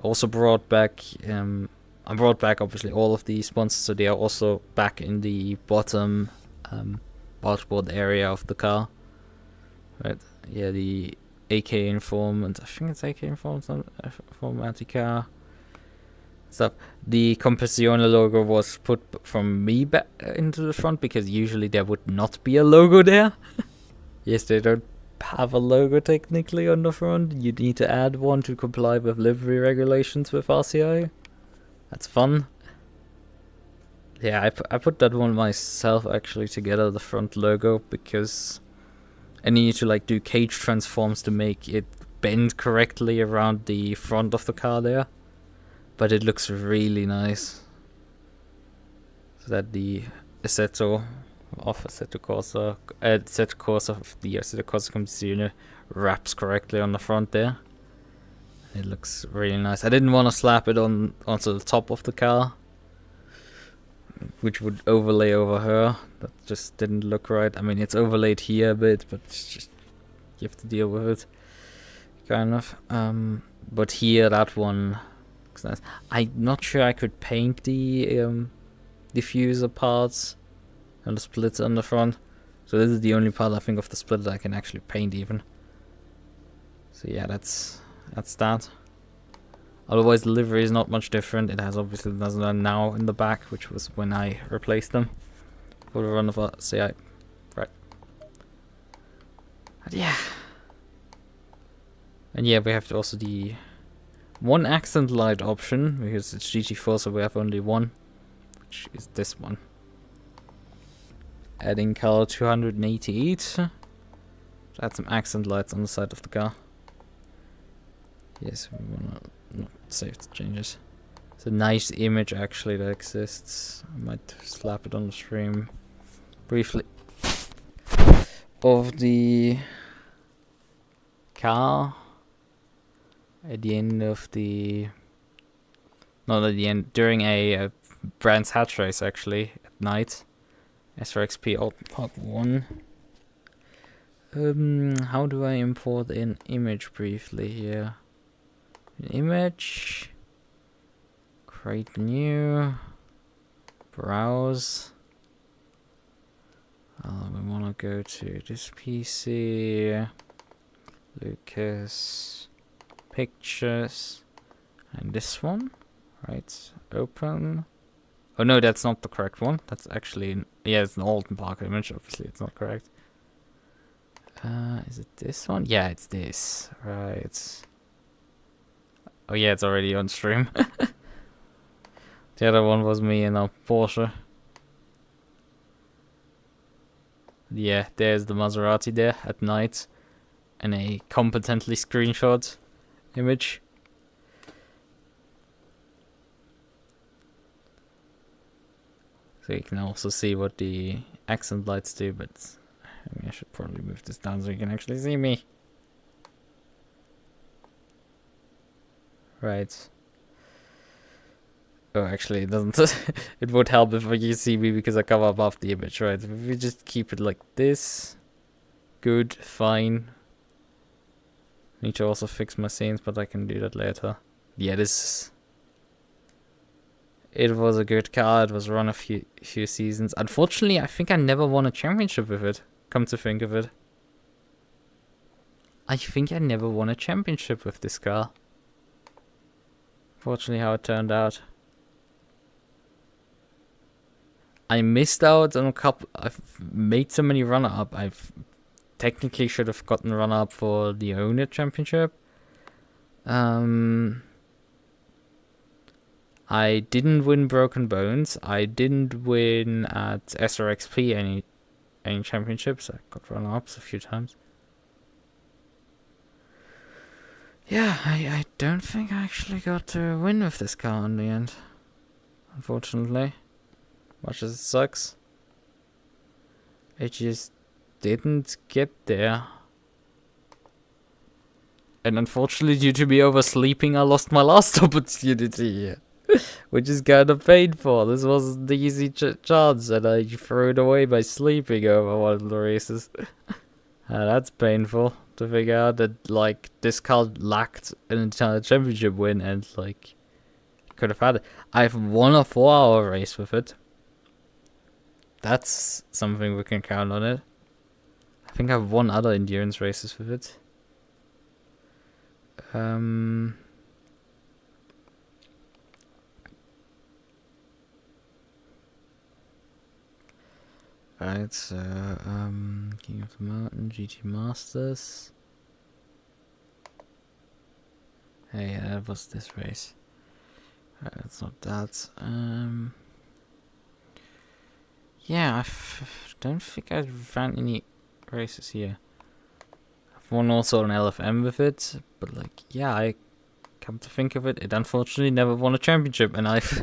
Also brought back, I brought back obviously all of the sponsors, so they are also back in the bottom dashboard area of the car. Right? Yeah, the AK Informant, I think it's AK Informant anti-car stuff. The Compassione logo was put from me back into the front, because usually there would not be a logo there. Yes, they don't have a logo technically on the front. You need to add one to comply with livery regulations with RCI. That's fun. Yeah, I put that one myself actually together, the front logo, because I need to like do cage transforms to make it bend correctly around the front of the car there. But it looks really nice. so that the Assetto Corsa of the Assetto Corsa Competizione wraps correctly on the front there. It looks really nice. I didn't want to slap it onto the top of the car, which would overlay over her. That just didn't look right. I mean, it's overlaid here a bit, but it's just you have to deal with it, kind of. But here, that one looks nice. I'm not sure I could paint the diffuser parts and the splitter on the front. So this is the only part I think of the splitter that I can actually paint even. So yeah, that's that. Otherwise, the livery is not much different. It has obviously the now in the back, which was when I replaced them for the run of a CI. Right. But yeah. And yeah, we have also the one accent light option, because it's GT4, so we have only one, which is this one. Adding color 288. Add some accent lights on the side of the car. Yes, we wanna not save the changes. It's a nice image actually that exists. I might slap it on the stream briefly. Of the car at the end of the... Not at the end, during a Brands Hatch race actually, at night. SRXP Part 1. How do I import an image briefly here? An image. Create new. Browse. We want to go to this PC. Lukas. Pictures. And this one. Right. Open. Oh no, that's not the correct one. That's actually... Yeah, it's an Alton Park image. Obviously, it's not correct. Is it this one? Yeah, it's this. Right. Oh yeah, it's already on stream. The other one was me in a Porsche. Yeah, there's the Maserati there at night. And a competently screenshot image. So you can also see what the accent lights do, but I mean, I should probably move this down so you can actually see me. Right. Oh, actually, it doesn't. It would help if you see me because I cover above the image, right? If we just keep it like this. Good, fine. Need to also fix my scenes, but I can do that later. Yeah, this... It was a good car. It was run a few seasons. Unfortunately, I think I never won a championship with it. Come to think of it. I think I never won a championship with this car. Fortunately, how it turned out. I missed out on a couple. I've made so many runner-up. I've technically should have gotten runner-up for the Owner Championship. I didn't win Broken Bones. I didn't win at SRXP any championships. I got runner-ups a few times. Yeah, I don't think I actually got to win with this car in the end. Unfortunately. Much as it sucks. It just didn't get there. And unfortunately, due to me oversleeping, I lost my last opportunity here. Which is kind of painful. This was the easy chance and I threw it away by sleeping over one of the races. That's painful to figure out that, like, this car lacked an entire championship win and, like, could have had it. I've won a 4-hour race with it. That's something we can count on it. I think I've won other endurance races with it. Right, so, King of the Mountain, GT Masters. Hey, that was this race. Right, that's not that. Yeah, I don't think I ran any races here. I've won also an LFM with it, but like, yeah, I come to think of it, it unfortunately never won a championship, and I've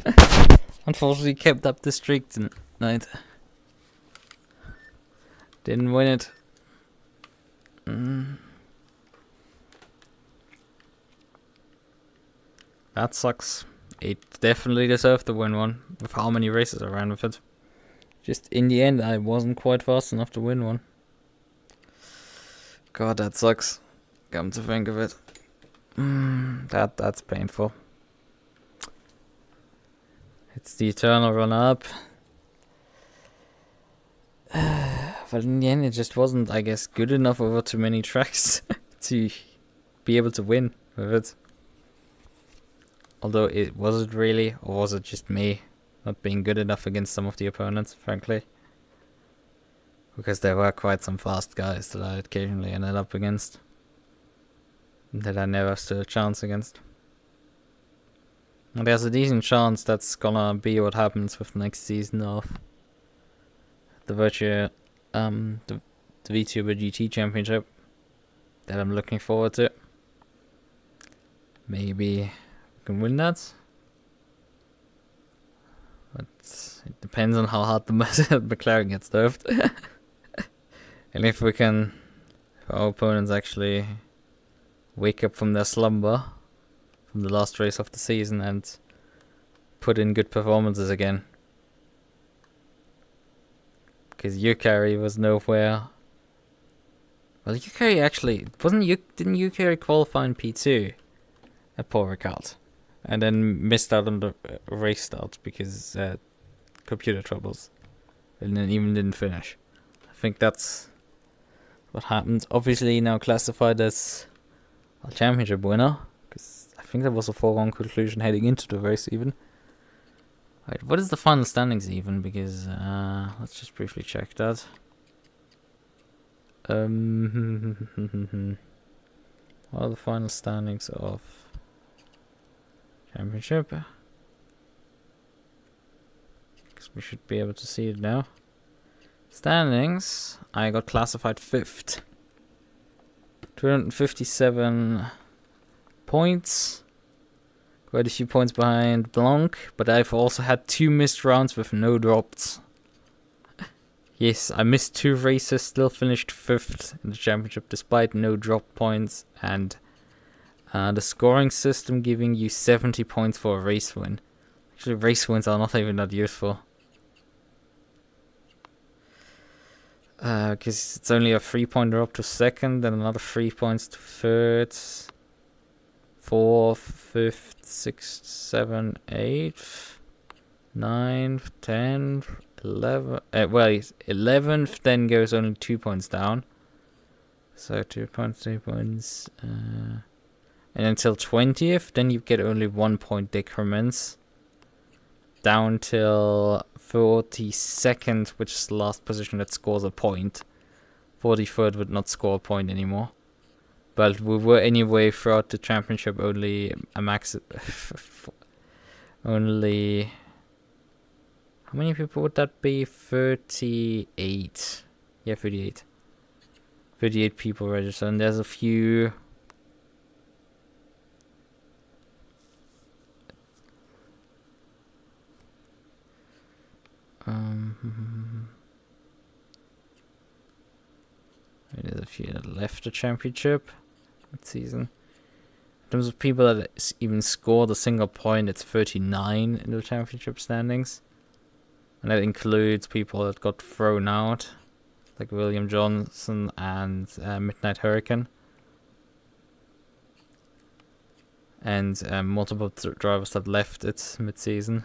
Unfortunately, kept up the streak tonight. Didn't win it. That sucks. It definitely deserved to win one, with how many races I ran with it. Just in the end, I wasn't quite fast enough to win one. God, that sucks. Come to think of it. That's painful. It's the eternal run-up. But in the end, it just wasn't, I guess, good enough over too many tracks to be able to win with it. Although, was it really, or was it just me not being good enough against some of the opponents, frankly? Because there were quite some fast guys that I occasionally ended up against. That I never stood a chance against. And there's a decent chance that's gonna be what happens with the next season of the VTuber GT Championship that I'm looking forward to. Maybe we can win that. But it depends on how hard the McLaren gets nerfed. And if our opponents actually wake up from their slumber from the last race of the season and put in good performances again. Because UCarry was nowhere. Well, UCarry actually didn't UCarry qualify in P2 at Paul Ricard, and then missed out on the race start because computer troubles, and then even didn't finish. I think that's what happened. Obviously now classified as a championship winner, because I think that was a foregone conclusion heading into the race even. Right, what is the final standings even? Because let's just briefly check that. What are the final standings of championship? Because we should be able to see it now. Standings. I got classified 5th. 257 points. Quite a few points behind Blanc, but I've also had 2 missed rounds with no drops. Yes, I missed 2 races, still finished 5th in the championship despite no drop points, and the scoring system giving you 70 points for a race win. Actually, race wins are not even that useful. Because it's only a 3-point drop to 2nd, and another 3 points to 3rd. 4th, 5th, 6th, 7th, 8th, 9th, 10th, 11th. 11th then goes only 2 points down. So 2 points, 2 points. And until 20th, then you get only 1 point decrements. Down till 42nd, which is the last position that scores a point. 43rd would not score a point anymore. But we were anyway throughout the championship only a max. Only. How many people would that be? 38. Yeah, 38. 38 people registered, and there's a few. There's a few that left the championship season. In terms of people that even scored a single point, it's 39 in the championship standings. And that includes people that got thrown out, like William Johnson and Midnight Hurricane. And multiple drivers that left it mid-season.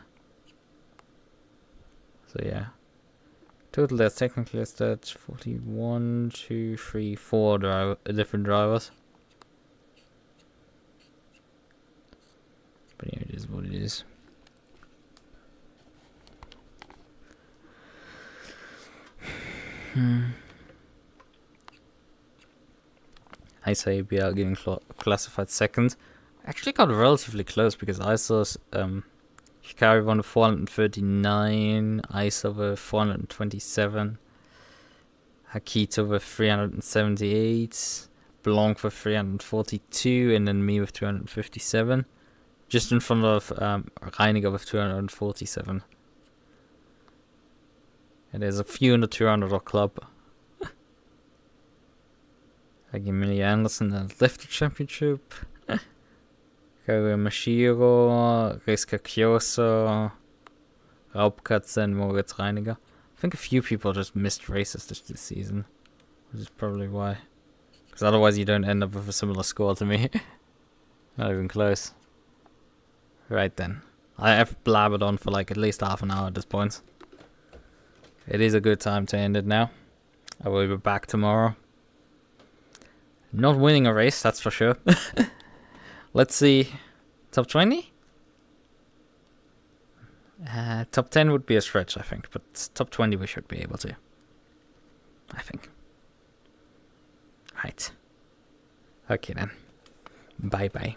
So yeah. Total there's technically listed 41, 2, 3, 4 different drivers. But yeah, it is what it is. I say BR getting classified 2nd. Actually got relatively close because I saw Hikari won with 439, Isa with 427, Hakito with 378, Blanc with 342, and then me with 257. just in front of Reiniger with 247. And there's a few in the 200 club. Like Emilia Anderson, the Lifter Championship. Kari Mashiro, Riska Kyoso, Raubkatze, and Moritz Reiniger. I think a few people just missed races this season, which is probably why. Because otherwise you don't end up with a similar score to me. Not even close. Right then. I have blabbered on for like at least half an hour at this point. It is a good time to end it now. I will be back tomorrow. Not winning a race, that's for sure. Let's see. Top 20? Top 10 would be a stretch, I think. But top 20 we should be able to. I think. Right. Okay then. Bye bye.